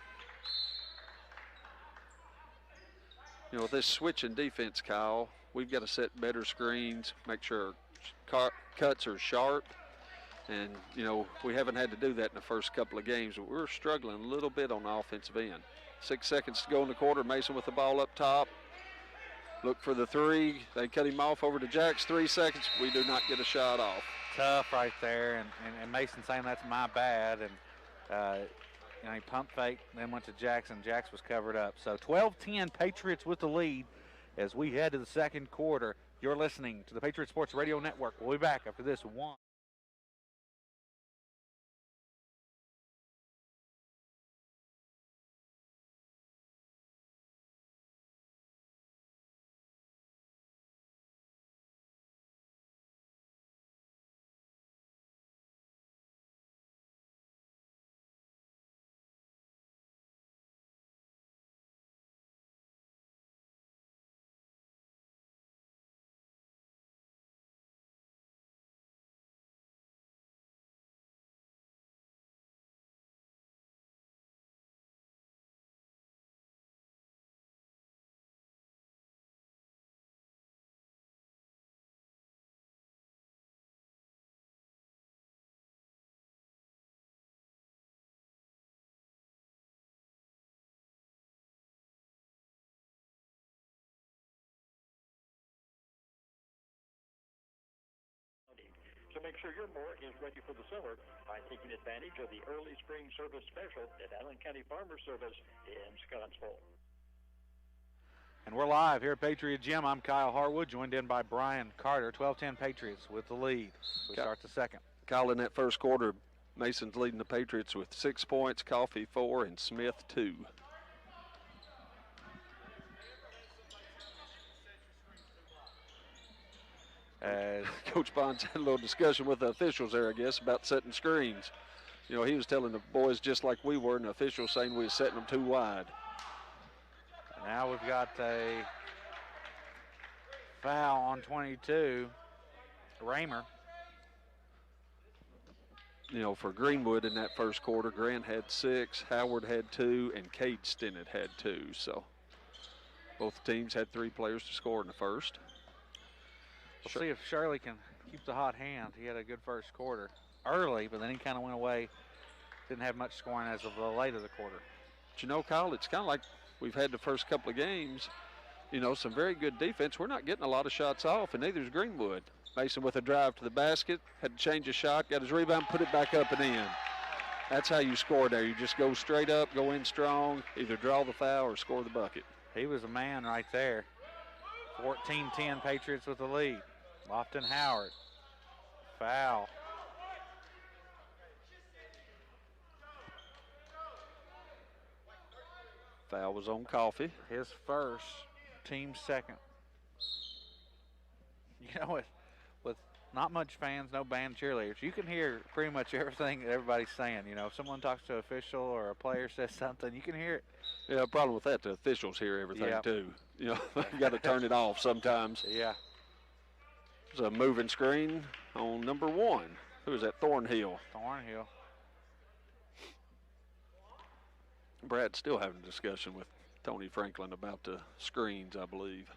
You know, with this switching defense, Kyle, we've got to set better screens, make sure cuts are sharp. And, you know, we haven't had to do that in the first couple of games, but we're struggling a little bit on the offensive end. 6 seconds to go in the quarter. Mason with the ball up top. Look for the three. They cut him off over to Jax. 3 seconds. We do not get a shot off. Tough right there, and Mason saying that's my bad, and you know, he pump faked, then went to Jackson. Jax was covered up. So 12-10, Patriots with the lead as we head to the second quarter. You're listening to the Patriot Sports Radio Network. We'll be back after this one. So make sure your mower is ready for the summer by taking advantage of the early spring service special at Allen County Farmer Service in Scottsville. And we're live here at Patriot Gym. I'm Kyle Harwood, joined in by Brian Carter. 12-10 Patriots with the lead. We start the second. Kyle, in that first quarter, Mason's leading the Patriots with 6 points, Coffee 4, and Smith 2. Coach Bonds had a little discussion with the officials there, I guess, about setting screens. You know, he was telling the boys just like we were, and the officials saying we were setting them too wide. Now we've got a foul on 22, Raymer. You know, for Greenwood in that first quarter, Grant had 6, Howard had 2, and Cade Stinnett had 2. So both teams had 3 players to score in the first. We'll see if Shirley can keep the hot hand. He had a good first quarter early, but then he kind of went away. Didn't have much scoring as of the late of the quarter. But you know, Kyle, it's kind of like we've had the first couple of games. You know, some very good defense. We're not getting a lot of shots off, and neither is Greenwood. Mason with a drive to the basket, had to change his shot, got his rebound, put it back up and in. That's how you score there. You just go straight up, go in strong, either draw the foul or score the bucket. He was a man right there. 14-10 Patriots with the lead. Lofton Howard. Foul. Foul was on Coffee. His first, team second. You know, with not much fans, no band, cheerleaders, you can hear pretty much everything that everybody's saying. You know, if someone talks to an official or a player says something, you can hear it. Yeah, the problem with that, the officials hear everything too. You know, you got to turn it off sometimes. Yeah. There's a moving screen on number 1. Who is that? Thornhill. Thornhill. Brad's still having a discussion with Tony Franklin about the screens, I believe.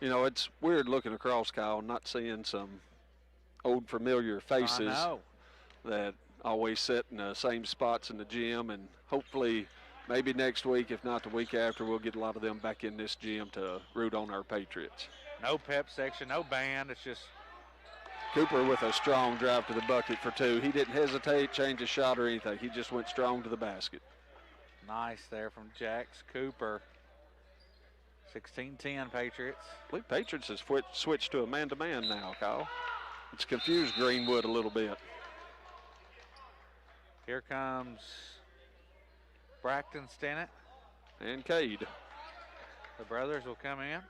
You know, it's weird looking across, Kyle, not seeing some old familiar faces that always sit in the same spots in the gym, and hopefully maybe next week, if not the week after, we'll get a lot of them back in this gym to root on our Patriots. No pep section, no band. It's just Cooper with a strong drive to the bucket for 2. He didn't hesitate, change his shot or anything. He just went strong to the basket. Nice there from Jax Cooper. 16-10 Patriots. I believe Patriots has switched to a man-to-man now, Kyle. It's confused Greenwood a little bit. Here comes Braxton Stinnett. And Cade. The brothers will come in.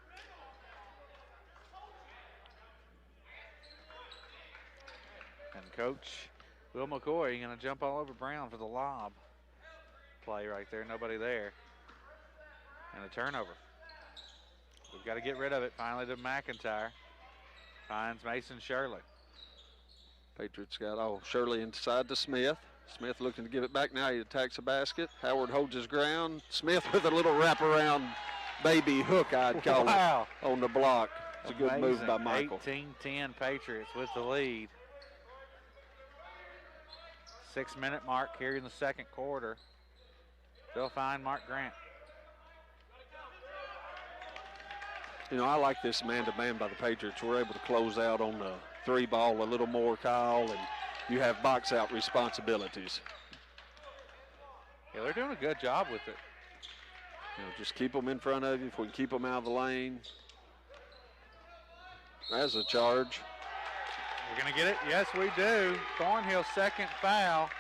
And Coach Will McCoy going to jump all over Brown for the lob play right there. Nobody there. And a turnover. We've got to get rid of it finally to McIntyre. Finds Mason Shirley. Patriots got, Shirley inside to Smith. Smith looking to give it back now. He attacks the basket. Howard holds his ground. Smith with a little wraparound baby hook, I'd call it, on the block. It's a good move by Michael. 18-10 Patriots with the lead. 6-minute mark here in the second quarter. They'll find Mark Grant. You know, I like this man-to-man by the Patriots. We're able to close out on the 3-ball a little more, Kyle, and you have box-out responsibilities. Yeah, they're doing a good job with it. You know, just keep them in front of you. If we can keep them out of the lane. That's a charge. We're going to get it? Yes, we do. Thornhill, second foul.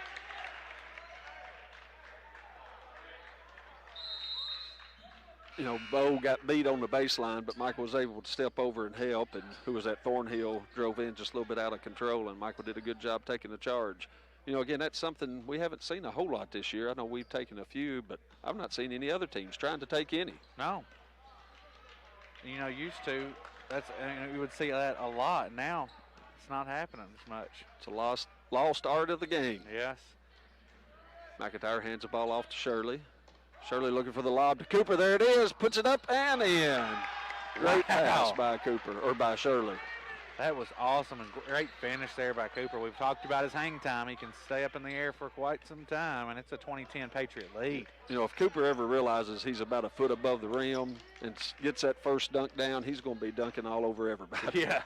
You know, Bo got beat on the baseline, but Michael was able to step over and help. And who was that? Thornhill drove in just a little bit out of control, and Michael did a good job taking the charge. You know, again, that's something we haven't seen a whole lot this year. I know we've taken a few, but I've not seen any other teams trying to take any. No. You know, used to, you would see that a lot. Now it's not happening as much. It's a lost art of the game. Yes. McIntyre hands the ball off to Shirley. Shirley looking for the lob to Cooper. There it is. Puts it up and in. Great pass by Cooper, or by Shirley. That was awesome and great finish there by Cooper. We've talked about his hang time. He can stay up in the air for quite some time, and it's a 20-10 Patriot lead. You know, if Cooper ever realizes he's about a foot above the rim and gets that first dunk down, he's going to be dunking all over everybody. Yeah.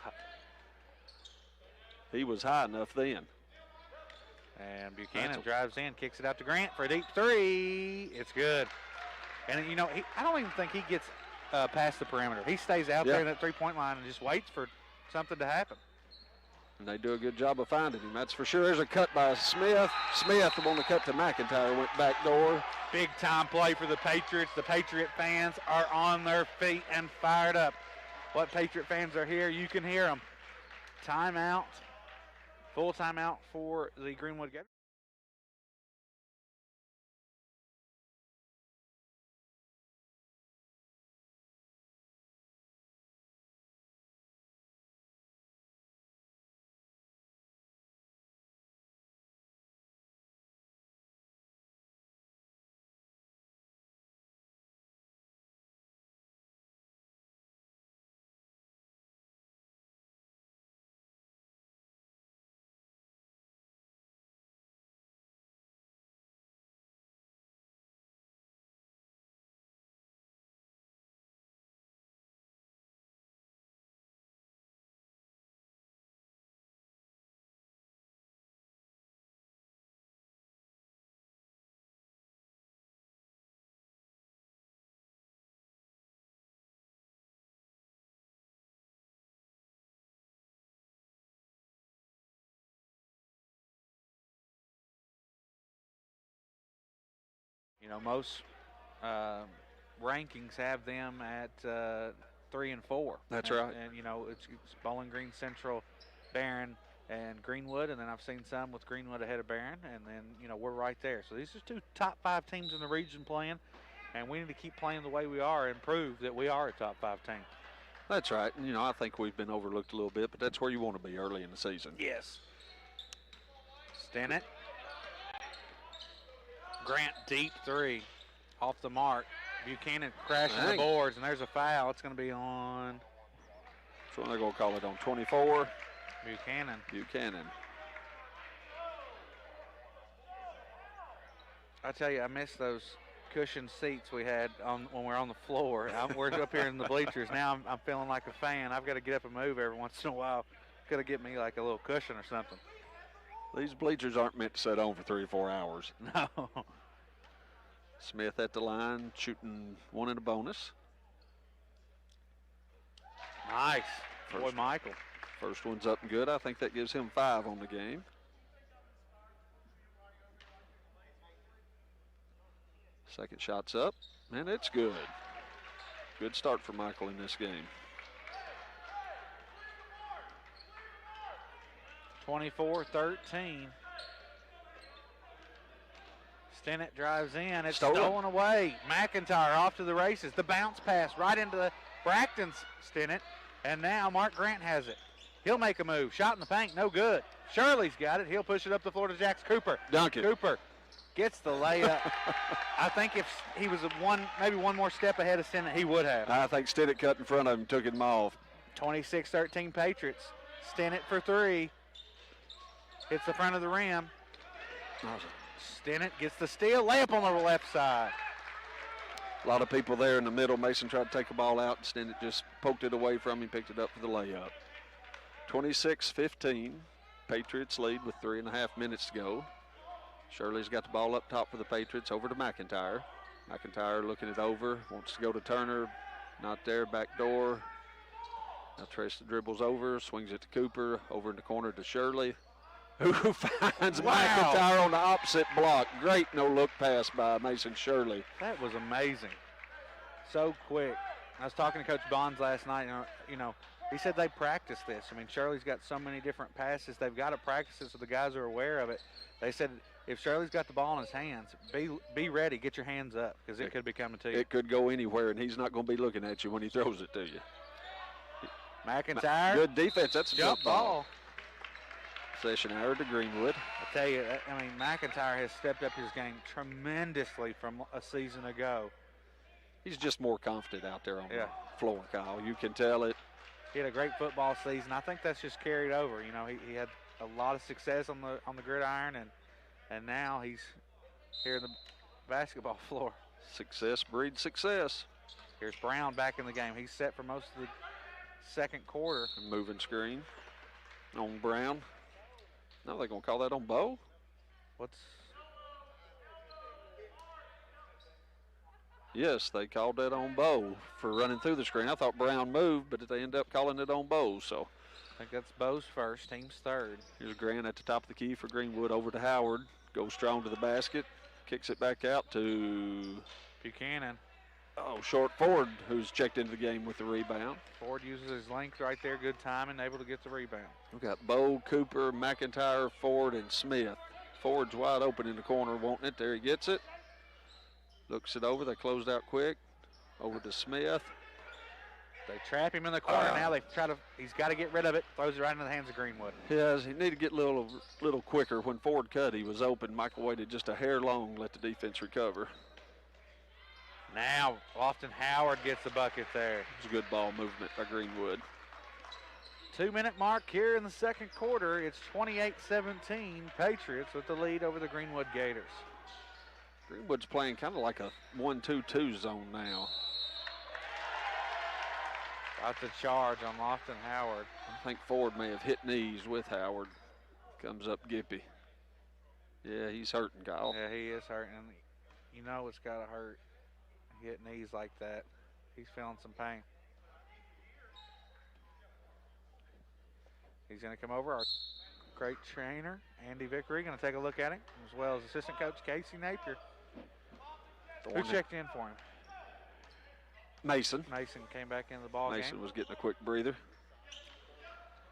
He was high enough then. And Buchanan drives in, kicks it out to Grant for a deep three. It's good. And, you know, I don't even think he gets past the perimeter. He stays out there in that three-point line and just waits for something to happen. And they do a good job of finding him, that's for sure. There's a cut by Smith. Smith, the one that cut to McIntyre, went back door. Big-time play for the Patriots. The Patriot fans are on their feet and fired up. What Patriot fans are here, you can hear them. Timeout. Full timeout for the Greenwood Gators. You know, most rankings have them at 3 and 4. That's right. And you know, it's Bowling Green, Central, Barron, and Greenwood, and then I've seen some with Greenwood ahead of Barron, and then, you know, we're right there. So these are two top 5 teams in the region playing, and we need to keep playing the way we are and prove that we are a top 5 team. That's right. And, you know, I think we've been overlooked a little bit, but that's where you want to be early in the season. Yes. Stinnett. Grant deep three off the mark. Buchanan crashing the boards, and there's a foul. It's going to be on. So they're going to call it on 24. Buchanan. I tell you, I miss those cushioned seats we had when we're on the floor. We're up here in the bleachers. Now I'm feeling like a fan. I've got to get up and move every once in a while. Got to get me like a little cushion or something. These bleachers aren't meant to sit on for 3 or 4 hours. No. Smith at the line, shooting one in a bonus. Nice. Boy, Michael. First one's up and good. I think that gives him 5 on the game. Second shot's up, and it's good. Good start for Michael in this game. 24-13. Stinnett drives in. It's stolen away. McIntyre off to the races. The bounce pass right into the Bracton's Stinnett. And now Mark Grant has it. He'll make a move. Shot in the paint, no good. Shirley's got it. He'll push it up the floor to Jax Cooper. Dunk it. Cooper gets the layup. I think if he was maybe one more step ahead of Stennett, he would have. I think Stennett cut in front of him and took him off. 26-13 Patriots. Stennett for three. Hits the front of the rim. Stennett gets the steal. Layup on the left side. A lot of people there in the middle. Mason tried to take the ball out, and Stennett just poked it away from him, picked it up for the layup. 26-15. Patriots lead with 3.5 minutes to go. Shirley's got the ball up top for the Patriots, over to McIntyre. McIntyre looking it over, wants to go to Turner. Not there, back door. Now Tracy dribbles over, swings it to Cooper, over in the corner to Shirley, who finds McIntyre on the opposite block. Great no-look pass by Mason Shirley. That was amazing. So quick. I was talking to Coach Bonds last night, and, he said they practice this. I mean, Shirley's got so many different passes. They've got to practice it so the guys are aware of it. They said if Shirley's got the ball in his hands, be ready, get your hands up, because it could be coming to you. It could go anywhere, and he's not going to be looking at you when he throws it to you. McIntyre. Good defense. That's a jump good ball. Session hour to Greenwood. I tell you, McIntyre has stepped up his game tremendously from a season ago. He's just more confident out there on the floor, Kyle. You can tell it. He had a great football season. I think that's just carried over. He had a lot of success on the gridiron, and now he's here in the basketball floor. Success breeds success. Here's Brown back in the game. He's set for most of the second quarter. Moving screen on Brown. No, they're going to call that on Bo? Yes, they called that on Bo for running through the screen. I thought Brown moved, but they ended up calling it on Bo. So I think that's Bo's first, team's third. Here's Grant at the top of the key for Greenwood, over to Howard. Goes strong to the basket, kicks it back out to Buchanan. Short Ford, who's checked into the game with the rebound. Ford uses his length right there, good timing, able to get the rebound. We've got Bo, Cooper, McIntyre, Ford, and Smith. Ford's wide open in the corner, wanting it. There he gets it. Looks it over. They closed out quick. Over to Smith. They trap him in the corner. Now he's got to get rid of it. Throws it right into the hands of Greenwood. Yes, he needed to get a little quicker. When Ford cut, he was open. Michael waited just a hair long, let the defense recover. Now, Austin Howard gets the bucket there. It's a good ball movement by Greenwood. 2-minute mark here in the second quarter. It's 28-17. Patriots with the lead over the Greenwood Gators. Greenwood's playing kind of like a 1-2-2 zone now. Got the charge on Austin Howard. I think Ford may have hit knees with Howard. Comes up Gippy. Yeah, he's hurting, Kyle. Yeah, he is hurting. It's got to hurt. Hit knees like that. He's feeling some pain. He's going to come over. Our great trainer, Andy Vickery, going to take a look at him, as well as assistant coach Casey Napier. Who checked in for him? Mason. Mason came back into the ball game. Mason was getting a quick breather.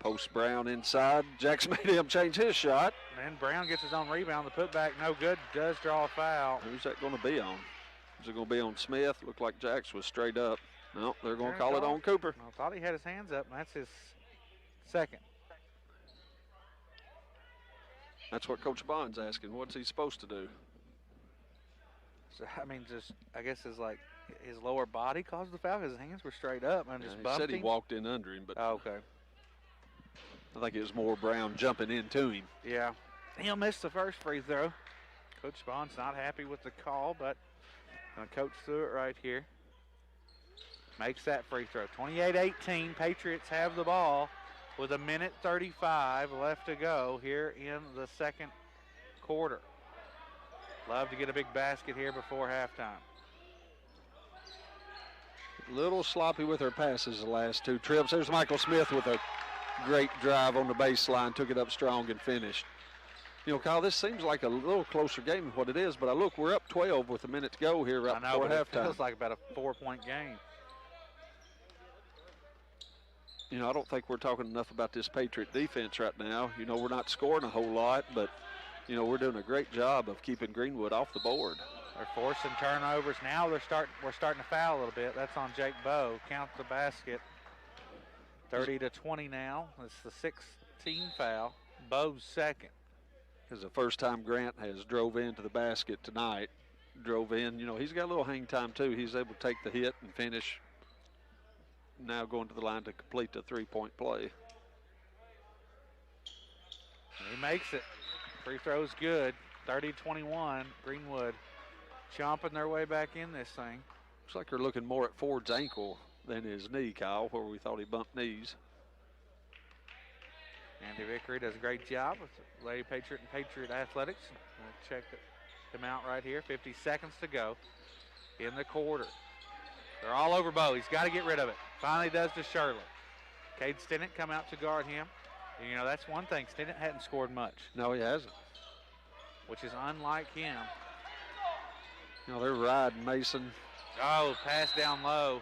Post Brown inside. Jackson made him change his shot. And then Brown gets his own rebound. The putback no good. Does draw a foul. Who's that going to be on? Is it going to be on Smith? Looked like Jax was straight up. No, they're going to call it on Cooper. I thought he had his hands up, and that's his second. That's what Coach Bond's asking. What's he supposed to do? So, I guess his lower body caused the foul because his hands were straight up and just bumped him. He said he walked in under him, but okay. I think it was more Brown jumping into him. Yeah. He'll miss the first free throw. Coach Bond's not happy with the call, but going to coach through it right here. Makes that free throw. 28-18. Patriots have the ball with 1:35 left to go here in the second quarter. Love to get a big basket here before halftime. A little sloppy with her passes the last two trips. There's Michael Smith with a great drive on the baseline. Took it up strong and finished. Kyle, this seems like a little closer game than what it is, but look, we're up 12 with a minute to go here right before halftime. It feels like about a 4-point game. I don't think we're talking enough about this Patriot defense right now. We're not scoring a whole lot, but, we're doing a great job of keeping Greenwood off the board. They're forcing turnovers. Now we're starting to foul a little bit. That's on Jake Bowe. Count the basket. 30-20 now. It's the 6th team foul. Bo's second. This is the first time Grant has drove into the basket tonight. Drove in, you know, he's got a little hang time too. He's able to take the hit and finish. Now going to the line to complete the three-point play. He makes it. Free throw's good. 30-21. Greenwood chomping their way back in this thing. Looks like they're looking more at Ford's ankle than his knee, Kyle, where we thought he bumped knees. Andy Vickery does a great job with Lady Patriot and Patriot Athletics. We'll check him out right here. 50 seconds to go in the quarter. They're all over Bo. He's got to get rid of it. Finally does to Shirley. Cade Stinnett come out to guard him. And, you know, that's one thing. Stinnett hadn't scored much. No, he hasn't. Which is unlike him. You know, they're riding Mason. Oh, pass down low.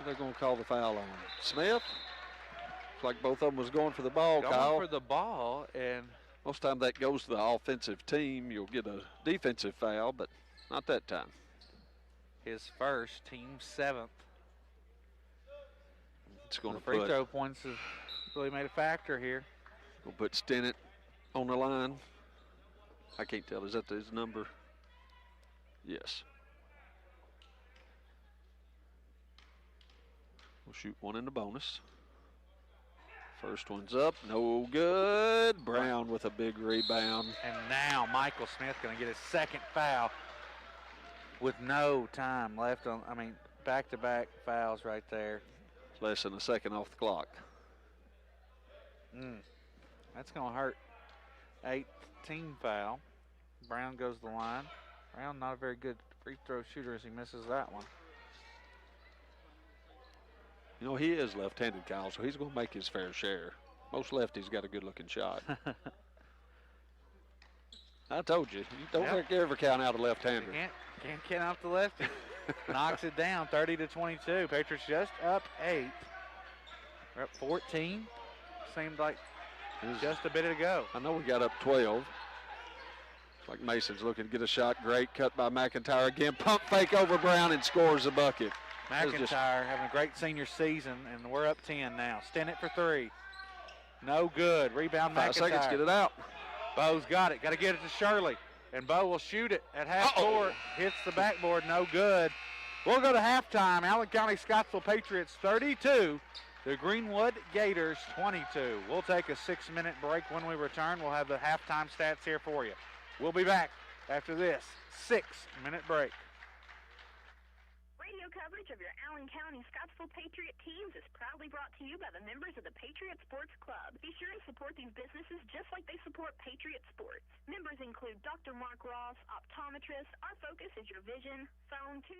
They're going to call the foul on him. Smith? Looks like both of them was going for the ball, Kyle. Going for the ball, and most time that goes to the offensive team. You'll get a defensive foul, but not that time. His first, team 7th. It's going to free throw points have really made a factor here. We'll put Stinnett on the line. I can't tell. Is that his number? Yes. We'll shoot one in the bonus. First one's up, no good. Brown with a big rebound. And now Michael Smith going to get his second foul with no time left on, back-to-back fouls right there. Less than a second off the clock. That's going to hurt. 8th team foul. Brown goes to the line. Brown not a very good free throw shooter as he misses that one. You know, he is left-handed, Kyle, so he's going to make his fair share. Most lefties got a good-looking shot. I told you, you don't ever count out a left-hander. Can't count out the lefty. Knocks it down, 30-22. Patriots just up 8. We're up 14. Seemed like just a bit ago. I know we got up 12. Looks like Mason's looking to get a shot. Great cut by McIntyre again. Pump fake over Brown and scores the bucket. McIntyre having a great senior season, and we're up 10 now. Stinnett for 3. No good. Rebound 5 McIntyre. seconds, get it out. Bo's got it. Got to get it to Shirley. And Bo will shoot it at half court. Hits the backboard. No good. We'll go to halftime. Allen County Scottsville Patriots 32. The Greenwood Gators 22. We'll take a 6-minute break. When we return, we'll have the halftime stats here for you. We'll be back after this 6-minute break. Radio coverage of your Allen County Scottsville Patriot teams is proudly brought to you by the members of the Patriot Sports Club. Be sure to support these businesses just like they support Patriot Sports. Members include Dr. Mark Ross, optometrist. Our focus is your vision. Phone 2.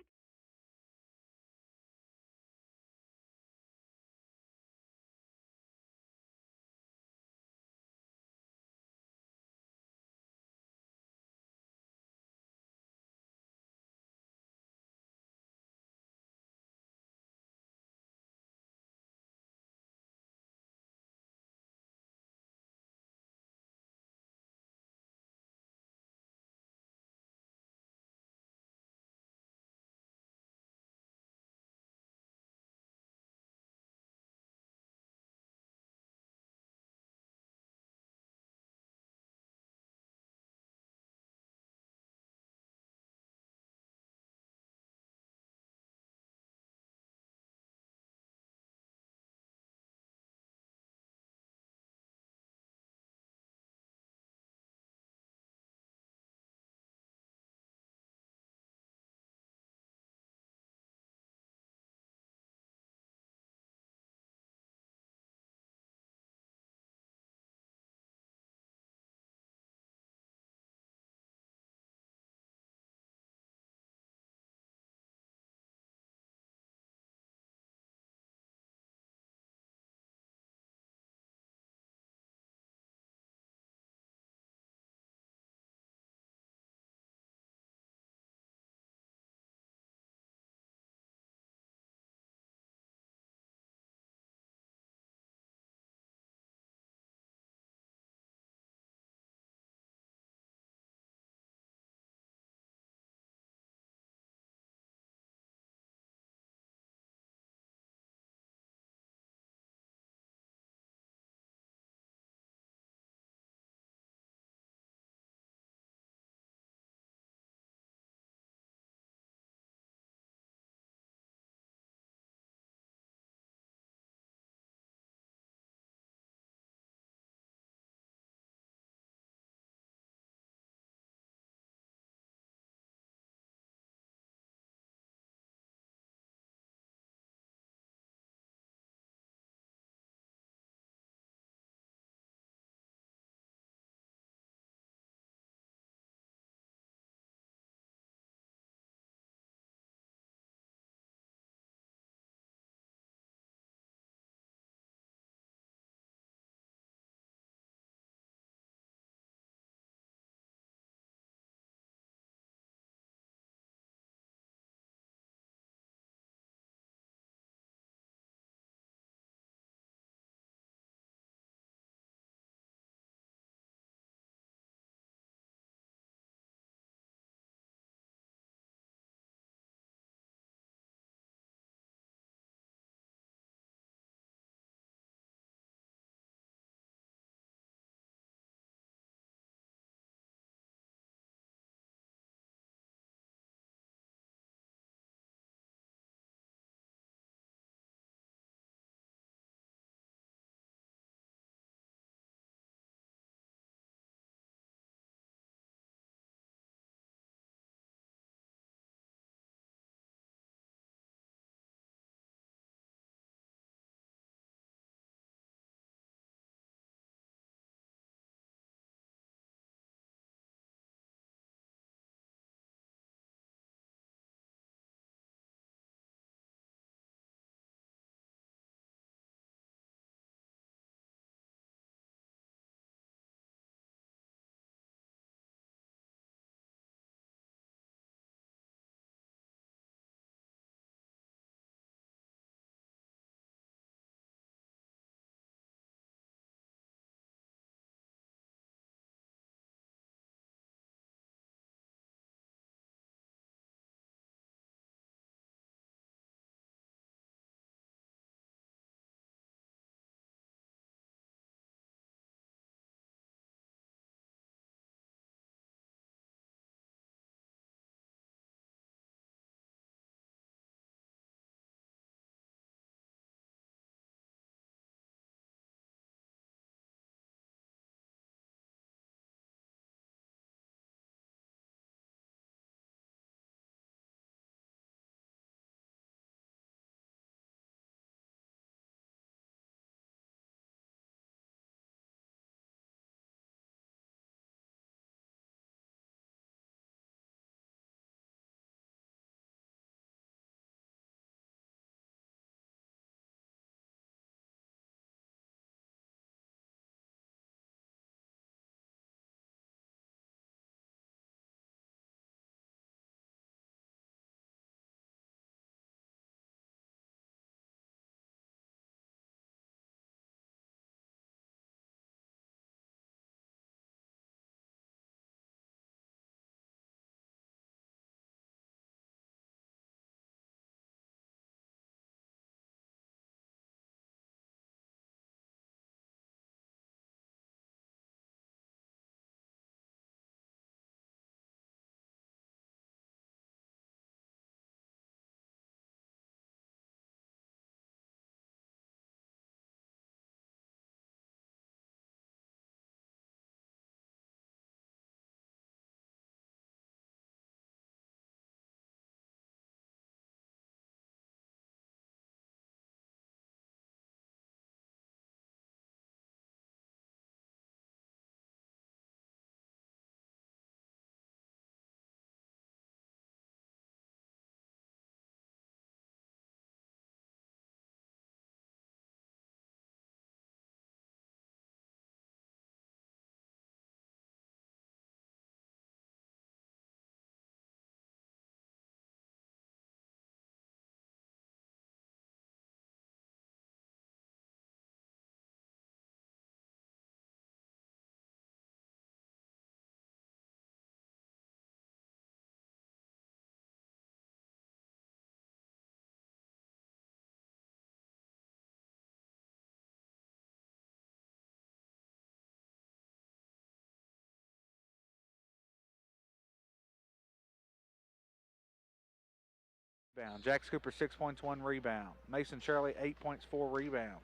rebound. Jack Cooper, 6 points, 1 rebound. Mason Shirley, 8 points, 4 rebounds.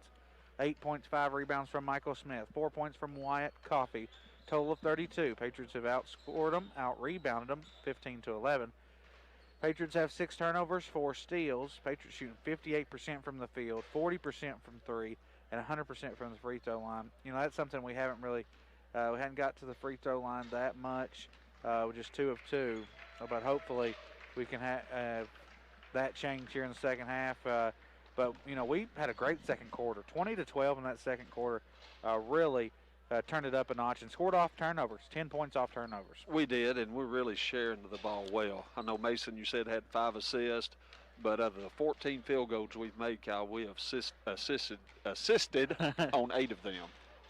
8 points, 5 rebounds from Michael Smith. 4 points from Wyatt Coffey. Total of 32. Patriots have outscored them, out-rebounded them, 15-11. Patriots have 6 turnovers, 4 steals. Patriots shooting 58% from the field, 40% from 3, and 100% from the free throw line. You know, that's something we haven't really, we hadn't got to the free throw line that much. We're just 2 of 2. But hopefully we can have that change here in the second half. But, you know, we had a great second quarter. 20-12 in that second quarter. Really turned it up a notch and scored off turnovers, 10 points off turnovers. We did, and we're really sharing the ball well. I know, Mason, you said had 5 assists, but of the 14 field goals we've made, Kyle, we have assisted on 8 of them.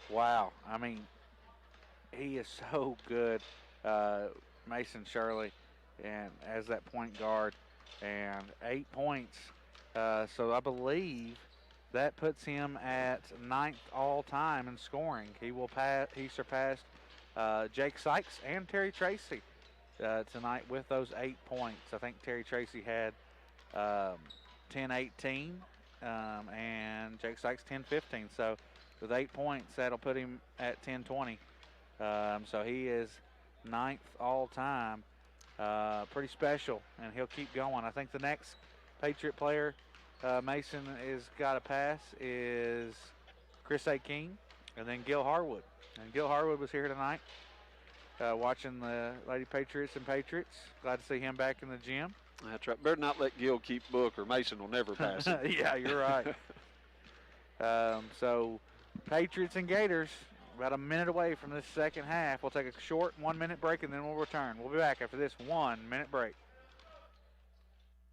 Wow. I mean, he is so good, Mason Shirley, and as that point guard, and 8 points. So I believe that puts him at 9th all-time in scoring. He surpassed Jake Sykes and Terry Tracy tonight with those 8 points. I think Terry Tracy had 10-18 and Jake Sykes 10-15. So with 8 points, that'll put him at 10-20. So he is 9th all-time. Pretty special, and he'll keep going. I think the next Patriot player Mason has got to pass is Chris A. King, and then Gil Harwood. And Gil Harwood was here tonight watching the Lady Patriots and Patriots. Glad to see him back in the gym. That's right. Better not let Gil keep book, or Mason will never pass it. Yeah, you're right. So Patriots and Gators about a minute away from this second half. We'll take a short 1-minute break, and then we'll return. We'll be back after this 1-minute break.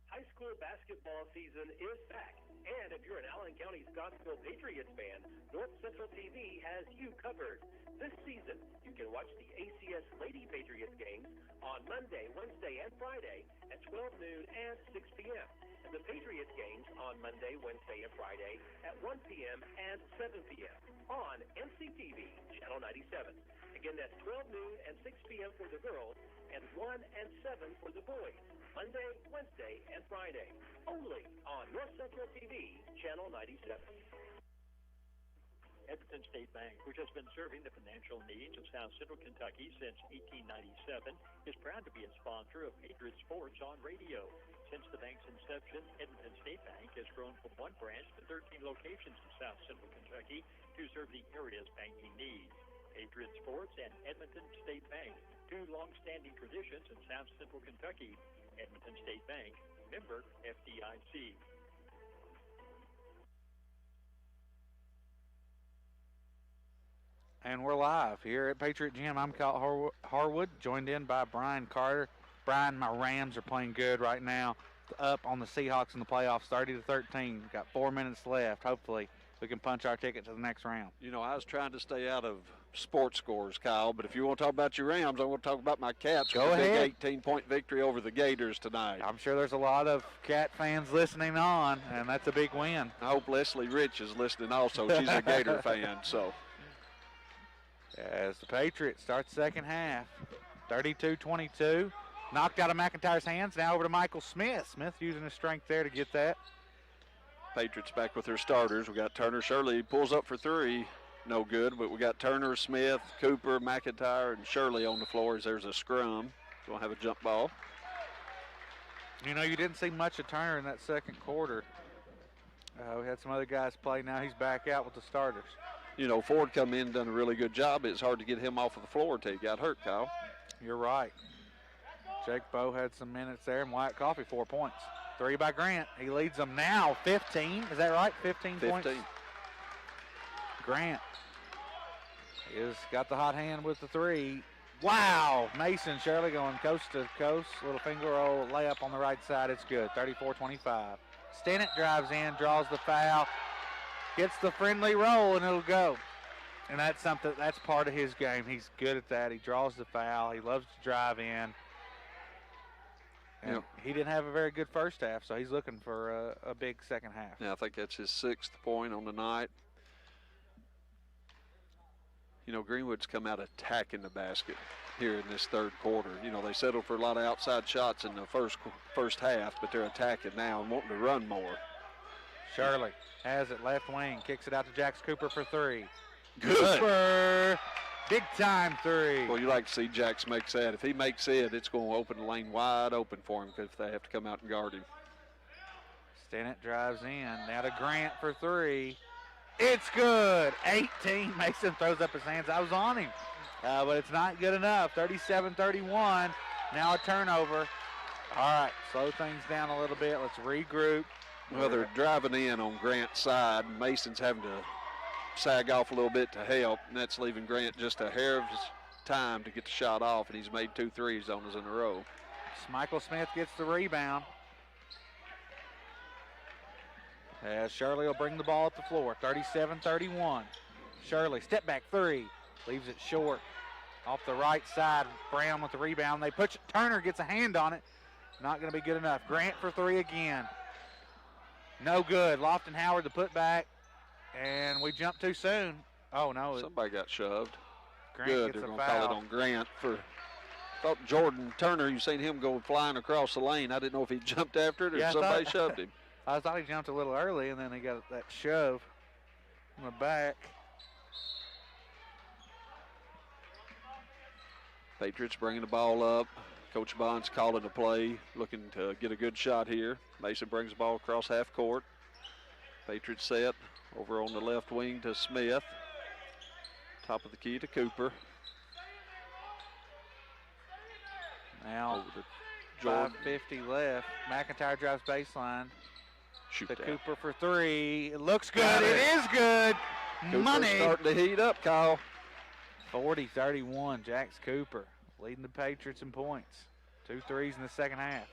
High school basketball season is back, and if you're an Allen County Scottsville Patriots fan, North Central TV has you covered. This season, you can watch the ACS Lady Patriots games on Monday, Wednesday, and Friday at 12 noon and 6 p.m., and the Patriots games on Monday, Wednesday, and Friday at 1 p.m. and 7 p.m. on NCTV, Channel 97. Again, that's 12 noon and 6 p.m. for the girls and 1 and 7 for the boys. Monday, Wednesday, and Friday, only on North Central TV, Channel 97. Edmonton State Bank, which has been serving the financial needs of South Central Kentucky since 1897, is proud to be a sponsor of Patriot Sports on radio. Since the bank's inception, Edmonton State Bank has grown from 1 branch to 13 locations in South Central Kentucky to serve the area's banking needs. Patriot Sports and Edmonton State Bank, 2 long-standing traditions in South Central Kentucky. Edmonton State Bank, member FDIC. And we're live here at Patriot Gym. I'm Kyle Harwood, joined in by Brian Carter. Brian, my Rams are playing good right now, up on the Seahawks in the playoffs, 30-13. Got 4 minutes left. Hopefully we can punch our ticket to the next round. You know, I was trying to stay out of sports scores, Kyle, but if you want to talk about your Rams, I want to talk about my Cats. Go ahead. Big 18-point victory over the Gators tonight. I'm sure there's a lot of Cat fans listening on, and that's a big win. I hope Leslie Rich is listening also. She's a Gator fan, so. As the Patriots start the second half, 32-22. Knocked out of McIntyre's hands. Now over to Michael Smith. Smith using his strength there to get that. Patriots back with their starters. We got Turner Shirley pulls up for 3. No good, but we got Turner, Smith, Cooper, McIntyre, and Shirley on the floor as there's a scrum. We'll have a jump ball. You know, you didn't see much of Turner in that second quarter. We had some other guys play. Now he's back out with the starters. You know, Ford come in and done a really good job. It's hard to get him off of the floor until he got hurt, Kyle. You're right. Jake Bowe had some minutes there, and Wyatt Coffey 4 points. 3 by Grant. He leads them now 15. Is that right? 15 points? Grant has got the hot hand with the 3. Wow. Mason Shirley going coast to coast. Little finger roll layup on the right side. It's good. 34-25. Stennett drives in, draws the foul, gets the friendly roll, and it'll go. And that's something, that's part of his game. He's good at that. He draws the foul. He loves to drive in. And yep. He didn't have a very good first half, so he's looking for a big second half. Yeah, I think that's his 6th point on the night. You know, Greenwood's come out attacking the basket. here in this third quarter. You know, they settled for a lot of outside shots in the first half, but they're attacking now and wanting to run more. Shirley has it left wing, kicks it out to Jax Cooper for three. Good. Cooper, big time three. Well, you like to see Jax makes that. If he makes it, it's going to open the lane wide open for him if they have to come out and guard him. Stennett drives in. Now to Grant for three. It's good. 18. Mason throws up his hands. I was on him. But it's not good enough. 37-31. Now a turnover. All right, slow things down a little bit. Let's regroup. Well, they're driving in on Grant's side. Mason's having to sag off a little bit to help, and that's leaving Grant just a hair of his time to get the shot off, and he's made 2 threes on us in a row. Michael Smith gets the rebound. As Shirley will bring the ball up the floor, 37-31. Shirley, step back three, leaves it short. Off the right side, Brown with the rebound. They push it. Turner gets a hand on it. Not going to be good enough. Grant for three again. No good. Lofton Howard the putback, and we jumped too soon. Oh, no. Somebody got shoved. Grant Good, gets they're a going to call foul. it on Grant for. Thought Jordan Turner, you seen him go flying across the lane. I didn't know if he jumped after it or Yeah, somebody shoved him. I thought he jumped a little early, and then he got that shove in the back. Patriots bringing the ball up. Coach Bond's calling the play, looking to get a good shot here. Mason brings the ball across half court. Patriots set over on the left wing to Smith. Top of the key to Cooper. Now, Over to Jordan. 5:50 left. McIntyre drives baseline. Shoot To that. Cooper for three. It looks Got good. It it. is good. Cooper's Money. starting to heat up, Kyle. 40-31. Jax Cooper leading the Patriots in points. 2 threes in the second half.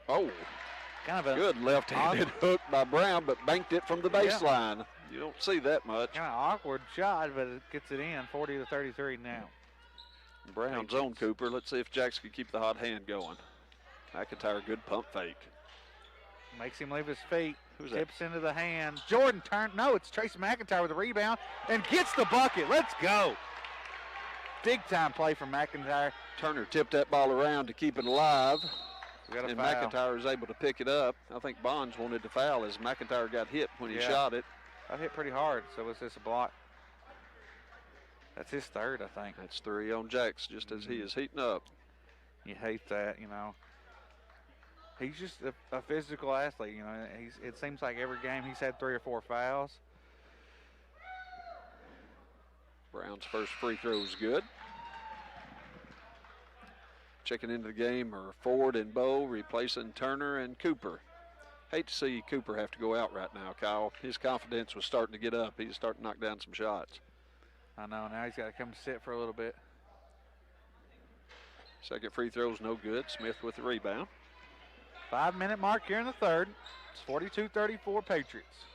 Oh, Kind of a good left-handed hook by Brown, but banked it from the Yeah. baseline. You don't see that much. kind of awkward shot, but it gets it in. 40-33 now. Brown's on Cooper. Let's see if Jax can keep the hot hand going. McIntyre, good pump fake. Makes him leave his feet. Who's that? Tips into the hand. Jordan turned. No, it's Tracy McIntyre with a rebound and gets the bucket. Let's go. Big time play from McIntyre. Turner tipped that ball around to keep it alive, We got a and foul. McIntyre was able to pick it up. I think Bonds wanted to foul as McIntyre got hit when he Yeah. shot it. I hit pretty hard, so was this a block? That's his third, I think. That's 3 on Jax, just as he is heating up. You hate that, you know. He's just a physical athlete, you know. It seems like every game he's had 3 or 4 fouls. Brown's first free throw is good. Checking into the game are Ford and Bowe, replacing Turner and Cooper. Hate to see Cooper have to go out right now, Kyle. His confidence was starting to get up. He's starting to knock down some shots. I know, now he's got to come sit for a little bit. Second free throw is no good. Smith with the rebound. 5-minute mark here in the third. It's 42-34 Patriots.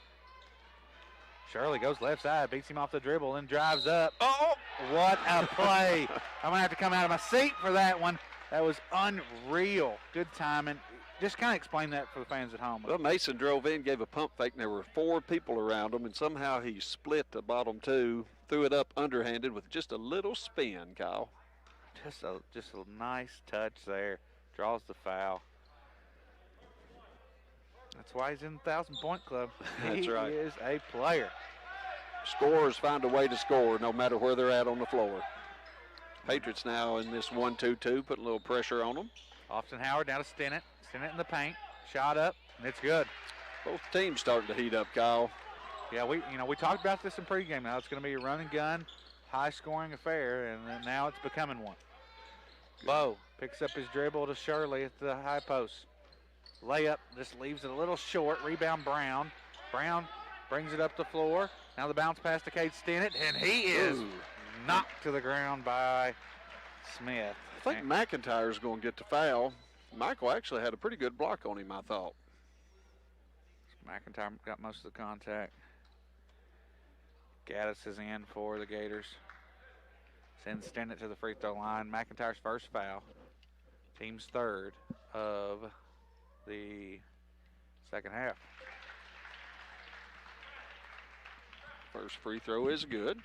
Shirley goes left side, beats him off the dribble, and drives up. Oh, what a play. I'm going to have to come out of my seat for that one. That was unreal. Good timing. Just kind of explain that for the fans at home. Well, Mason drove in, gave a pump fake, and there were 4 people around him, and somehow he split the bottom 2, threw it up underhanded with just a little spin, Kyle. Just a nice touch there. Draws the foul. That's why he's in the 1,000-point club. That's right. He is a player. Scorers find a way to score no matter where they're at on the floor. Patriots now in this 1-2-2, putting a little pressure on them. Lofton Howard now to Stennett. Stennett in the paint. Shot up, and it's good. Both teams starting to heat up, Kyle. Yeah, we talked about this in pregame. Now it's going to be a run and gun, high-scoring affair, and then now it's becoming one. Bowe picks up his dribble to Shirley at the high post. Layup just leaves it a little short. Rebound Brown. Brown brings it up the floor. Now the bounce pass to Cade Stennett, and he is knocked to the ground by Smith. I think McIntyre's going to get the foul. Michael actually had a pretty good block on him, I thought. McIntyre got most of the contact. Gaddis is in for the Gators. Sends Stennett to the free throw line. McIntyre's first foul. Team's third of the second half. First free throw is good.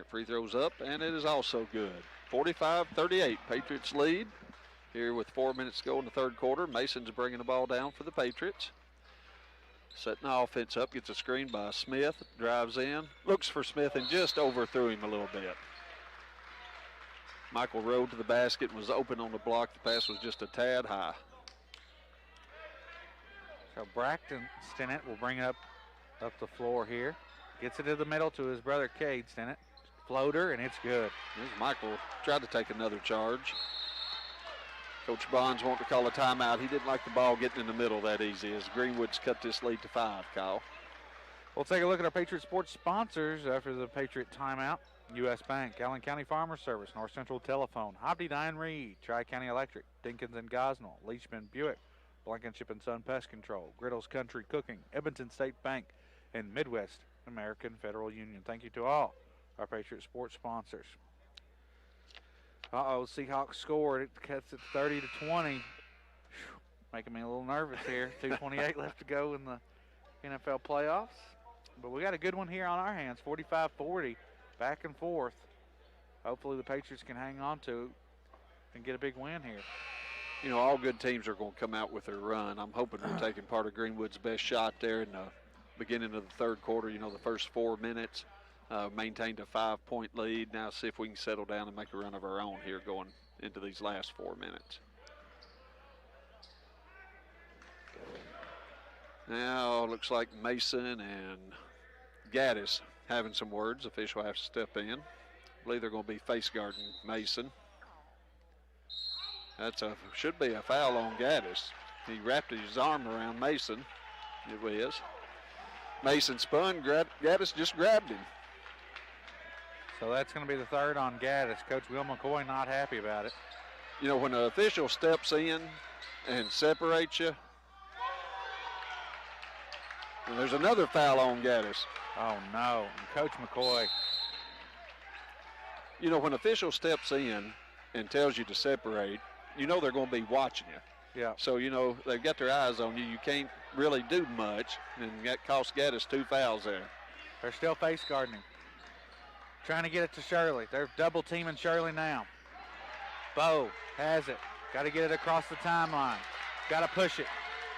free throw's up, and it is also good. 45-38, Patriots lead. Here with 4 minutes to go in the third quarter. Mason's bringing the ball down for the Patriots. Setting the offense up, gets a screen by Smith, drives in, looks for Smith and just overthrew him a little bit. Michael rode to the basket and was open on the block. The pass was just a tad high. So Braxton Stinnett will bring up the floor here. Gets it to the middle to his brother Cade Stinnett. Floater, and it's good. Here's Michael tried to take another charge. Coach Bonds wanted to call a timeout. He didn't like the ball getting in the middle that easy as Greenwood's cut this lead to 5, Kyle. We'll take a look at our Patriot Sports sponsors after the Patriot timeout. U.S. Bank, Allen County Farmer Service, North Central Telephone, Hobbs Reed, Tri-County Electric, Dinkins and Gosnell, Leachman Buick, Blankenship and Son Pest Control, Griddles Country Cooking, Edmonton State Bank, and Midwest American Federal Union. Thank you to all our Patriot Sports sponsors. Seahawks scored. It cuts it 30-20. Making me a little nervous here. 2:28 left to go in the NFL playoffs. But we got a good one here on our hands, 45-40, back and forth. Hopefully the Patriots can hang on to it and get a big win here. You know, all good teams are going to come out with their run. I'm hoping we're taking part of Greenwood's best shot there in the beginning of the third quarter. You know, the first 4 minutes. Maintained a 5-point lead. Now see if we can settle down and make a run of our own here going into these last 4 minutes. Now looks like Mason and Gaddis having some words. Official has to step in. I believe they're going to be face guarding Mason. Should be a foul on Gaddis. He wrapped his arm around Mason. It is. Mason spun. Gaddis just grabbed him. So that's going to be the third on Gaddis. Coach Will McCoy not happy about it. You know, when an official steps in and separates you, and there's another foul on Gaddis. Oh, no. And Coach McCoy. You know, when an official steps in and tells you to separate, you know they're going to be watching you. Yeah. So, you know, they've got their eyes on you. You can't really do much, and that cost Gaddis 2 fouls there. They're still face guarding him. Trying to get it to Shirley. They're double teaming Shirley now. Bo has it. Got to get it across the timeline. Got to push it.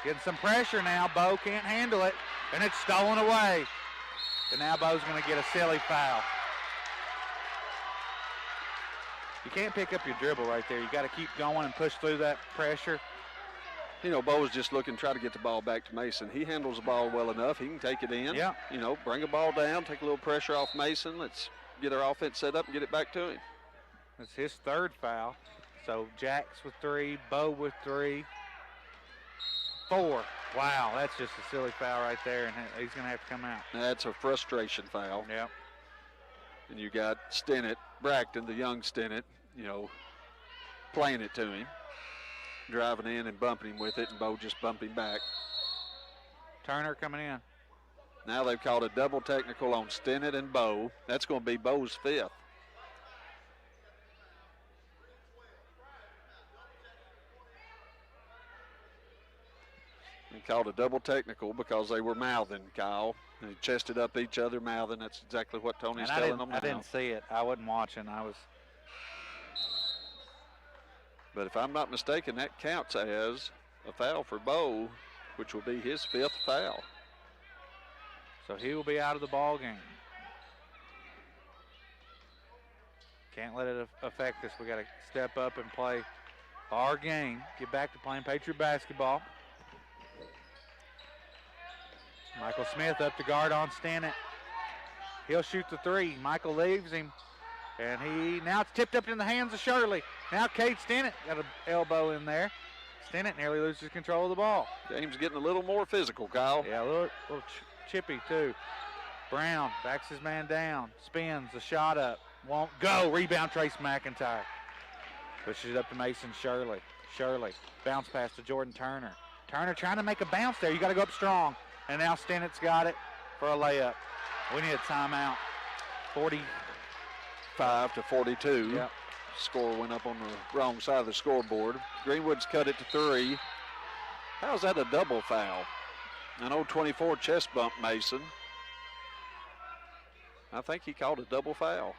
Getting some pressure now. Bo can't handle it, and it's stolen away. And now Bo's going to get a silly foul. You can't pick up your dribble right there. You got to keep going and push through that pressure. You know, Bo was just looking to try to get the ball back to Mason. He handles the ball well enough. He can take it in. Yeah. You know, bring the ball down, take a little pressure off Mason. Let's get our offense set up and get it back to him. It's his third foul. So Jax with 3, Bo with 3, 4. Wow, that's just a silly foul right there, and he's going to have to come out. That's a frustration foul. Yep. And you got Stinnett, Braxton, the young Stinnett, you know, playing it to him, driving in and bumping him with it, and Bo just bumped him back. Turner coming in. Now they've called a double technical on Stinnett and Bo. That's going to be Bo's 5th. They called a double technical because they were mouthing, Kyle. They chested up each other, mouthing. That's exactly what Tony's telling them now. I didn't see it. I wasn't watching. But if I'm not mistaken, that counts as a foul for Bo, which will be his 5th foul. So he will be out of the ball game. Can't let it affect us. We got to step up and play our game. Get back to playing Patriot basketball. Michael Smith up to guard on Stinnett. He'll shoot the 3. Michael leaves him. And now it's tipped up in the hands of Shirley. Now Cade Stinnett got an elbow in there. Stinnett nearly loses control of the ball. Game's getting a little more physical, Kyle. Yeah, a little chippy too. Brown backs his man down. Spins, a shot up. Won't go. Rebound Trace McIntyre. Pushes it up to Mason Shirley. Shirley, bounce pass to Jordan Turner. Turner trying to make a bounce there. You got to go up strong. And now Stinnett's got it for a layup. We need a timeout. 45-42. Yep. Score went up on the wrong side of the scoreboard. Greenwood's cut it to 3. How's that a double foul? An 0-24 chest bump, Mason. I think he called a double foul.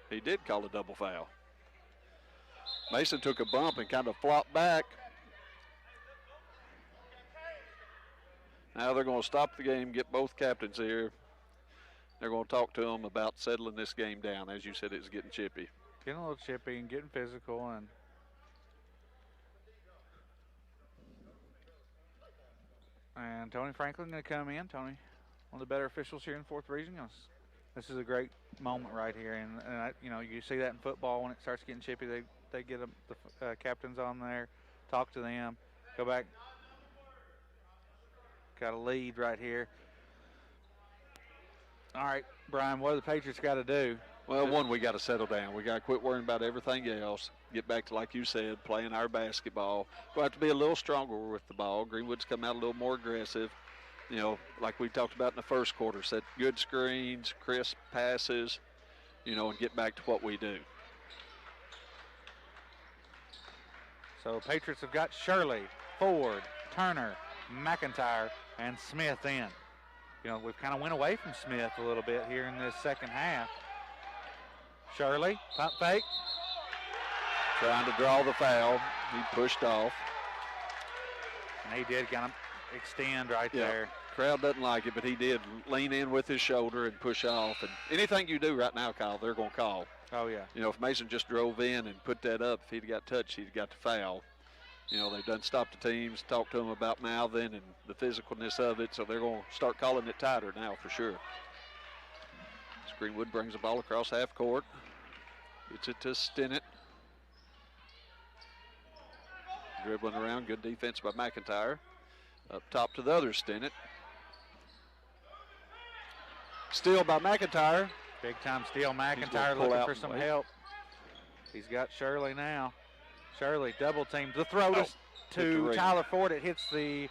He did call a double foul. Mason took a bump and kind of flopped back. Now they're going to stop the game, get both captains here. They're going to talk to them about settling this game down. As you said, it's getting chippy. Getting a little chippy and getting physical. And Tony Franklin going to come in. Tony, one of the better officials here in the 4th Region. This is a great moment right here. And you know, you see that in football when it starts getting chippy. They get the captains on there, talk to them, go back. Got a lead right here. All right, Brian, what do the Patriots got to do? Well, one, we got to settle down. We got to quit worrying about everything else. Get back to, like you said, playing our basketball. We'll have to be a little stronger with the ball. Greenwood's come out a little more aggressive. You know, like we talked about in the first quarter, set good screens, crisp passes, you know, and get back to what we do. So Patriots have got Shirley, Ford, Turner, McIntyre, and Smith in. You know, we've kind of went away from Smith a little bit here in this second half. Shirley, pump fake. Trying to draw the foul. He pushed off. And he did kind of extend right there. Crowd doesn't like it, but he did lean in with his shoulder and push off. And anything you do right now, Kyle, they're going to call. Oh, yeah. You know, if Mason just drove in and put that up, if he'd got touched, he'd got the foul. You know, they've done stopped the teams, talked to them about mouthing and the physicalness of it, so they're going to start calling it tighter now for sure. Greenwood brings the ball across half court. Gets it to Stinnett. Dribbling around, good defense by McIntyre. Up top to the other Stinnett. Steal by McIntyre. Big time steal. McIntyre looking for some help. He's got Shirley now. Shirley double teamed. The throw to Tyler Ford. It hits the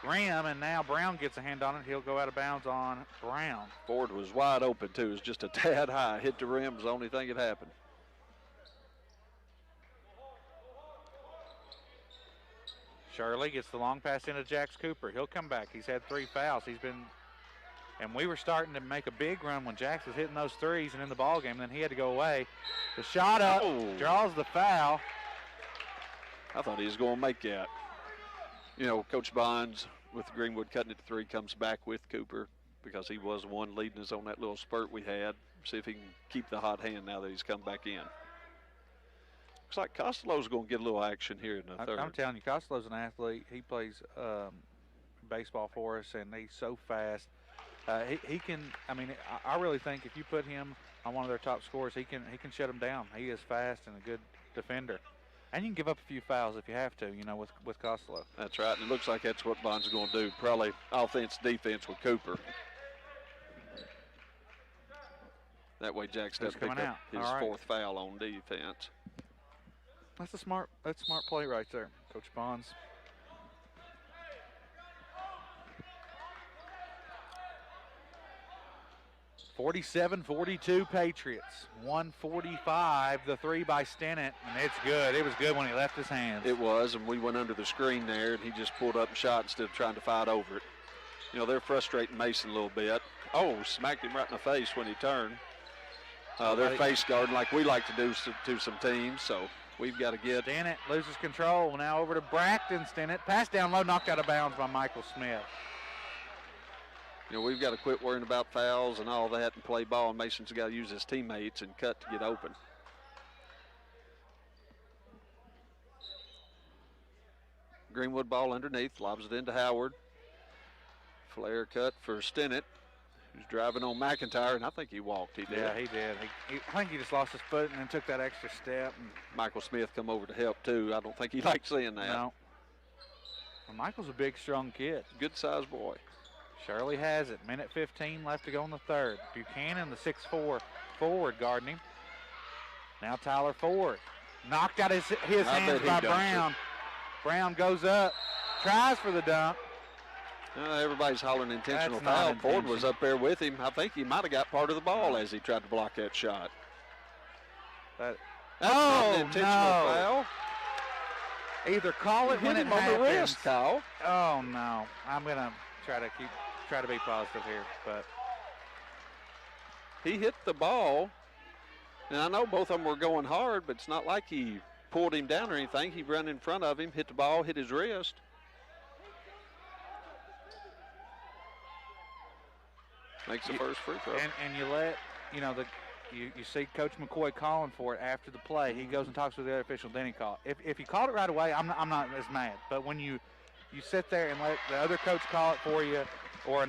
rim, and now Brown gets a hand on it. He'll go out of bounds on Brown. Ford was wide open, too. It was just a tad high. Hit the rim was the only thing that happened. Shirley gets the long pass into Jax Cooper. He'll come back. He's had 3 fouls. And we were starting to make a big run when Jax was hitting those threes and in the ball game. Then he had to go away. The shot up, draws the foul. I thought he was going to make that. You know, Coach Bonds with Greenwood cutting it to 3 comes back with Cooper because he was the one leading us on that little spurt we had. See if he can keep the hot hand now that he's come back in. Looks like Costello's going to get a little action here in the third. I'm telling you, Costello's an athlete. He plays baseball for us, and he's so fast. He can. I mean, I really think if you put him on one of their top scorers, he can shut them down. He is fast and a good defender. And you can give up a few fouls if you have to, you know, with Costello. That's right. And it looks like that's what Bonds is going to do. Probably offense, defense with Cooper. That way Jax does pick up his 4th foul on defense. That's a smart play right there, Coach Bonds. (47-42) Patriots. 145, the 3 by Stinnett, and it's good. It was good when he left his hands. It was, and we went under the screen there, and he just pulled up and shot instead of trying to fight over it. You know, they're frustrating Mason a little bit. Oh, smacked him right in the face when he turned. They're face guarding like we like to do to some teams, so we've got to get. Stinnett loses control. Now over to Braxton Stinnett. Pass down low, knocked out of bounds by Michael Smith. You know, we've got to quit worrying about fouls and all that and play ball, and Mason's got to use his teammates and cut to get open. Greenwood ball underneath, lobs it into Howard. Flare cut for Stinnett, who's driving on McIntyre, and I think he walked. He did. Yeah, he did. I think he just lost his foot and then took that extra step. And Michael Smith come over to help, too. I don't think he liked seeing that. No. Well, Michael's a big, strong kid. Good-sized boy. Shirley has it. Minute 15 left to go in the third. Buchanan, the 6'4" forward, guarding him. Now Tyler Ford. Knocked out his hands by Brown. Brown goes up, tries for the dunk. Everybody's hollering intentional foul. Ford was up there with him. I think he might have got part of the ball as he tried to block that shot. That's not an intentional foul. Either call it when it happens. On the wrist, Kyle. Oh, no. I'm going to try to be positive here, but he hit the ball And I know both of them were going hard, but it's not like he pulled him down or anything. He ran in front of him, hit the ball, hit his wrist. Makes the first free throw. And you let, you know, you see Coach McCoy calling for it after the play. He goes and talks with the other official, then he called. If you called it right away, I'm not as mad. But when you sit there and let the other coach call it for you, or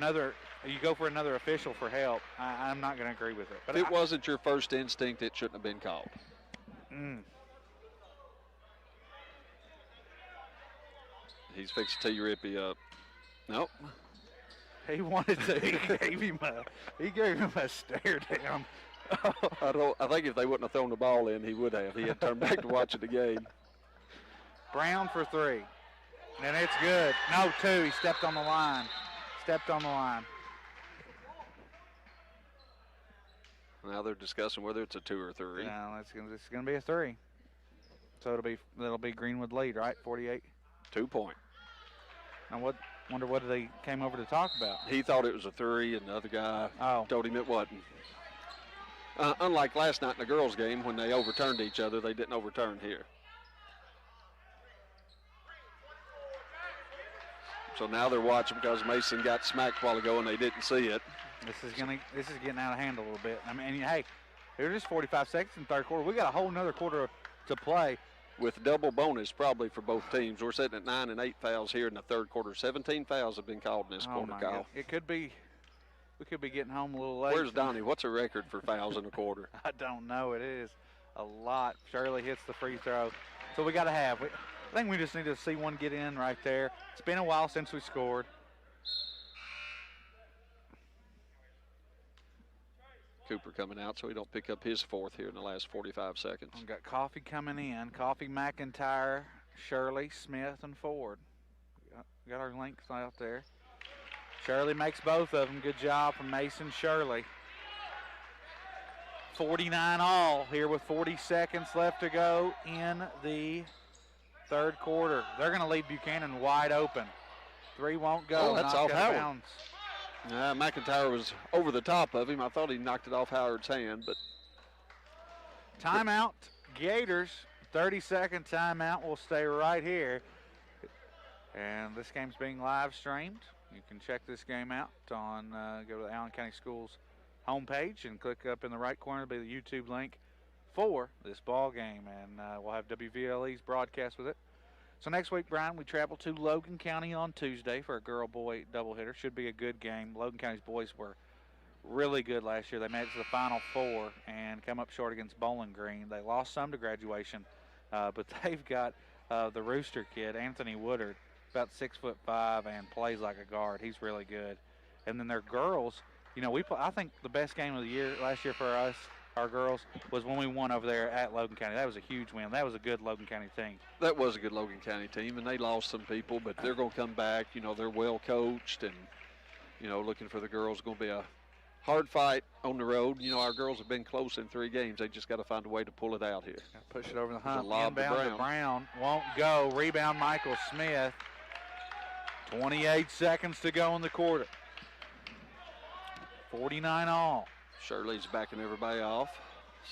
you go for another official for help, I'm not going to agree with it. But if it wasn't your first instinct, it shouldn't have been called. He's fixed to tee Rippey up. Nope. He wanted to. He gave him a stare down. I think if they wouldn't have thrown the ball in, he would have. He had turned back to watch the game. Brown for 3. And it's good. No, 2. He stepped on the line. Now they're discussing whether it's a 2 or 3. No, it's going to be a 3. So it'll be Greenwood lead, right? 48. 2 point. Now wonder what they came over to talk about. He thought it was a 3, and the other guy told him it wasn't. Unlike last night in the girls' game when they overturned each other, they didn't overturn here. So now they're watching because Mason got smacked a while ago and they didn't see it. This is getting out of hand a little bit. I mean, hey, there's just 45 seconds in the third quarter. We got a whole nother quarter to play. With double bonus probably for both teams. We're sitting at 9 and 8 fouls here in the third quarter. 17 fouls have been called in this quarter, Kyle. God. We could be getting home a little late. Where's Donnie? What's a record for fouls in a quarter? I don't know. It is a lot. Shirley hits the free throw. So we got to have. I think we just need to see one get in right there. It's been a while since we scored. Cooper coming out so he don't pick up his 4th here in the last 45 seconds. We've got Coffee coming in. Coffee, McIntyre, Shirley, Smith, and Ford. Got our links out there. Shirley makes both of them. Good job from Mason Shirley. 49 all here with 40 seconds left to go in the third quarter. They're going to leave Buchanan wide open. 3 won't go. Oh, that's off Howard. Bounds. McIntyre was over the top of him. I thought he knocked it off Howard's hand, but. Timeout, Gators. 30-second timeout. We'll stay right here. And this game's being live streamed. You can check this game out on, go to the Allen County Schools homepage and click up in the right corner. It'll be the YouTube link for this ball game. And we'll have WVLE's broadcast with it. So next week, Brian, we travel to Logan County on Tuesday for a girl-boy doubleheader. Should be a good game. Logan County's boys were really good last year. They made it to the Final Four and come up short against Bowling Green. They lost some to graduation, but they've got the Rooster kid, Anthony Woodard, about 6'5" and plays like a guard. He's really good. And then their girls, you know, I think the best game of the year last year for us, our girls, was when we won over there at Logan County. That was a huge win. That was a good Logan County team. That was a good Logan County team, and they lost some people, but they're going to come back. You know, they're well coached, and, you know, looking for the girls going to be a hard fight on the road. You know, our girls have been close in 3 games. They just got to find a way to pull it out here. Push it over the hump. Inbound to Brown. Won't go. Rebound, Michael Smith. 28 seconds to go in the quarter. 49 all. Shirley's backing everybody off.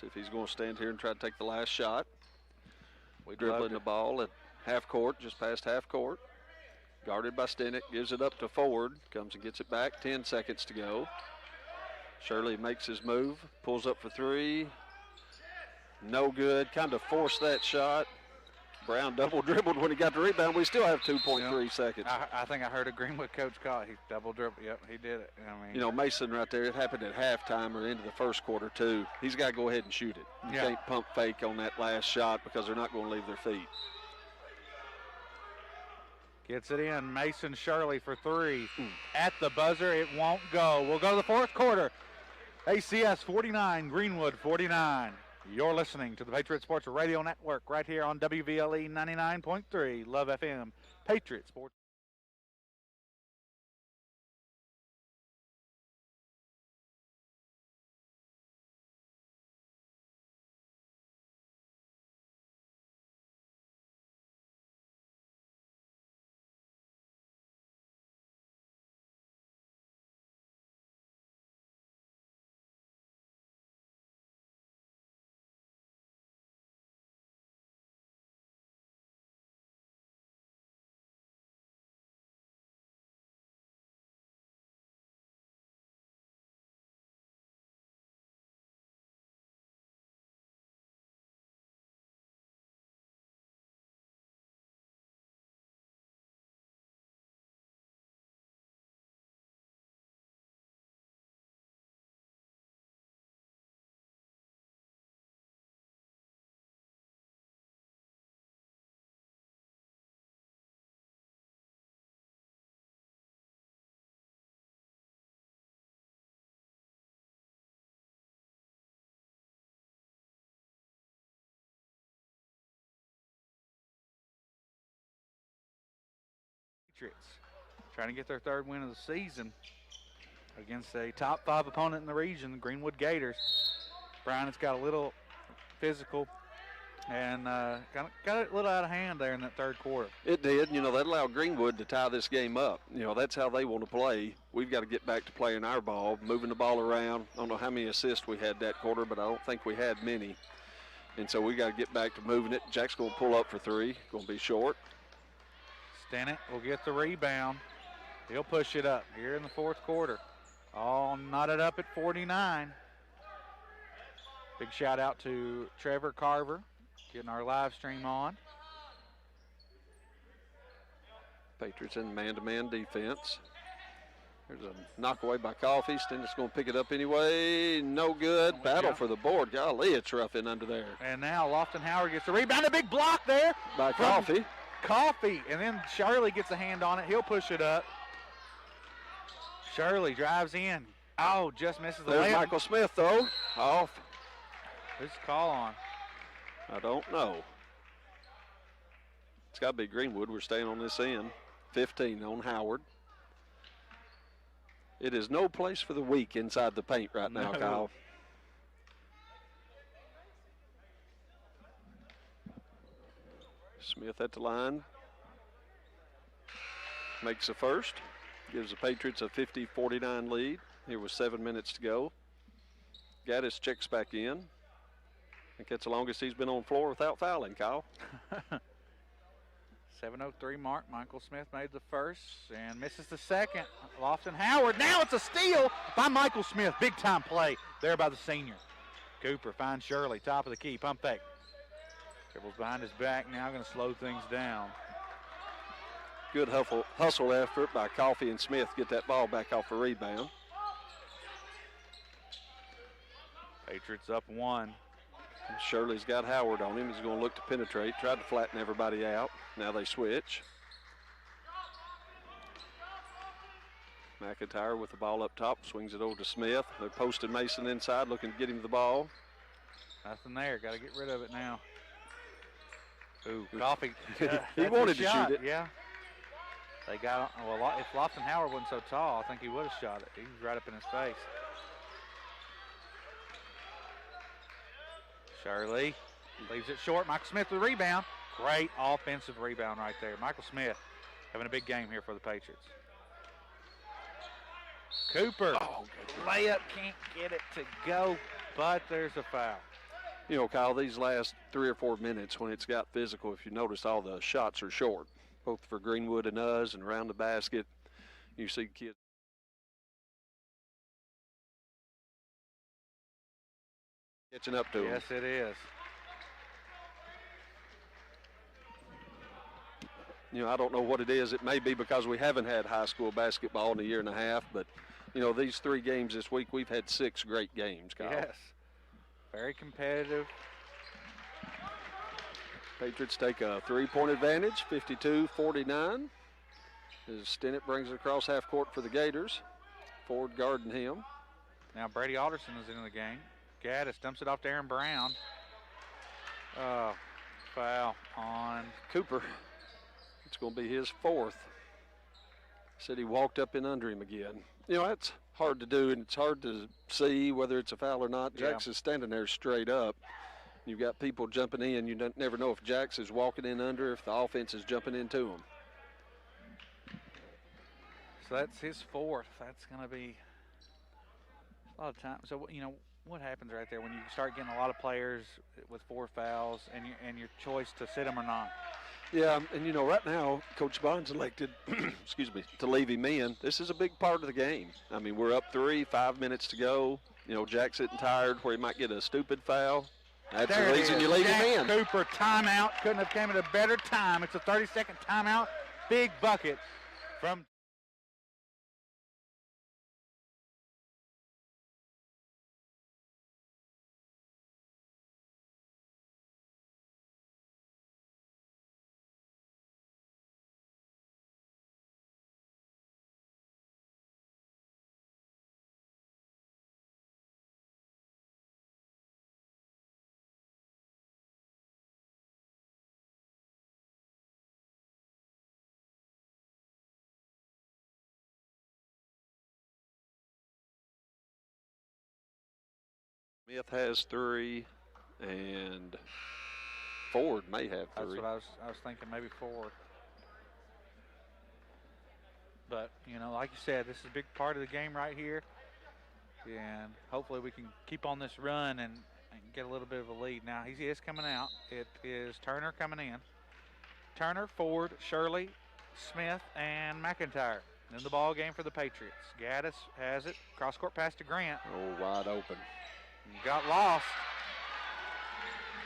See if he's going to stand here and try to take the last shot. Dribbling the ball at half court, just past half court. Guarded by Stenick, gives it up to Ford. Comes and gets it back, 10 seconds to go. Shirley makes his move, pulls up for 3. No good, kind of forced that shot. Brown double dribbled when he got the rebound. We still have 2.3 seconds. I think I heard a Greenwood coach call it. He double dribbled. Yep, he did it. I mean, you know, Mason right there, it happened at halftime or into the first quarter, too. He's got to go ahead and shoot it. You can't pump fake on that last shot because they're not going to leave their feet. Gets it in. Mason Shirley for 3. At the buzzer, it won't go. We'll go to the fourth quarter. ACS 49, Greenwood 49. You're listening to the Patriot Sports Radio Network right here on WVLE 99.3 Love FM, Patriot Sports. Patriots, trying to get their 3rd win of the season against a top 5 opponent in the region, the Greenwood Gators. Brown has got a little physical and got a little out of hand there in that 3rd quarter. It did. That allowed Greenwood to tie this game up. That's how they want to play. We've got to get back to playing our ball, moving the ball around. I don't know how many assists we had that quarter, but I don't think we had many. And so we got to get back to moving it. Jack's going to pull up for 3. Going to be short. Stennett will get the rebound. He'll push it up here in the 4th quarter. All knotted up at 49. Big shout out to Trevor Carver getting our live stream on. Patriots in man-to-man defense. There's a knockaway by Coffee. Stennett's going to pick it up anyway. No good. Battle for the board. Golly, it's rough in under there. And now Lofton Howard gets the rebound. A big block there. By Coffee. Coffee. And then Shirley gets a hand on it. He'll push it up. Shirley drives in. Oh, just misses the layup. There's Michael Smith, though. Off. Who's the call on? I don't know. It's got to be Greenwood. We're staying on this end. 15 on Howard. It is no place for the weak inside the paint right now, Kyle. Smith at the line. Makes the first. Gives the Patriots a 50-49 lead. Here with 7 minutes to go. Gaddis checks back in. I think that's the longest he's been on the floor without fouling, Kyle. 7:03 mark. Michael Smith made the first and misses the second. Lofton Howard. Now it's a steal by Michael Smith. Big time play there by the senior. Cooper finds Shirley. Top of the key. Pump fake. Dribbles behind his back. Now going to slow things down. Good hustle effort by Coffey and Smith. Get that ball back off the rebound. Patriots up 1. Shirley's got Howard on him. He's going to look to penetrate, try to flatten everybody out. Now they switch. McIntyre with the ball up top, swings it over to Smith. They're posting Mason inside, looking to get him the ball. Nothing there. Got to get rid of it now. Ooh, Coffey. He wanted to shoot it. Yeah. They got, well, if Lofton Howard wasn't so tall, I think he would have shot it. He was right up in his face. Shirley leaves it short. Michael Smith with the rebound. Great offensive rebound right there. Michael Smith having a big game here for the Patriots. Cooper. Oh, layup, can't get it to go, but there's a foul. Kyle, these last 3 or 4 minutes when it's got physical, if you notice, all the shots are short, both for Greenwood and us and around the basket. You see kids. Catching up to him. Yes, it is. I don't know what it is. It may be because we haven't had high school basketball in a year and a half, but, these 3 games this week, we've had 6 great games, Kyle. Yes. Very competitive. Patriots take a 3-point advantage, 52-49. As Stennett brings it across half court for the Gators. Ford guarding him. Now Brady Alderson is in the game. Gaddis dumps it off to Aaron Brown. Foul on Cooper. It's going to be his 4th. Said he walked up and under him again. That's hard to do, and it's hard to see whether it's a foul or not. Yeah. Jackson's standing there straight up. You've got people jumping in. You never know if Jax is walking in under, if the offense is jumping into him. So that's his 4th. That's going to be a lot of time. So, what happens right there when you start getting a lot of players with 4 fouls and your choice to sit them or not? Yeah, and right now, Coach Bond's elected, to leave him in. This is a big part of the game. I mean, we're up 3, 5 minutes to go. Jack's sitting tired where he might get a stupid foul. That's the reason you leave him in. Cooper, timeout. Couldn't have came at a better time. It's a 30-second timeout. Big bucket from Smith has 3, and Ford may have 3. That's what I was thinking, maybe 4. But, you know, like you said, this is a big part of the game right here. And hopefully we can keep on this run and get a little bit of a lead. Now, he is coming out. It is Turner coming in. Turner, Ford, Shirley, Smith, and McIntyre. In the ball game for the Patriots. Gaddis has it. Cross-court pass to Grant. Oh, wide open. Got lost.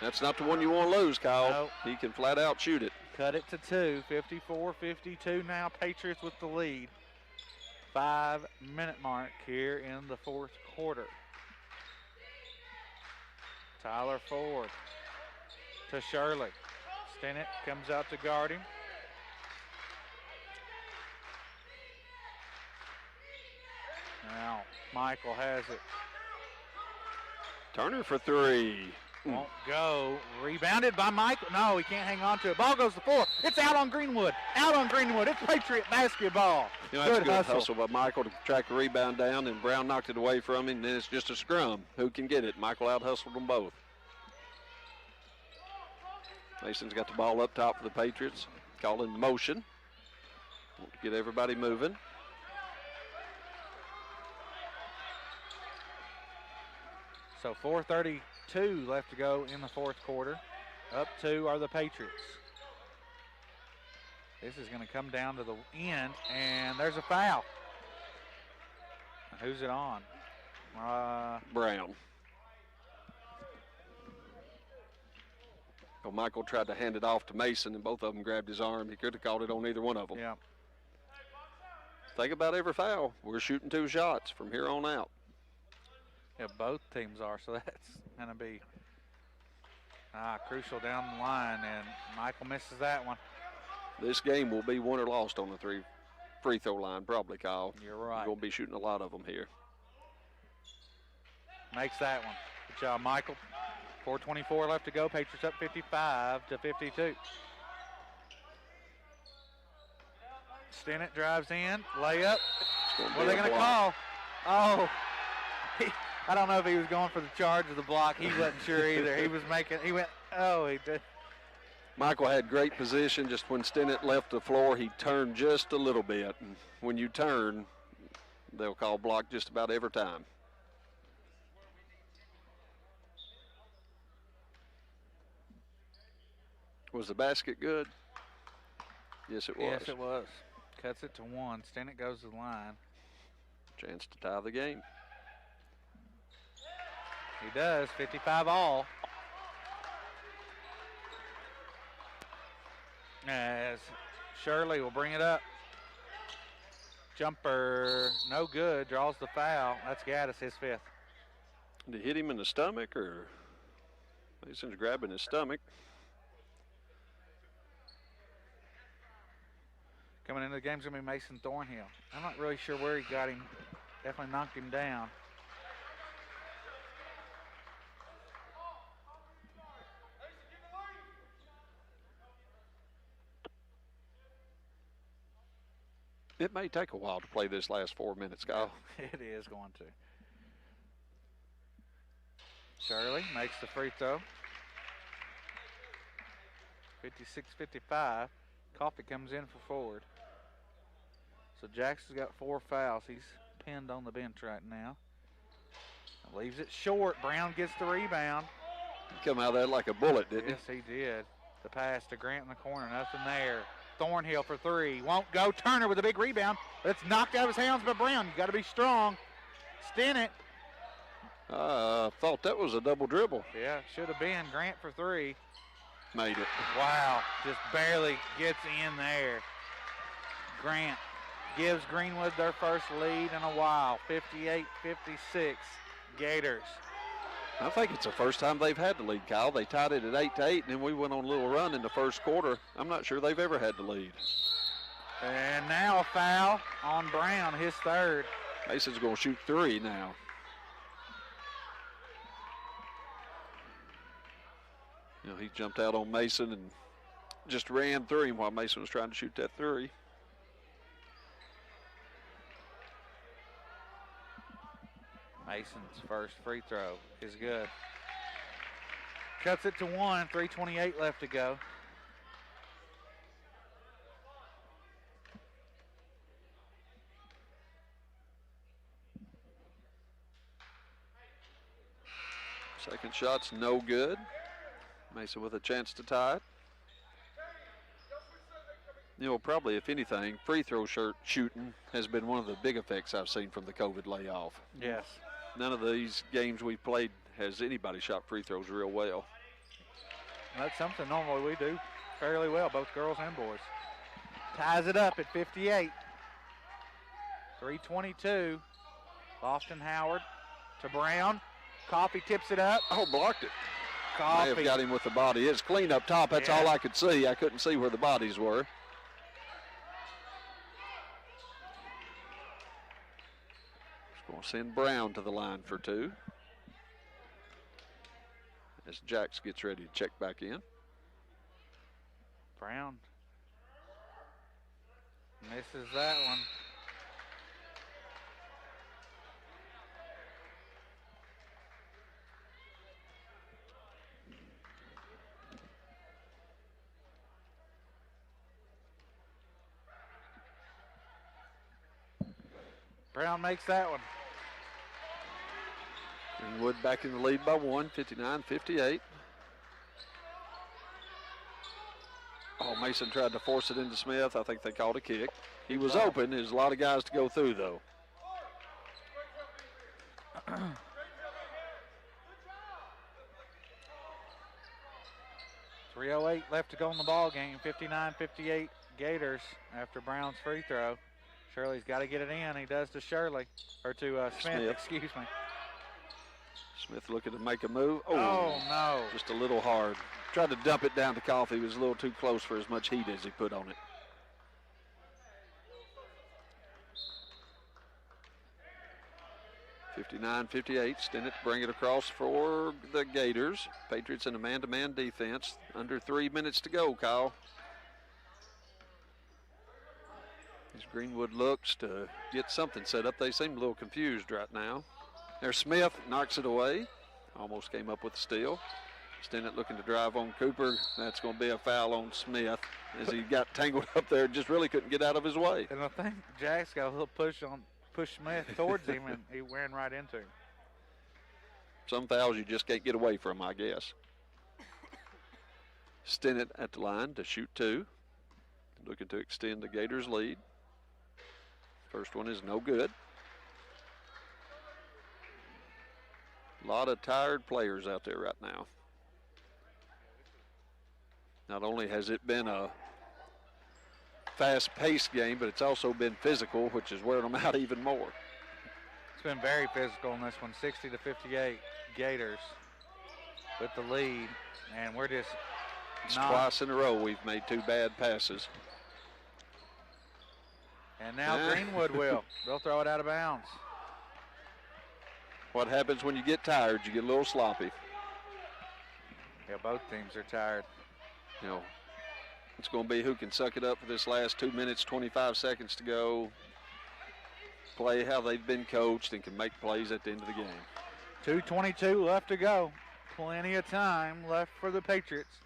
That's not the one you want to lose, Kyle. Nope. He can flat out shoot it. Cut it to 2. 54-52 now. Patriots with the lead. 5-minute mark here in the fourth quarter. Tyler Ford to Shirley. Stinnett comes out to guard him. Now Michael has it. Turner for 3. Won't go. Rebounded by Michael. No, he can't hang on to it. Ball goes to the floor. It's out on Greenwood. Out on Greenwood. It's Patriot basketball. You know, that's a good hustle by Michael to track the rebound down, and Brown knocked it away from him, and then it's just a scrum. Who can get it? Michael out-hustled them both. Mason's got the ball up top for the Patriots. Calling the motion. Want to get everybody moving. So 4:32 left to go in the fourth quarter. Up 2 are the Patriots. This is going to come down to the end, and there's a foul. Who's it on? Brown. Well, Michael tried to hand it off to Mason, and both of them grabbed his arm. He could have called it on either one of them. Yeah. Think about every foul. We're shooting 2 shots from here on out. Yeah, both teams are, so that's going to be crucial down the line, and Michael misses that one. This game will be won or lost on the 3 free throw line, probably, Kyle. You're right. You're going to be shooting a lot of them here. Makes that one. Good job, Michael. 4:24 left to go. Patriots up 55-52. Stinnett drives in, layup. What are they going to call? Oh, I don't know if he was going for the charge or the block. He wasn't sure either. He did. Michael had great position. Just when Stinnett left the floor, he turned just a little bit. And when you turn, they'll call block just about every time. Was the basket good? Yes, it was. Yes, it was. Cuts it to 1. Stinnett goes to the line. Chance to tie the game. He does. 55 all. As Shirley will bring it up. Jumper, no good. Draws the foul. That's Gaddis, his 5th. Did he hit him in the stomach, or Mason's grabbing his stomach? Coming into the game is going to be Mason Thornhill. I'm not really sure where he got him. Definitely knocked him down. It may take a while to play this last 4 minutes, Kyle. It is going to. Shirley makes the free throw. 56-55. Coffee comes in for Ford. So Jackson's got 4 fouls. He's pinned on the bench right now. Leaves it short. Brown gets the rebound. He come out of that like a bullet, didn't Yes, he did. The pass to Grant in the corner. Nothing there. Thornhill for 3. Won't go. Turner with a big rebound. It's knocked out of his hands by Brown. You got to be strong. Stinnett. Thought that was a double dribble. Yeah, should have been. Grant for 3. Made it. Wow, just barely gets in there. Grant gives Greenwood their first lead in a while. 58-56, Gators. I think it's the first time they've had the lead, Kyle. They tied it at 8-8, and then we went on a little run in the first quarter. I'm not sure they've ever had the lead. And now a foul on Brown, his 3rd. Mason's going to shoot 3 now. You know, he jumped out on Mason and just ran through him while Mason was trying to shoot that 3. Mason's first free throw is good. Cuts it to 1, 3:28 left to go. Second shot's no good. Mason with a chance to tie it. You know, probably, if anything, free throw shooting has been one of the big effects I've seen from the COVID layoff. Yes. None of these games we've played has anybody shot free throws real well. That's something normally we do fairly well, both girls and boys. Ties it up at 58. 3:22. Lofton Howard to Brown. Coffee tips it up. Oh, blocked it. Coffee. May have got him with the body. It's clean up top. That's all I could see. I couldn't see where the bodies were. Just going to send Brown to the line for 2. As Jax gets ready to check back in. Brown misses that one. Brown makes that one. Greenwood back in the lead by 1, 59-58. Oh, Mason tried to force it into Smith. I think they called a kick. He was open. There's a lot of guys to go through, though. .308 left to go in the ball game. 59-58 Gators after Brown's free throw. Shirley's got to get it in. He does to Shirley, or to Smith, excuse me. Smith looking to make a move. Oh, no. Just a little hard. Tried to dump it down to Coffee. He was a little too close for as much heat as he put on it. .59-58. Stinnett to bring it across for the Gators. Patriots in a man-to-man defense. Under 3 minutes to go, Kyle. As Greenwood looks to get something set up. They seem a little confused right now. There's Smith, knocks it away. Almost came up with a steal. Stinnett looking to drive on Cooper. That's going to be a foul on Smith as he got tangled up there. Just really couldn't get out of his way. And I think Jack's got a little push Smith towards him, and he ran right into him. Some fouls you just can't get away from, I guess. Stinnett at the line to shoot 2. Looking to extend the Gators' lead. First one is no good. A lot of tired players out there right now. Not only has it been a fast-paced game, but it's also been physical, which is wearing them out even more. It's been very physical in this one, 60-58 Gators with the lead, and we're just twice in a row we've made 2 bad passes. And now Greenwood will. They'll throw it out of bounds. What happens when you get tired? You get a little sloppy. Yeah, both teams are tired. You know, it's going to be who can suck it up for this last 2 minutes, 25 seconds to go. Play how they've been coached and can make plays at the end of the game. 2:22 left to go. Plenty of time left for the Patriots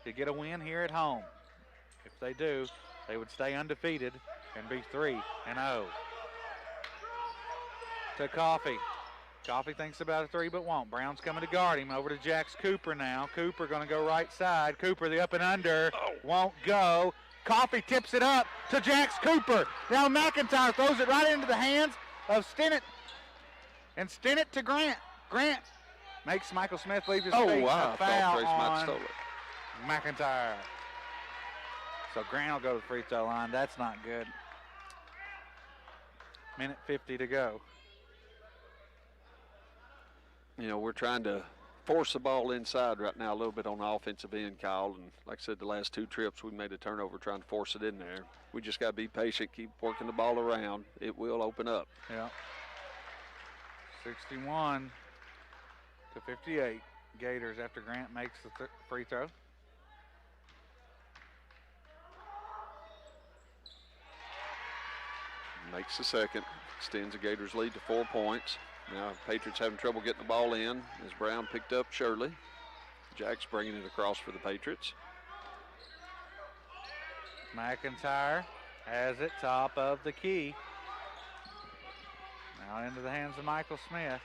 to get a win here at home. If they do, they would stay undefeated and be 3-0. To Coffee. Coffee thinks about a 3 but won't. Brown's coming to guard him. Over to Jax Cooper now. Cooper going to go right side. Cooper, the up and under, won't go. Coffee tips it up to Jax Cooper. Now McIntyre throws it right into the hands of Stinnett. And Stinnett to Grant. Grant makes Michael Smith leave his feet. Oh, wow. A foul Trace might have stole it. McIntyre. So Grant will go to the free throw line. That's not good. Minute 50 to go. You know, we're trying to force the ball inside right now a little bit on the offensive end, Kyle. And like I said, the last 2 trips we made a turnover trying to force it in there. We just got to be patient, keep working the ball around. It will open up. Yeah. 61-58 Gators after Grant makes the free throw. Makes the second. Extends the Gators lead to 4 points. Now Patriots having trouble getting the ball in as Brown picked up Shirley. Jack's bringing it across for the Patriots. McIntyre has it top of the key. Now into the hands of Michael Smith.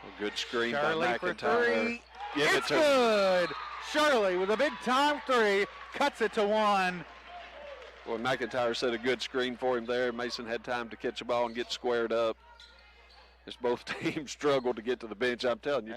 A good screen Shirley by for McIntyre. three. It's good. Shirley with a big time three cuts it to one. Well, McIntyre set a good screen for him there. Mason had time to catch the ball and get squared up. As both teams struggled to get to the bench, I'm telling you.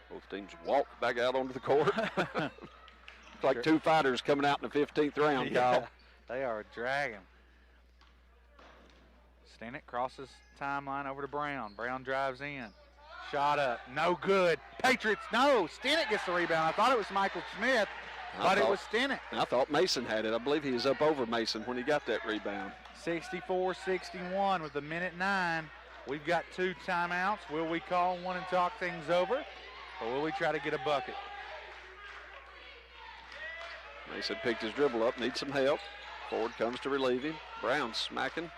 Both teams walk back out onto the court. Like two fighters coming out in the 15th round, Kyle. They are dragging. Stennett crosses timeline over to Brown. Brown drives in. Shot up. No good. Patriots, no. Stennett gets the rebound. I thought it was Michael Smith, but it was Stennett. I thought Mason had it. I believe he was up over Mason when he got that rebound. 64-61 with a minute 9. We've got 2 timeouts. Will we call one and talk things over, or will we try to get a bucket? Mason picked his dribble up, needs some help. Ford comes to relieve him. Brown smacking.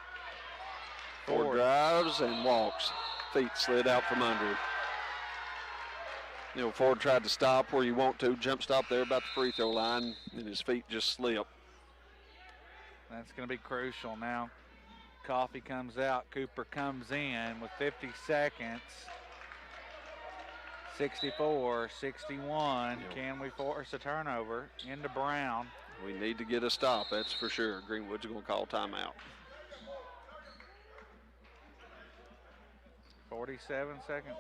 Ford drives and walks. Feet slid out from under. You know, Ford tried to stop where you want to, jump stop there about the free throw line, and his feet just slip. That's going to be crucial now. Coffee comes out, Cooper comes in with 50 seconds. 64-61. Can we force a turnover into Brown? We need to get a stop, that's for sure. Greenwood's going to call timeout. 47 seconds.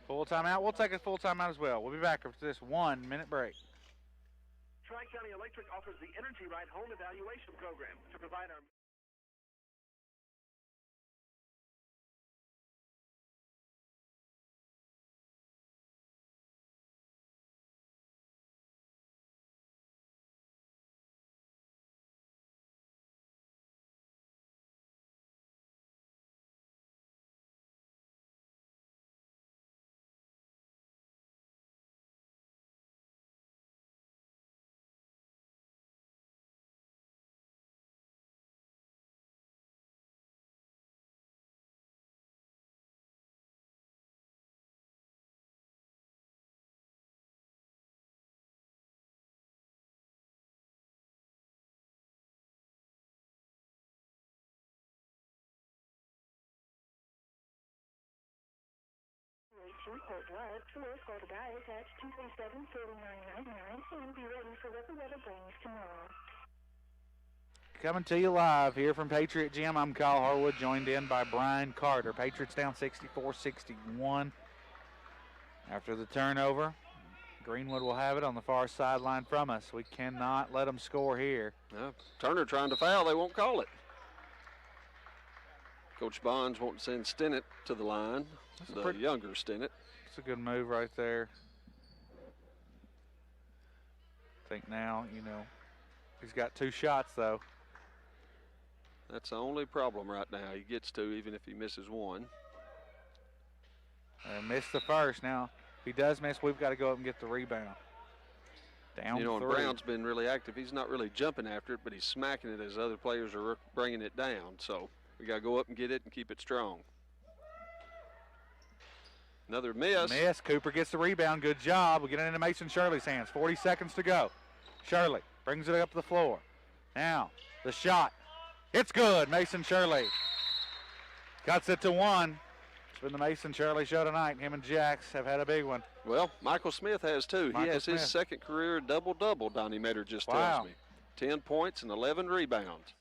Full timeout. We'll take a full timeout as well. We'll be back after this 1-minute break. Tri-County Electric offers the Energy Right Home Evaluation Program to provide our... Report live to us or to buy us at 237-3999 and be ready for what the weather brings tomorrow. Coming to you live here from Patriot Gym. I'm Kyle Harwood, joined in by Brian Carter. Patriots down 64-61. After the turnover, Greenwood will have it on the far sideline from us. We cannot let them score here. Turner trying to foul, they won't call it. Coach Bonds won't send Stennett to the line, the younger Stennett. It's a good move right there. I think now, you know, he's got 2 shots, though. That's the only problem right now. He gets to, even if he misses one. Missed the first. Now, if he does miss, we've got to go up and get the rebound. Down 3. You know, and Brown's been really active. He's not really jumping after it, but he's smacking it as other players are bringing it down. So We got to go up and get it and keep it strong. Another miss. Miss. Cooper gets the rebound. Good job. We get it into Mason Shirley's hands. 40 seconds to go. Shirley brings it up the floor. Now, the shot. It's good. Mason Shirley cuts it to 1. It's been the Mason Shirley show tonight. Him and Jax have had a big one. Well, Michael Smith has too. He has his second career double-double, Donnie Mater just tells me. 10 points and 11 rebounds.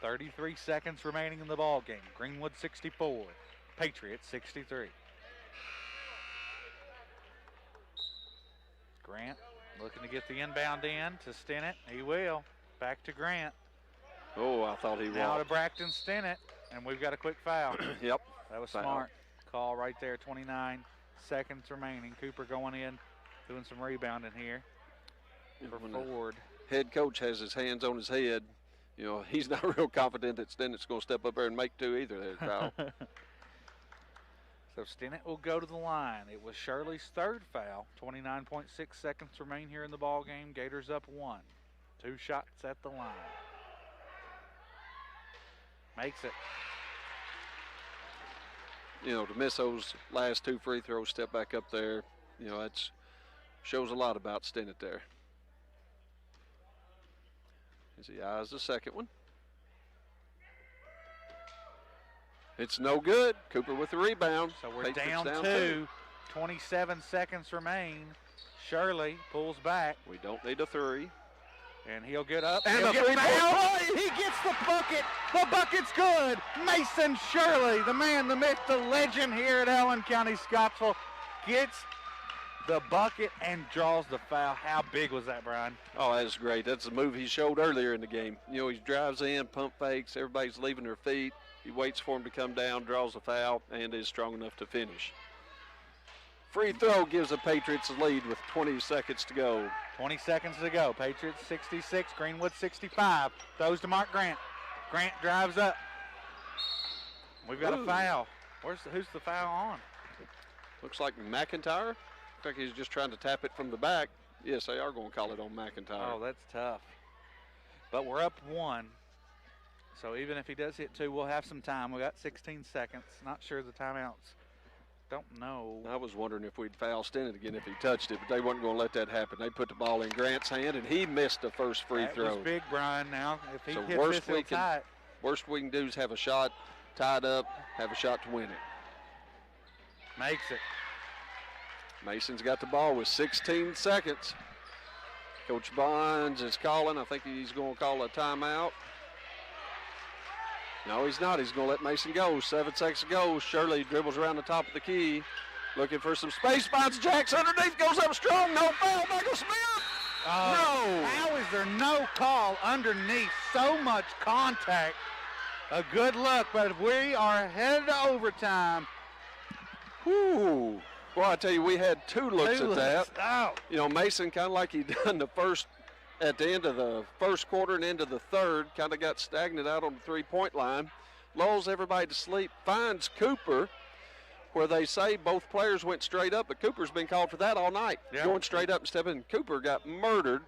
.33 seconds remaining in the ball game. Greenwood 64, Patriots 63. Grant looking to get the inbound in to Stennett. He will. Back to Grant. Oh, I thought he was. Now to Braxton Stennett, and we've got a quick foul. Yep. That was smart. Call right there. 29 seconds remaining. Cooper going in, doing some rebounding here for Ford. Head coach has his hands on his head. You know, he's not real confident that Stennett's going to step up there and make 2 either. There, foul. So Stennett will go to the line. It was Shirley's third foul. 29.6 seconds remain here in the ball game. Gators up 1. 2 shots at the line. Makes it. You know, to miss those last 2 free throws, step back up there, you know, that shows a lot about Stennett there. As he eyes the second one. It's no good. Cooper with the rebound. So we're down 2. 27 seconds remain. Shirley pulls back. We don't need a 3. And he'll get up. And a 3-point. He gets the bucket. The bucket's good. Mason Shirley, the man, the myth, the legend here at Allen County, Scottsville, gets the bucket and draws the foul. How big was that, Brian? Oh, that's great. That's the move he showed earlier in the game. You know, he drives in, pump fakes, everybody's leaving their feet. He waits for him to come down, draws the foul, and is strong enough to finish. Free throw gives the Patriots a lead with 20 seconds to go. 20 seconds to go. Patriots 66, Greenwood 65. Throws to Mark Grant. Grant drives up. We've got a foul. Who's the foul on? Looks like McIntyre. Looks like he's just trying to tap it from the back. Yes, they are going to call it on McIntyre. Oh, that's tough. But we're up 1. So even if he does hit 2, we'll have some time. We got 16 seconds. Not sure the timeouts. Don't know. I was wondering if we'd foul Stennett again if he touched it, but they weren't going to let that happen. They put the ball in Grant's hand, and he missed the first free throw. That was big, Brian. Now, if he hits worst this, he'll tie it. Worst we can do is have a shot tied up, have a shot to win it. Makes it. Mason's got the ball with 16 seconds. Coach Bonds is calling. I think he's going to call a timeout. No, he's not. He's going to let Mason go. 7 seconds to go. Shirley dribbles around the top of the key, looking for some space. Finds Jax underneath. Goes up strong. No foul. Michael Smith. No. How is there no call underneath? So much contact. A good look, but we are headed to overtime. Whew. Well, I tell you, we had 2 looks at that. Oh. You know, Mason, kind of like he done at the end of the first quarter and into the third, kind of got stagnant out on the three-point line, lulls everybody to sleep, finds Cooper, where they say both players went straight up, but Cooper's been called for that all night. Yep. Going straight up and stepping. Cooper got murdered.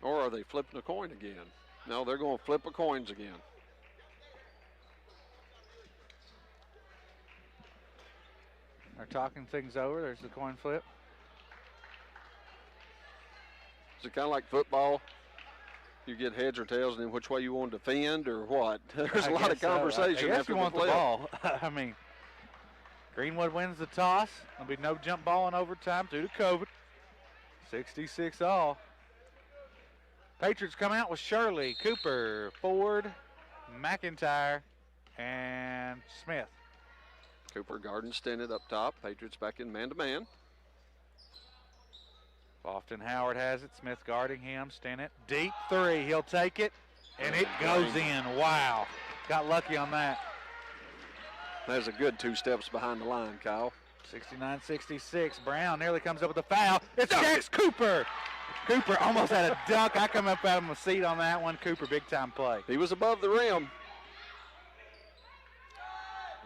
Or are they flipping a coin again? No, they're going to flip a coins again. They're talking things over. There's the coin flip. Is it kind of like football? You get heads or tails, and then which way you want to defend or what? There's a lot of conversation I guess after you want the flip. the ball. I mean, Greenwood wins the toss. There'll be no jump ball in overtime due to COVID. 66 all. Patriots come out with Shirley, Cooper, Ford, McIntyre, and Smith. Cooper guarding Stennett up top. Patriots back in man-to-man. Lofton Howard has it. Smith guarding him. Stennett, deep three. He'll take it, and it goes in. Wow. Got lucky on that. There's a good 2 steps behind the line, Kyle. 69-66. Brown nearly comes up with a foul. It's Jax Cooper. Cooper almost had a dunk. I come up out of my seat on that one. Cooper, big-time play. He was above the rim.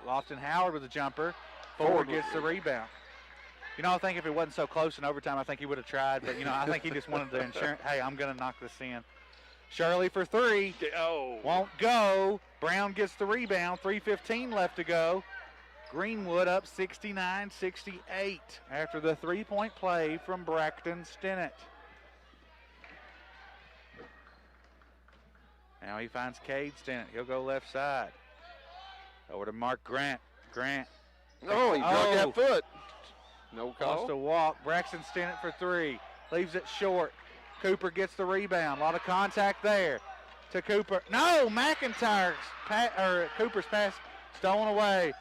Lofton Howard with a jumper. Ford gets the rebound. You know, I think if it wasn't so close in overtime, I think he would have tried. But, you know, I think he just wanted the insurance. Hey, I'm going to knock this in. Shirley for three. Oh. Won't go. Brown gets the rebound. 3:15 left to go. Greenwood up 69-68 after the three-point play from Braxton Stennett. Now he finds Cade Stennett. He'll go left side. Over to Mark Grant. Grant. Oh, he broke that foot. No call. Lost a walk. Braxton Stennett for three. Leaves it short. Cooper gets the rebound. A lot of contact there to Cooper. No, McIntyre's Cooper's pass stolen away.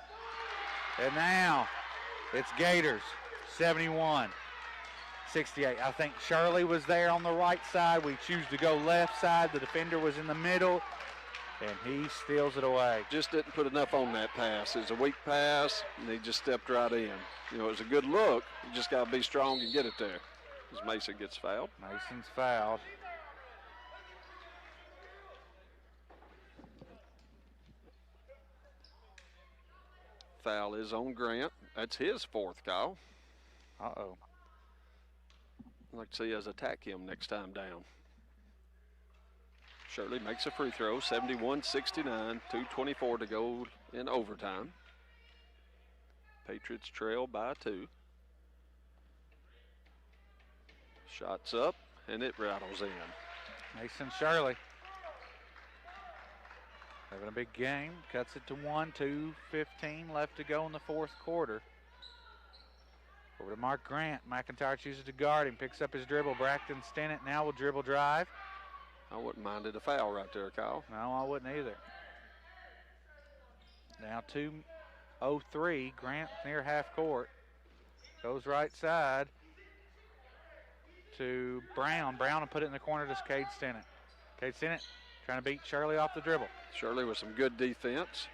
And now it's Gators 71-68. I think Shirley was there on the right side. We choose to go left side. The defender was in the middle, and he steals it away. Just didn't put enough on that pass. It was a weak pass, and he just stepped right in. You know, it was a good look. You just got to be strong and get it there. As Mason gets fouled. Mason's fouled. Foul is on Grant. That's his fourth, Kyle. Uh-oh. I'd like to see us attack him next time down. Shirley makes a free throw, 71-69, 2:24 to go in overtime. Patriots trail by 2. Shots up, and it rattles in. Mason Shirley having a big game. Cuts it to 1, 2:15 left to go in the fourth quarter. Over to Mark Grant. McIntyre chooses to guard him. Picks up his dribble. Braxton Stennett now will dribble drive. I wouldn't mind it a foul right there, Kyle. No, I wouldn't either. Now 2:03. Grant near half court. Goes right side to Brown. Brown will put it in the corner to Cade Stennett. Cade Stennett trying to beat Shirley off the dribble. Shirley with some good defense.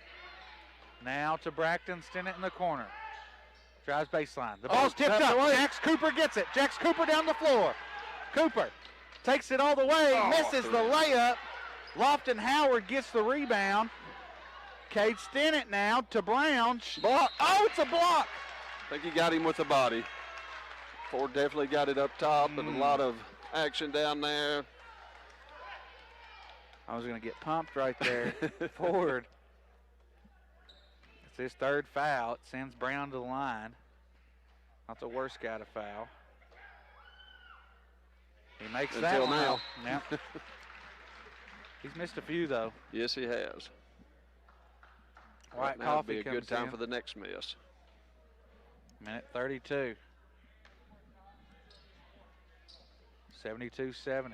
Now to Braxton Stennett in the corner. Drives baseline. The ball's tipped up. Jax Cooper gets it. Jax Cooper down the floor. Cooper takes it all the way. Misses the layup. Lofton Howard gets the rebound. Cade Stennett now to Brown. Block. Oh, it's a block. I think he got him with the body. Ford definitely got it up top, and a lot of action down there. I was going to get pumped right there. Ford. It's his third foul. It sends Brown to the line. Not the worst guy to foul. He makes that one now. Yep. He's missed a few, though. Yes, he has. White right now Coffee would be a comes good time in. for the next miss. Minute 32. 72-70.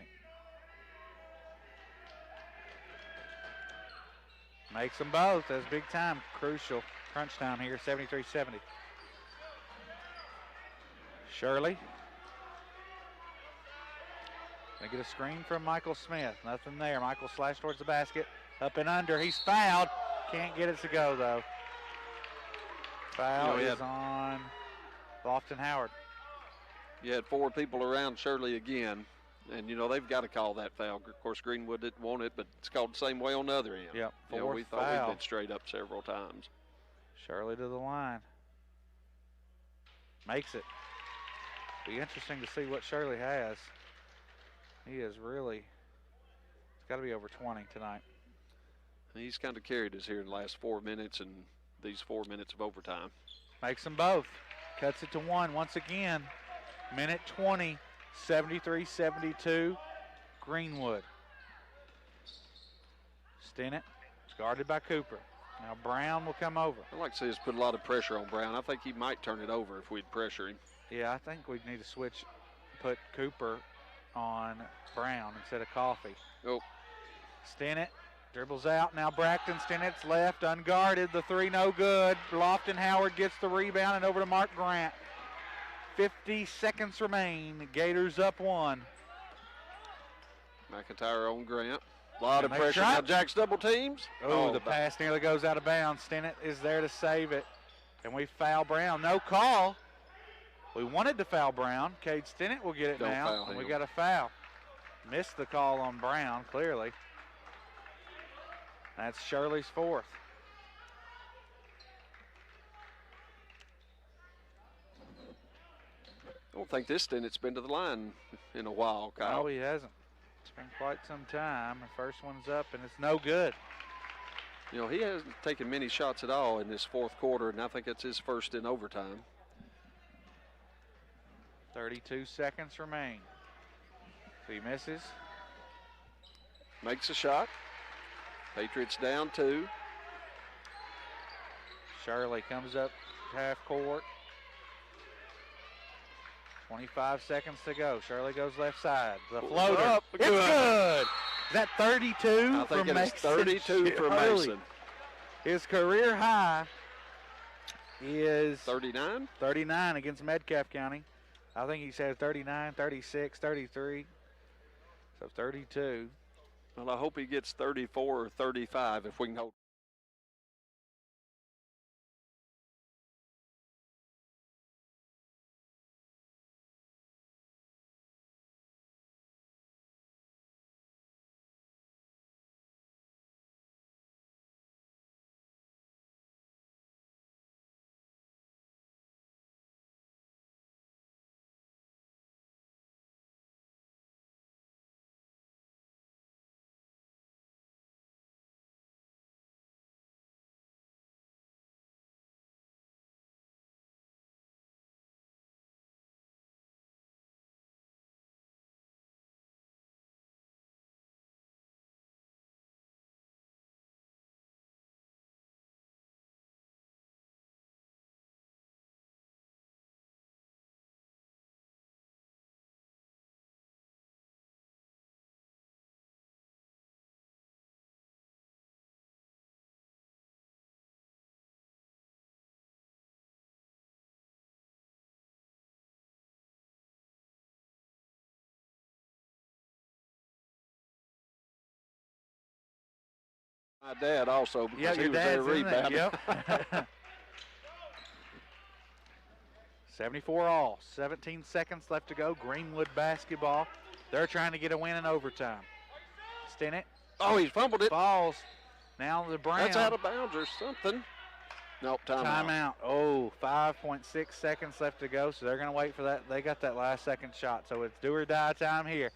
Makes them both. That's big time. Crucial. Crunch time here. 73-70. Shirley. Gonna get a screen from Michael Smith. Nothing there. Michael slashed towards the basket. Up and under. He's fouled. Can't get it to go, though. Foul is on Lofton Howard. You had 4 people around Shirley again, and, you know, they've got to call that foul. Of course, Greenwood didn't want it, but it's called the same way on the other end. Yep, You know, we thought we'd been straight up several times. Shirley to the line. Makes it. Be interesting to see what Shirley has. He is really, it's got to be over 20 tonight. He's kind of carried us here in the last 4 minutes and these 4 minutes of overtime. Makes them both. Cuts it to 1 once again. Minute 20, 73-72, Greenwood. Stinnett is guarded by Cooper. Now Brown will come over. I'd like to see us put a lot of pressure on Brown. I think he might turn it over if we'd pressure him. Yeah, I think we need to switch, put Cooper on Brown instead of Coffee. Oh. Stinnett dribbles out. Now Braxton Stinnett's left, unguarded. The three no good. Lofton Howard gets the rebound and over to Mark Grant. 50 seconds remain. Gators up 1. McIntyre on Grant. A lot of pressure. Now Jack's double teams. Oh, the pass nearly goes out of bounds. Stinnett is there to save it. And we foul Brown. No call. We wanted to foul Brown. Cade Stinnett will get it now. And we got a foul. Missed the call on Brown, clearly. That's Shirley's 4th. I don't think this Stinnett's been to the line in a while, Kyle. No, he hasn't. It's been quite some time. The first one's up, and it's no good. You know, he hasn't taken many shots at all in this 4th quarter, and I think it's his first in overtime. 32 seconds remain. If he misses. Makes a shot. Patriots down 2. Shirley comes up half court. 25 seconds to go. Shirley goes left side. The floater. Up. It's good. Is that 32 I think from it Mason? is 32 for Mason. His career high is 39? 39 against Metcalfe County. I think he said 39, 36, 33. So 32. Well, I hope he gets 34 or 35 if we can hold. My dad also, because he was there rebounding. Yep. 74 all. 17 seconds left to go. Greenwood basketball. They're trying to get a win in overtime. Stinnett. Oh, he's fumbled it. Falls. Now the Brown. That's out of bounds or something. Nope, timeout. Oh, 5.6 seconds left to go, so they're going to wait for that. They got that last second shot, so it's do or die time here.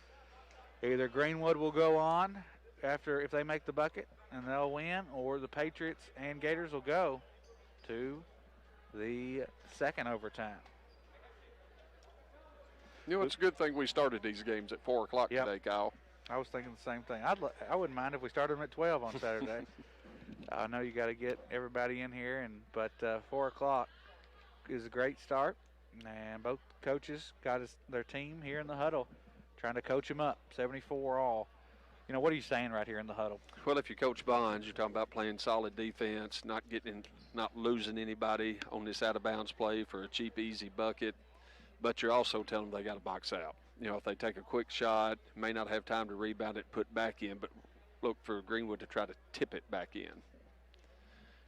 Either Greenwood will go on after if they make the bucket and they'll win, or the Patriots and Gators will go to the second overtime. You know, it's a good thing we started these games at 4 o'clock today, Kyle. I was thinking the same thing. I wouldn't mind if we started them at 12 on Saturday. I know you got to get everybody in here, but 4 o'clock is a great start. And both coaches got their team here in the huddle, trying to coach them up. 74 all. You know, what are you saying right here in the huddle? Well, if you coach Bonds, you're talking about playing solid defense, not losing anybody on this out-of-bounds play for a cheap, easy bucket. But you're also telling them they got to box out. You know, if they take a quick shot, may not have time to rebound it, put back in, but look for Greenwood to try to tip it back in.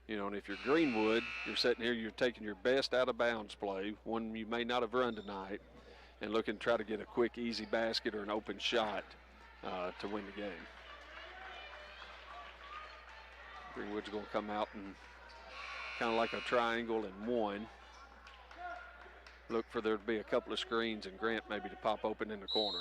You know, and if you're Greenwood, you're sitting here, you're taking your best out-of-bounds play, one you may not have run tonight, and looking to try to get a quick, easy basket or an open shot to win the game. Greenwood's going to come out and kind of like a triangle and one. Look for there to be a couple of screens and Grant maybe to pop open in the corner.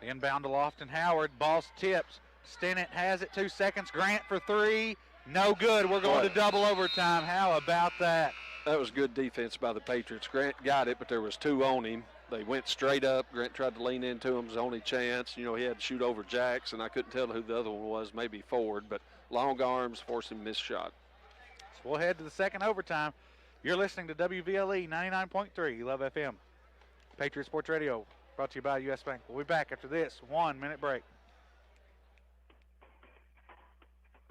Inbound to Lofton Howard. Ball's tipped. Stennett has it. 2 seconds. Grant for three. No good. We're going to double overtime. How about that? That was good defense by the Patriots. Grant got it, but there was 2 on him. They went straight up. Grant tried to lean into him. His only chance. You know, he had to shoot over Jacks, and I couldn't tell who the other one was, maybe Ford, but long arms forced him to miss shot. So we'll head to the second overtime. You're listening to WVLE 99.3 Love FM. Patriot Sports Radio, brought to you by U.S. Bank. We'll be back after this 1-minute break.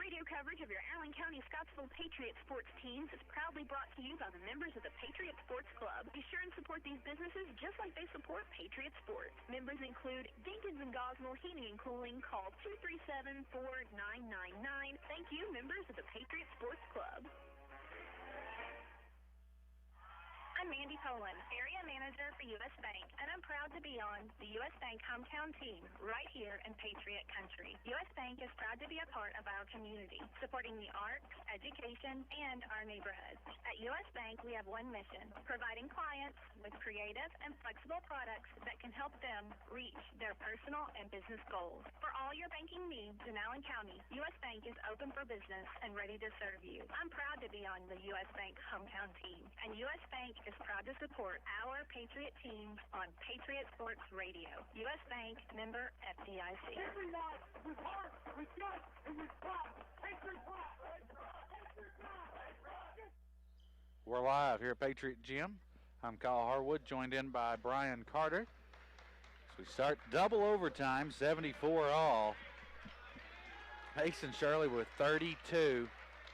Radio coverage of your Allen County Scottsville Patriot sports teams is proudly brought to you by the members of the Patriot Sports Club. Be sure and support these businesses just like they support Patriot Sports. Members include Dinkins and Gosnell Heating and Cooling. Call 237-4999. Thank you, members of the Patriot Sports Club. I'm Mandy Poland, Area Manager for U.S. Bank, and I'm proud to be on the U.S. Bank hometown team right here in Patriot Country. U.S. Bank is proud to be a part of our community, supporting the arts, education, and our neighborhoods. At U.S. Bank, we have one mission, providing clients with creative and flexible products that can help them reach their personal and business goals. For all your banking needs in Allen County, U.S. Bank is open for business and ready to serve you. I'm proud to be on the U.S. Bank hometown team, and U.S. Bank is proud to support our Patriot teams on Patriot Sports Radio. U.S. Bank, member FDIC. We're live here at Patriot Gym. I'm Kyle Harwood, joined in by Brian Carter. So we start double overtime, 74 all. Mason Shirley with 32,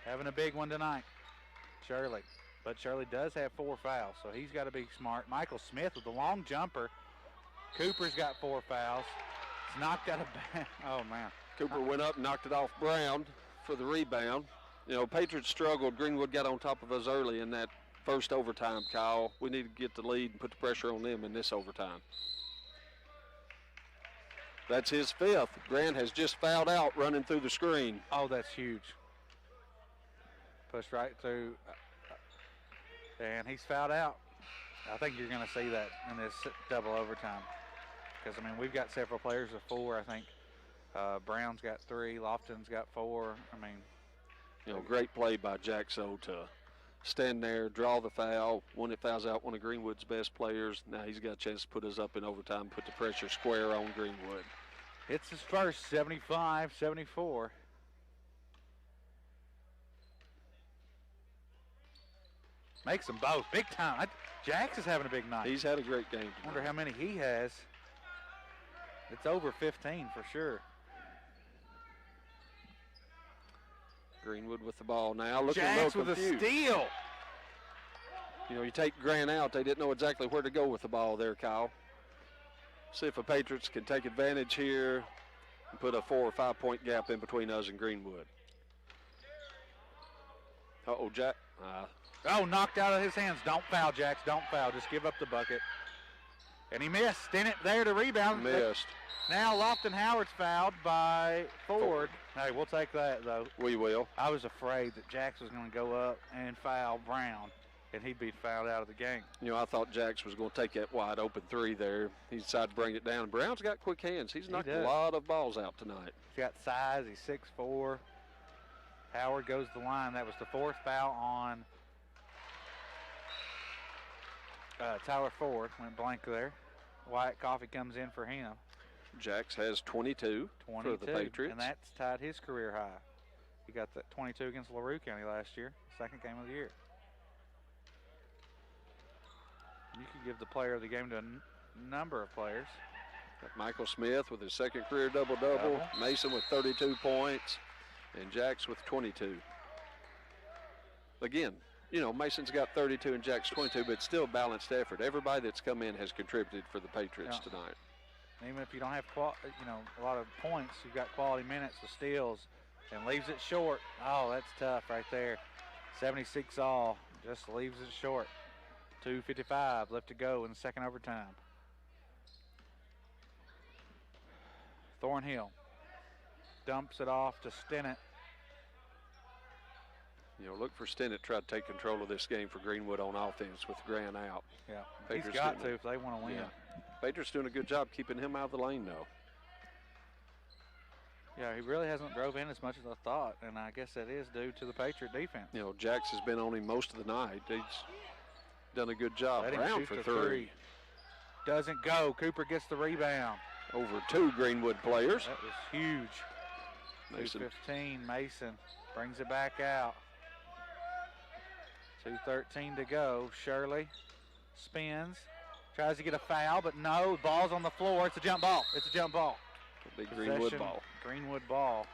having a big one tonight. Shirley. But Shirley does have 4 fouls, so he's got to be smart. Michael Smith with the long jumper. Cooper's got 4 fouls. It's knocked out of bounds. Oh, man. Cooper went up and knocked it off Brown for the rebound. You know, Patriots struggled. Greenwood got on top of us early in that first overtime, Kyle. We need to get the lead and put the pressure on them in this overtime. That's his 5th. Grant has just fouled out running through the screen. Oh, that's huge. Pushed right through. And he's fouled out. I think you're going to see that in this double overtime. Because, I mean, we've got several players with 4. I think Brown's got 3. Lofton's got 4. I mean. You know, great play by Jackso to stand there, draw the foul. When it fouls out one of Greenwood's best players, now he's got a chance to put us up in overtime, put the pressure square on Greenwood. It's his first, 75-74. Makes them both big time. Jax is having a big night. He's had a great game tonight. Wonder how many he has. It's over 15 for sure. Greenwood with the ball now, looking Jax a little with confused. a steal. You know, you take Grant out, they didn't know exactly where to go with the ball there, Kyle. See if the Patriots can take advantage here and put a 4 or 5 point gap in between us and Greenwood. Uh-oh, Jack. Oh, knocked out of his hands. Don't foul, Jax. Don't foul. Just give up the bucket. And he missed. Stennett there to rebound. Missed. Now Lofton Howard's fouled by Ford. Hey, we'll take that, though. We will. I was afraid that Jax was going to go up and foul Brown, and he'd be fouled out of the game. You know, I thought Jax was going to take that wide open 3 there. He decided to bring it down. Brown's got quick hands. He's knocked a lot of balls out tonight. He's got size. He's 6'4". Howard goes to the line. That was the 4th foul on Tyler Ford. Went blank there. Wyatt Coffey comes in for him. Jax has 22 for the Patriots. And that's tied his career high. He got that 22 against LaRue County last year, second game of the year. You could give the player of the game to a number of players. Got Michael Smith with his second career double-double. Mason with 32 points. And Jax with 22. Again, you know, Mason's got 32 and Jack's 22, but still balanced effort. Everybody that's come in has contributed for the Patriots tonight. Even if you don't have, a lot of points, you've got quality minutes with steals and leaves it short. Oh, that's tough right there. 76 all, just leaves it short. 2:55 left to go in the second overtime. Thornhill dumps it off to Stennett. You know, look for Stennett to try to take control of this game for Greenwood on offense with Grant out. Yeah, Patriots he's got to if they want to win. Yeah. Patriots doing a good job keeping him out of the lane, though. Yeah, he really hasn't drove in as much as I thought, and I guess that is due to the Patriot defense. You know, Jax has been on him most of the night. He's done a good job. Let him Brown shoot for the three. Doesn't go. Cooper gets the rebound. Over 2 Greenwood players. That was huge. Mason. 2:15. Mason brings it back out. 2:13 to go. Shirley spins. Tries to get a foul, but no. Ball's on the floor. It's a jump ball. It's a jump ball. A big Greenwood Possession, ball. Greenwood ball.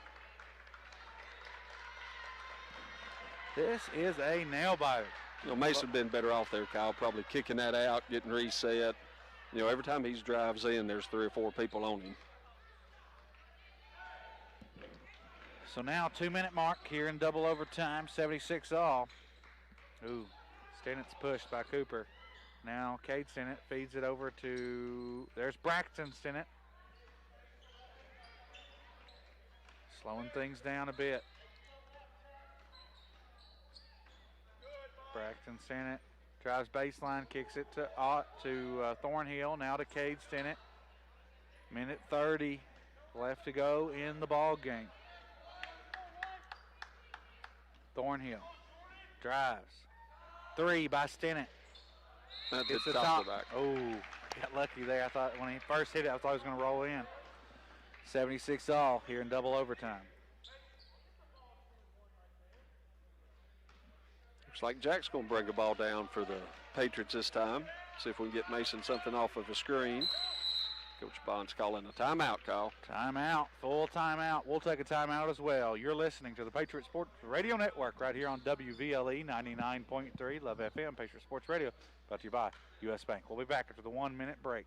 This is a nail biter. You know, Mason been better off there, Kyle, probably kicking that out, getting reset. You know, every time he drives in, there's 3 or 4 people on him. So now 2-minute mark here in double overtime, 76 all. Ooh, Stennett's pushed by Cooper. Now Cade Stennett feeds it over to, there's Braxton Stennett. Slowing things down a bit. Braxton Stennett drives baseline, kicks it to Thornhill, now to Cade Stennett. Minute 30 left to go in the ball game. Thornhill drives. 3 by Stennett. That's It's the the top of top. the back. Oh, got lucky there. I thought when he first hit it, I thought he was going to roll in. 76 all here in double overtime. Looks like Jack's going to bring the ball down for the Patriots this time. See if we can get Mason something off of a screen. Coach Bond's calling a timeout, Kyle. Timeout, full timeout. We'll take a timeout as well. You're listening to the Patriot Sports Radio Network right here on WVLE 99.3 Love FM, Patriot Sports Radio, brought to you by U.S. Bank. We'll be back after the 1-minute break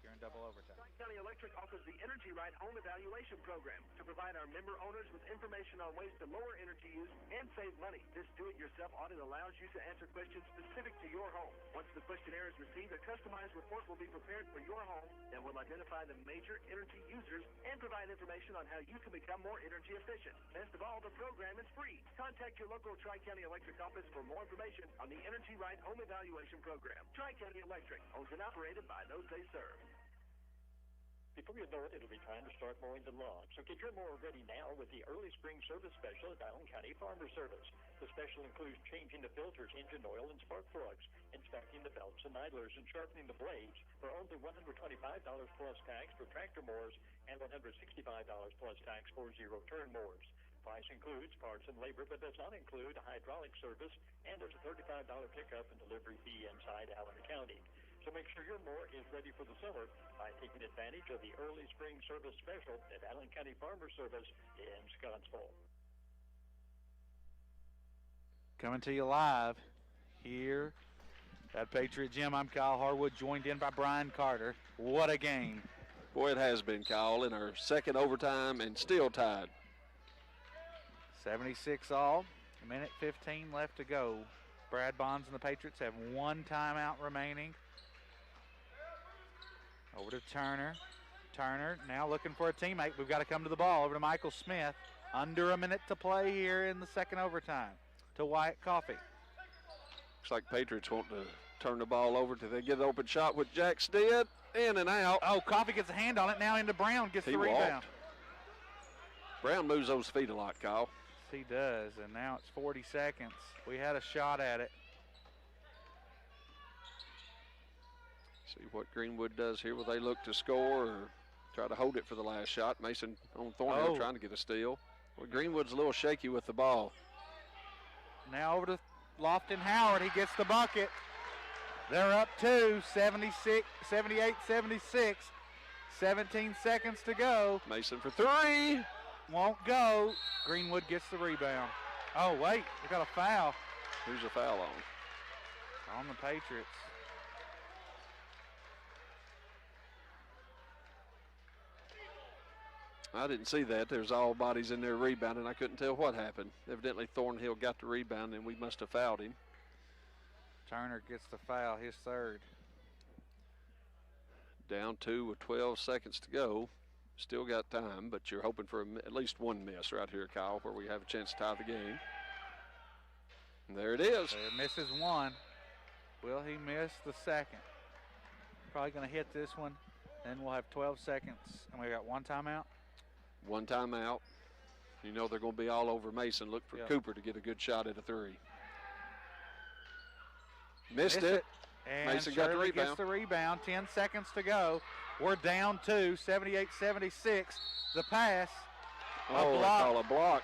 here in double overtime. County Electric offers the Energy Right Home Evaluation Program to provide our member owners with information on ways to lower energy use and save money. This do-it-yourself audit allows you to answer questions specific to your home. Once the questionnaire is received, a customized report will be prepared for your home that will identify the major energy users and provide information on how you can become more energy efficient. Best of all, the program is free. Contact your local Tri-County Electric office for more information on the Energy Right Home Evaluation Program. Tri-County Electric, owned and operated by those they serve. Before you know it, it'll be time to start mowing the lawn. So get your mower ready now with the early spring service special at Allen County Farmer Service. The special includes changing the filters, engine oil, and spark plugs, inspecting the belts and idlers, and sharpening the blades for only $125 plus tax for tractor mowers and $165 plus tax for zero-turn mowers. Price includes parts and labor, but does not include a hydraulic service, and there's a $35 pickup and delivery fee inside Allen County. So make sure your mower is ready for the summer by taking advantage of the early spring service special at Allen County Farmer Service in Scottsville. Coming to you live here at Patriot Gym. I'm Kyle Harwood, joined in by Brian Carter. What a game. Boy, it has been, Kyle, in our second overtime and still tied. 76 all, minute 15 left to go. Brad Bonds and the Patriots have 1 timeout remaining. Over to Turner. Turner now looking for a teammate. We've got to come to the ball. Over to Michael Smith. Under a minute to play here in the second overtime. To Wyatt Coffey. Looks like Patriots want to turn the ball over till they get an open shot with Jack Stead. In and out. Oh, Coffey gets a hand on it. Now into Brown. Gets the rebound. Walked. Brown moves those feet a lot, Kyle. He does, and now it's 40 seconds. We had a shot at it. See what Greenwood does here. Will they look to score or try to hold it for the last shot? Mason on Thornhill trying to get a steal. Well, Greenwood's a little shaky with the ball. Now over to Lofton Howard. He gets the bucket. They're up 2, 78-76. 17 seconds to go. Mason for 3. Won't go. Greenwood gets the rebound. Oh, wait. We got a foul. Who's the foul on? On the Patriots. I didn't see that. There's all bodies in there rebounding. I couldn't tell what happened. Evidently Thornhill got the rebound and we must have fouled him. Turner gets the foul, his third. Down 2 with 12 seconds to go. Still got time, but you're hoping for at least one miss right here, Kyle, where we have a chance to tie the game. And there it is. There misses one. Will he miss the second? Probably going to hit this one. Then we'll have 12 seconds. And we got 1 timeout. One timeout. You know they're going to be all over Mason. Look for Cooper to get a good shot at a three. Missed it. And Mason got the Shirley rebound. gets the rebound. 10 seconds to go. We're down 2, 78-76. The pass. Oh, they call a block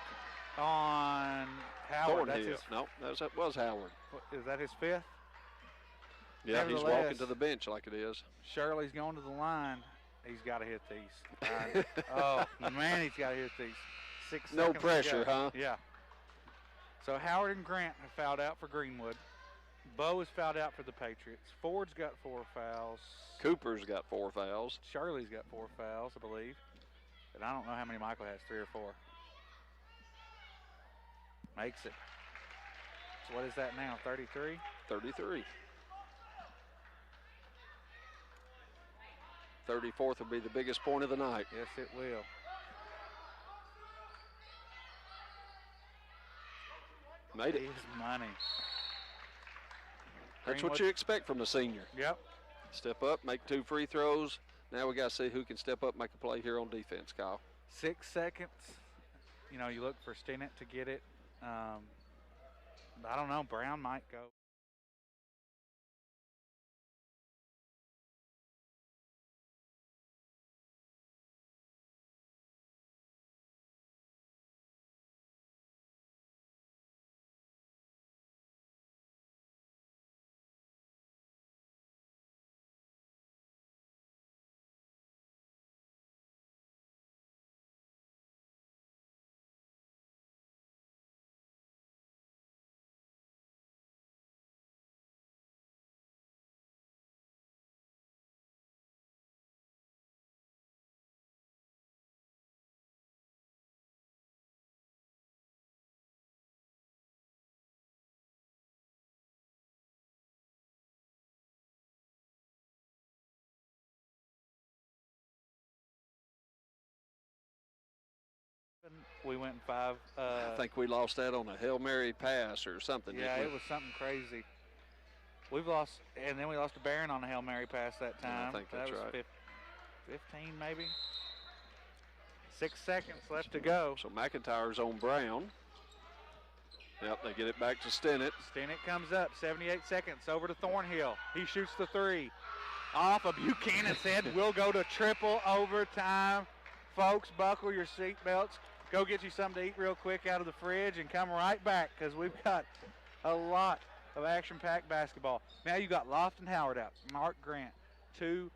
on Howard. That's his, no, that was Howard. Is that his 5th? Yeah, he's walking to the bench like it is. Shirley's going to the line. He's got to hit these. Oh, man, he's got to hit these. 6 seconds. No pressure, huh? Yeah. So Howard and Grant have fouled out for Greenwood. Bo has fouled out for the Patriots. Ford's got 4 fouls. Cooper's got 4 fouls. Shirley's got 4 fouls, I believe. And I don't know how many Michael has, 3 or 4. Makes it. So what is that now, 33? 33. 34th will be the biggest point of the night. Yes, it will. Made it. His money. That's what you expect from a senior. Yep. Step up, make 2 free throws. Now we got to see who can step up, make a play here on defense, Kyle. 6 seconds. You know, you look for Stinnett to get it. I don't know. Brown might go. We went 5. I think we lost that on a Hail Mary pass or something. Yeah, it was something crazy. We've lost, and then we lost to Barron on a Hail Mary pass that time. I think that's that was right. 15 maybe. 6 seconds left to go. So McIntyre's on Brown. Yep, they get it back to Stinnett. Stinnett comes up, 78 seconds, over to Thornhill. He shoots the 3. Off of Buchanan's head. We'll go to triple overtime. Folks, buckle your seatbelts. Go get you something to eat real quick out of the fridge and come right back because we've got a lot of action-packed basketball. Now you got Lofton Howard out, Mark Grant, 2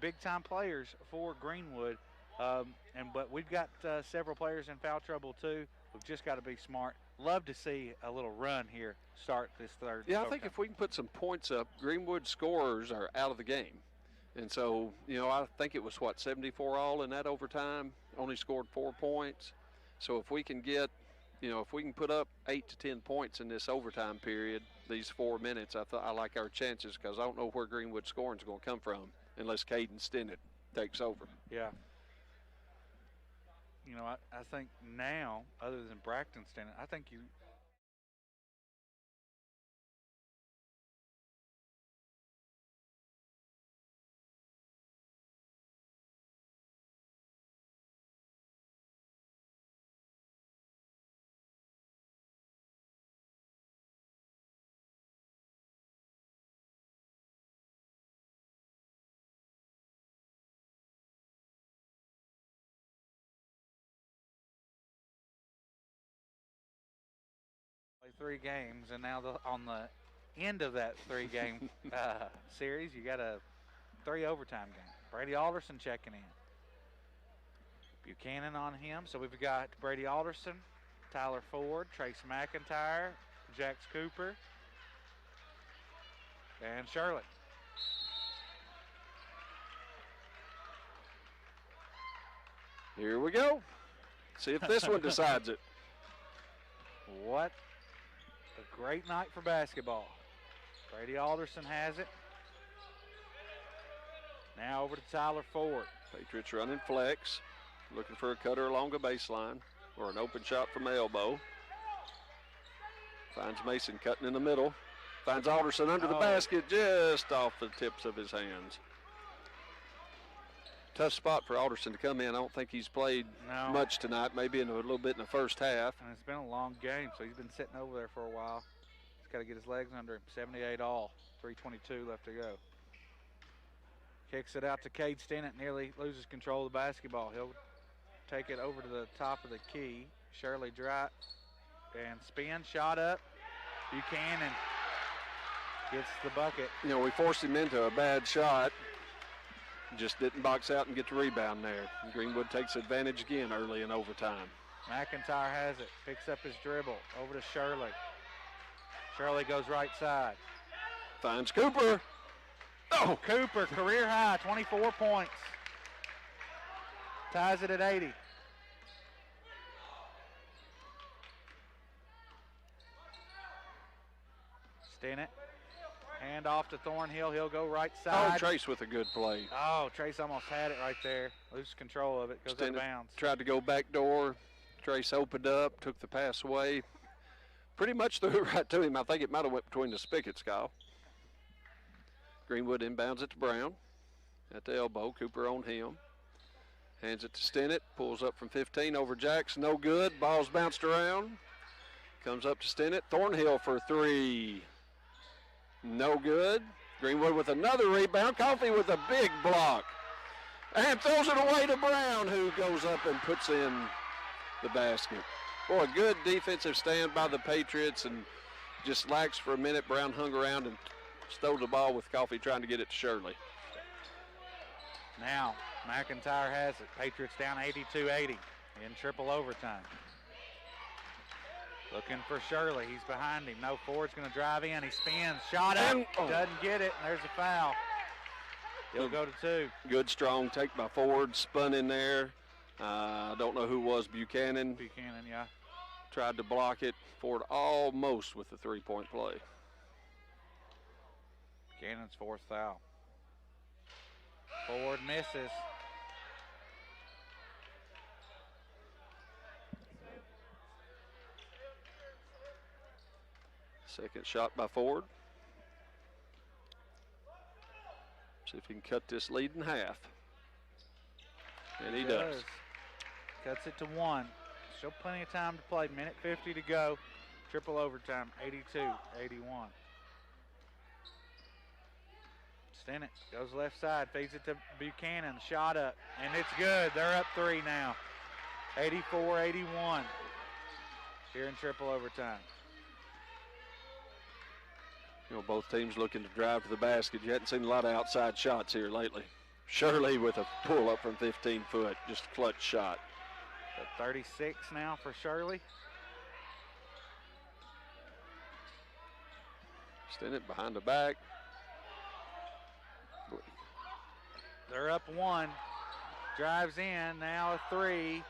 big-time players for Greenwood. But we've got several players in foul trouble too. We've just got to be smart. Love to see a little run here start this third. Yeah, I think if we can put some points up, Greenwood scorers are out of the game. And so, you know, I think it was, 74 all in that overtime, only scored 4 points. So if we can get, you know, if we can put up 8 to 10 points in this overtime period, these 4 minutes, I like our chances because I don't know where Greenwood scoring is going to come from unless Caden Stinnett takes over. Yeah. You know, I think now, other than Braxton Stinnett, I think you – play 3 games, and now on the end of that 3-game series, you got a 3 overtime game. Brady Alderson checking in. Buchanan on him. So we've got Brady Alderson, Tyler Ford, Trace McIntyre, Jax Cooper, and Shirley. Here we go. See if this one decides it. What a great night for basketball. Brady Alderson has it. Now over to Tyler Ford. Patriots running flex, looking for a cutter along the baseline or an open shot from the elbow. Finds Mason cutting in the middle. Finds Alderson under the basket, just off the tips of his hands. tough spot for Alderson to come in. I don't think he's played much tonight, maybe in a little bit in the first half. And it's been a long game, so he's been sitting over there for a while. He's got to get his legs under him. 78 all, 3:22 left to go. Kicks it out to Cade Stennett, nearly loses control of the basketball. He'll take it over to the top of the key. Shirley dry and spin, shot up. Buchanan gets the bucket. You know, we forced him into a bad shot. Just didn't box out and get the rebound there. And Greenwood takes advantage again early in overtime. McIntyre has it, picks up his dribble, over to Shirley. Shirley goes right side. Finds Cooper. Oh, Cooper, career high, 24 points. Ties it at 80. Stennett, hand off to Thornhill. He'll go right side. Oh, Trace with a good play. Oh, Trace almost had it right there. Loses control of it, goes out of bounds. Tried to go back door. Trace opened up, took the pass away. Pretty much threw it right to him. I think it might have went between the spigots, Kyle. Greenwood inbounds it to Brown. At the elbow, Cooper on him. Hands it to Stennett, pulls up from 15 over Jackson, no good. Ball's bounced around. Comes up to Stennett. Thornhill for three. No good. Greenwood with another rebound. Coffey with a big block. And throws it away to Brown, who goes up and puts in the basket. Boy, a good defensive stand by the Patriots, and just lax for a minute. Brown hung around and stole the ball with Coffey trying to get it to Shirley. Now, McIntyre has it. Patriots down 82-80 in triple overtime. Looking for Shirley. He's behind him. No, Ford's going to drive in. He spins. Shot up. Doesn't get it. And there's a foul. He'll go to two. Good, strong take by Ford. Spun in there. I don't know who was. Buchanan. Buchanan, yeah. Tried to block it. Ford almost with the three-point play. Buchanan's fourth foul. Ford misses. Second shot by Ford. See if he can cut this lead in half. And he does. Cuts it to one. Still plenty of time to play. Minute 50 to go. Triple overtime, 82-81. Stennett goes left side, feeds it to Buchanan. Shot up, and it's good. They're up three now. 84-81 here in triple overtime. You know, both teams looking to drive to the basket. You hadn't seen a lot of outside shots here lately. Shirley with a pull up from 15 foot, just a clutch shot. 36 now for Shirley. Stennett behind the back. They're up one. Drives in, now a three.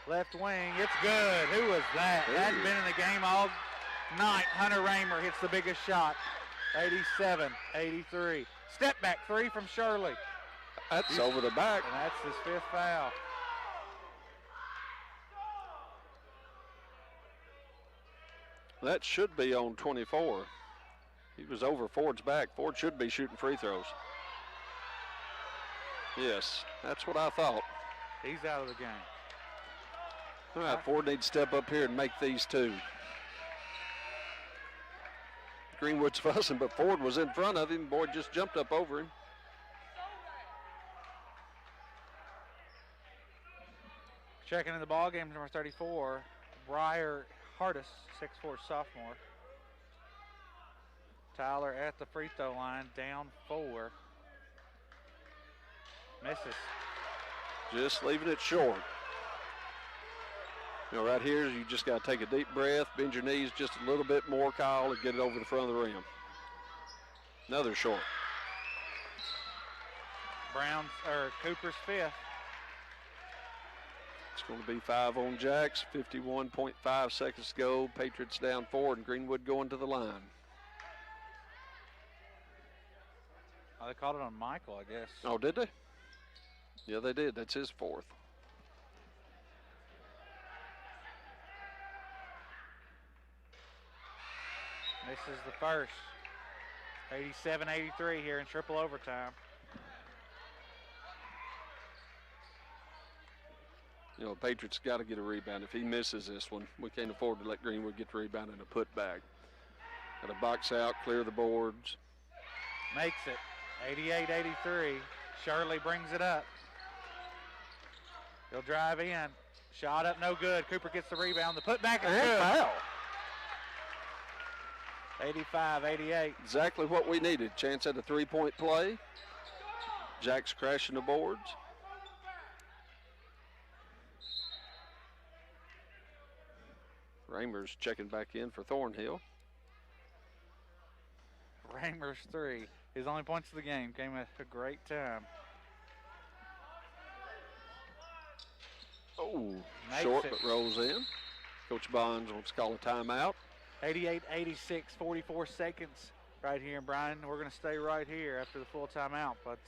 Left wing, it's good. Who was that? Hadn't been in the game all night. Hunter Raymer hits the biggest shot. 87-83. Step back three from Shirley. That's over the back. And that's his fifth foul. That should be on 24. He was over Ford's back. Ford should be shooting free throws. Yes, that's what I thought. He's out of the game. All right, Ford needs to step up here and make these two. Greenwood's fussing, but Ford was in front of him. Boyd just jumped up over him. Checking in the ball game, number 34, Briar Hardis, 6'4" sophomore. Tyler at the free throw line, down 4. Misses. Just leaving it short. You know, right here, you just got to take a deep breath, bend your knees just a little bit more, Kyle, and get it over the front of the rim. Another short. Cooper's fifth. It's going to be 5 on Jacks, 51.5 seconds to go. Patriots down 4, and Greenwood going to the line. Oh, they called it on Michael, I guess. Oh, did they? Yeah, they did. That's his fourth. This is the first. 87-83 here in triple overtime. You know, Patriots got to get a rebound. If he misses this one, we can't afford to let Greenwood get the rebound and a putback. Got to box out, clear the boards. Makes it 88-83. Shirley brings it up. He'll drive in. Shot up, no good. Cooper gets the rebound. The putback is good. Foul. 85-88. Exactly what we needed. Chance at a three-point play. Jack's crashing the boards. Raymer's checking back in for Thornhill. Raymer's three. His only points of the game came at a great time. Oh, Makes short it. but rolls in. Coach Bonds wants to call a timeout. 88-86, 44 seconds right here. And Brian, we're going to stay right here after the full timeout. But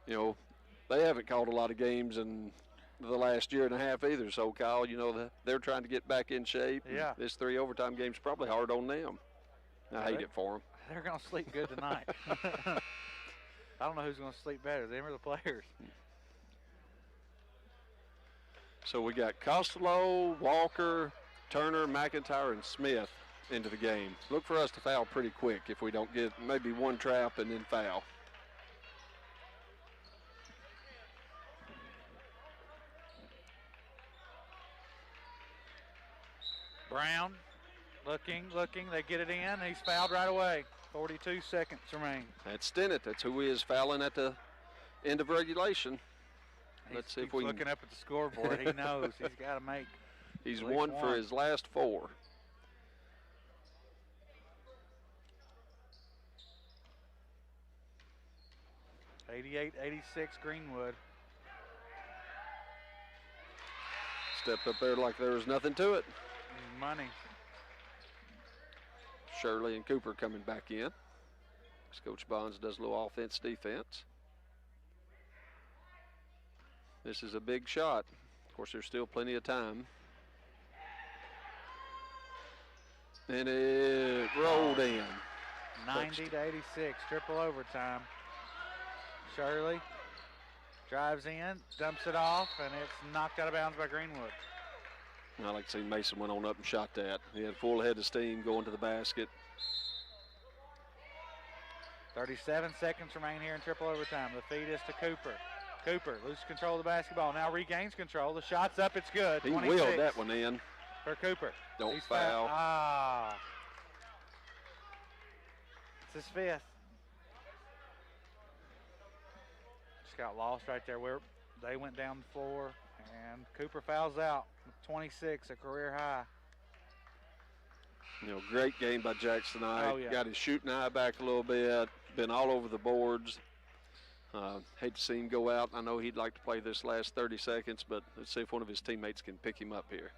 You know, they haven't called a lot of games in the last year and a half either. So, Kyle, you know, they're trying to get back in shape. Yeah. This 3 overtime game's probably hard on them. I hate it for them. they're going to sleep good tonight. I don't know who's going to sleep better, them or the players. So we got Costello, Walker, Turner, McIntyre, and Smith into the game. Look for us to foul pretty quick if we don't get maybe one trap and then foul. Brown looking. They get it in. He's fouled right away. 42 seconds remain. That's Stennett. That's who is fouling at the end of regulation. Let's see if we looking up at the scoreboard. He knows he's got to make. He's won for his last 4. $88-86 Greenwood. Stepped up there like there was nothing to it. Money. Shirley and Cooper coming back in. As Coach Bonds does a little offense defense. This is a big shot. Of course, there's still plenty of time. And it rolled in. 90-86, triple overtime. Shirley drives in, dumps it off, and it's knocked out of bounds by Greenwood. I like to see Mason went on up and shot that. He had full head of steam going to the basket. 37 seconds remain here in triple overtime. The feed is to Cooper. Cooper loses control of the basketball. Now regains control. The shot's up. It's good. He 26 wheeled that one in. for Cooper. Don't He's foul. It's his 5th. Just got lost right there where they went down the floor, and Cooper fouls out. 26, a career high. You know, great game by Jax tonight. Oh, yeah. Got his shooting eye back a little bit. Been all over the boards. Hate to see him go out. I know he'd like to play this last 30 seconds, but let's see if one of his teammates can pick him up here.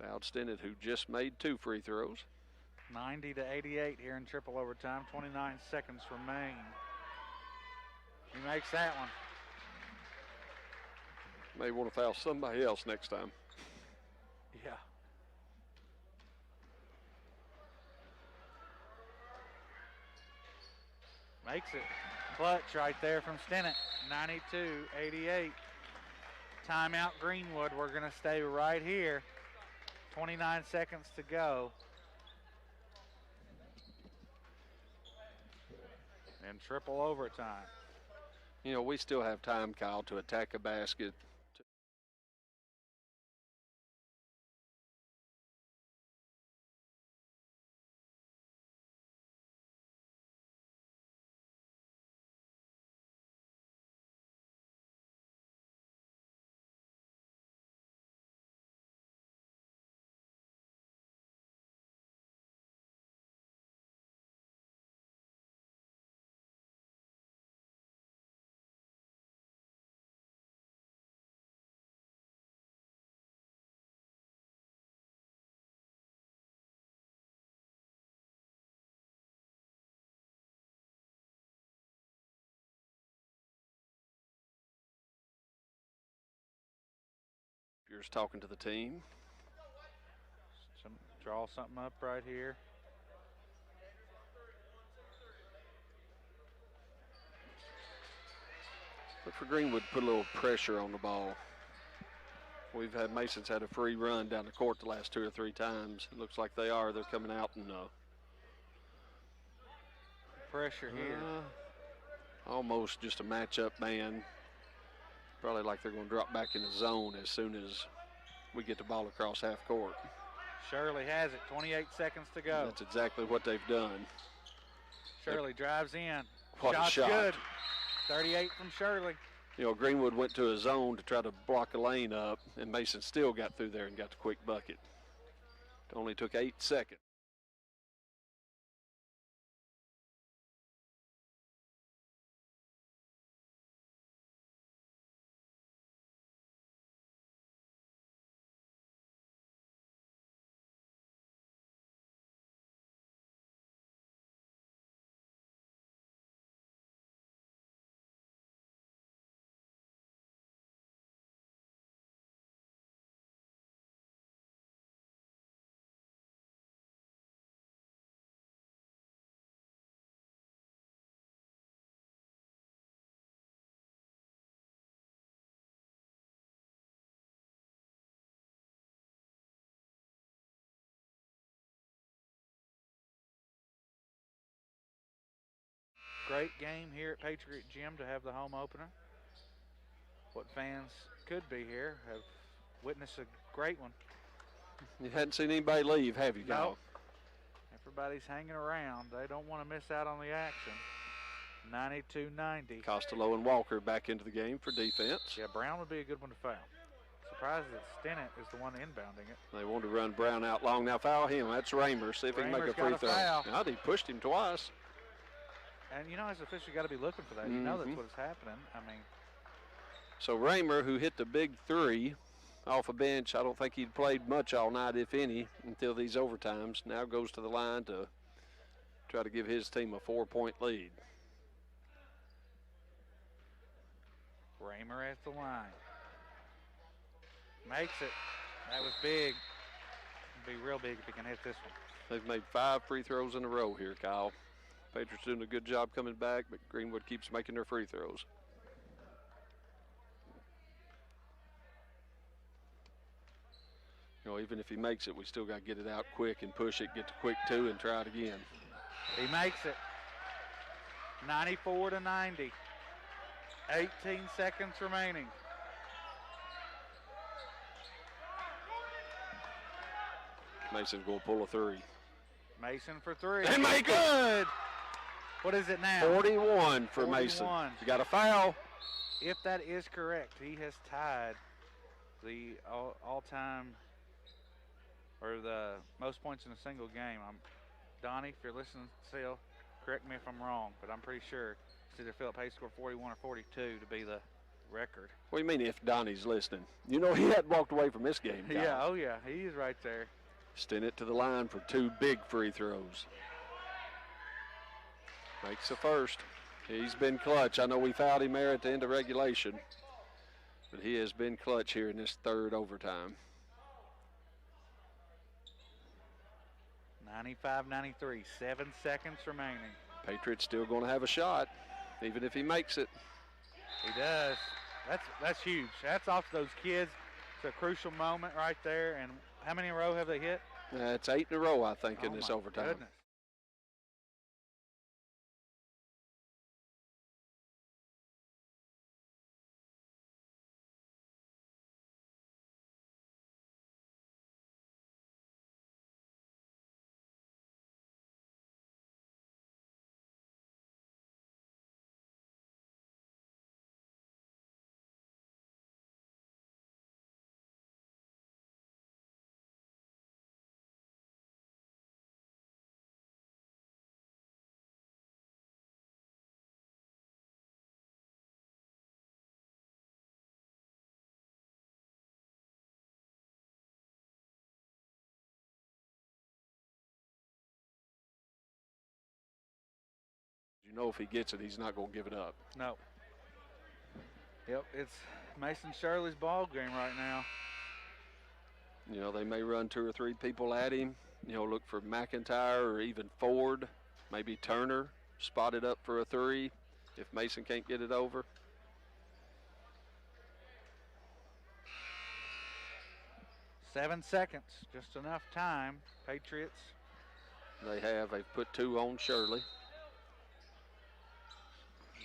Fouled Stennett, who just made 2 free throws. 90-88 here in triple overtime. 29 seconds remain. He makes that one. May want to foul somebody else next time. Yeah. Makes it. Clutch right there from Stennett. 92-88. Timeout Greenwood. We're going to stay right here. 29 seconds to go. And triple overtime. You know, we still have time, Kyle, to attack a basket, Baker's talking to the team. Draw something up right here. Look for Greenwood to put a little pressure on the ball. Mason's had a free run down the court the last 2 or 3 times. It looks like they are. They're coming out and pressure here. Almost just a matchup man. Probably like they're going to drop back in the zone as soon as we get the ball across half court. Shirley has it, 28 seconds to go. That's exactly what they've done. Shirley drives in. What Shot's a shot. Good. 38 from Shirley. You know, Greenwood went to a zone to try to block a lane up, and Mason still got through there and got the quick bucket. It only took 8 seconds. Great game here at Patriot Gym to have the home opener. What fans could be here have witnessed a great one. You hadn't seen anybody leave, have you, Kyle? Nope. Everybody's hanging around. They don't want to miss out on the action. 92-90. Costello and Walker back into the game for defense. Yeah, Brown would be a good one to foul. Surprised that Stennett is the one inbounding it. They want to run Brown out long. Now foul him. That's Raymer. See if he can make a free throw. Now he pushed him twice. And you know, as official, you got to be looking for that. You know that's what's happening. I mean. So Raymer, who hit the big 3 off a bench, I don't think he'd played much all night, if any, until these overtimes. Now goes to the line to try to give his team a 4-point lead. Raymer at the line. Makes it. That was big. It'd be real big if he can hit this one. They've made 5 free throws in a row here, Kyle. Patriots doing a good job coming back, but Greenwood keeps making their free throws. You know, even if he makes it, we still got to get it out quick and push it, get the quick 2 and try it again. He makes it. 94-90. 18 seconds remaining. Mason's going to pull a 3. Mason for 3. And make good. What is it now? 41 for 41. Mason. You got a foul. If that is correct, he has tied the all-time or the most points in a single game. Donnie, if you're listening still, correct me if I'm wrong, but I'm pretty sure it's either Philip Hayes scored 41 or 42 to be the record. What do you mean if Donnie's listening? You know he hadn't walked away from this game. Kyle. Yeah, oh yeah, he's right there. Stennett to the line for 2 big free throws. Makes the first. He's been clutch. I know we fouled him there at the end of regulation, but he has been clutch here in this 3rd overtime. 95-93, 7 seconds remaining. Patriots still going to have a shot, even if he makes it. He does. That's huge. That's off to those kids. It's a crucial moment right there. And how many in a row have they hit? It's 8 in a row, I think, in this overtime. Goodness. You know if he gets it, he's not going to give it up. No. Yep, it's Mason Shirley's ball game right now. You know, they may run 2 or 3 people at him. You know, look for McIntyre or even Ford, maybe Turner, spot it up for a 3 if Mason can't get it over. Seven seconds, just enough time. Patriots. They've put 2 on Shirley.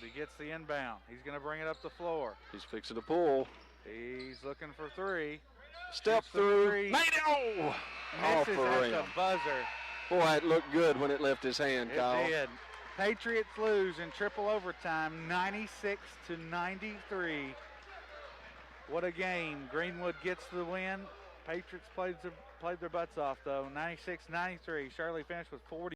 He gets the inbound. He's going to bring it up the floor. He's fixing to pull. He's looking for 3. Step through. Made it! Oh! Misses at the buzzer. Boy, it looked good when it left his hand, Kyle. It did. Patriots lose in triple overtime, 96-93. What a game. Greenwood gets the win. Patriots played their butts off, though, 96-93. Shirley finished with 40.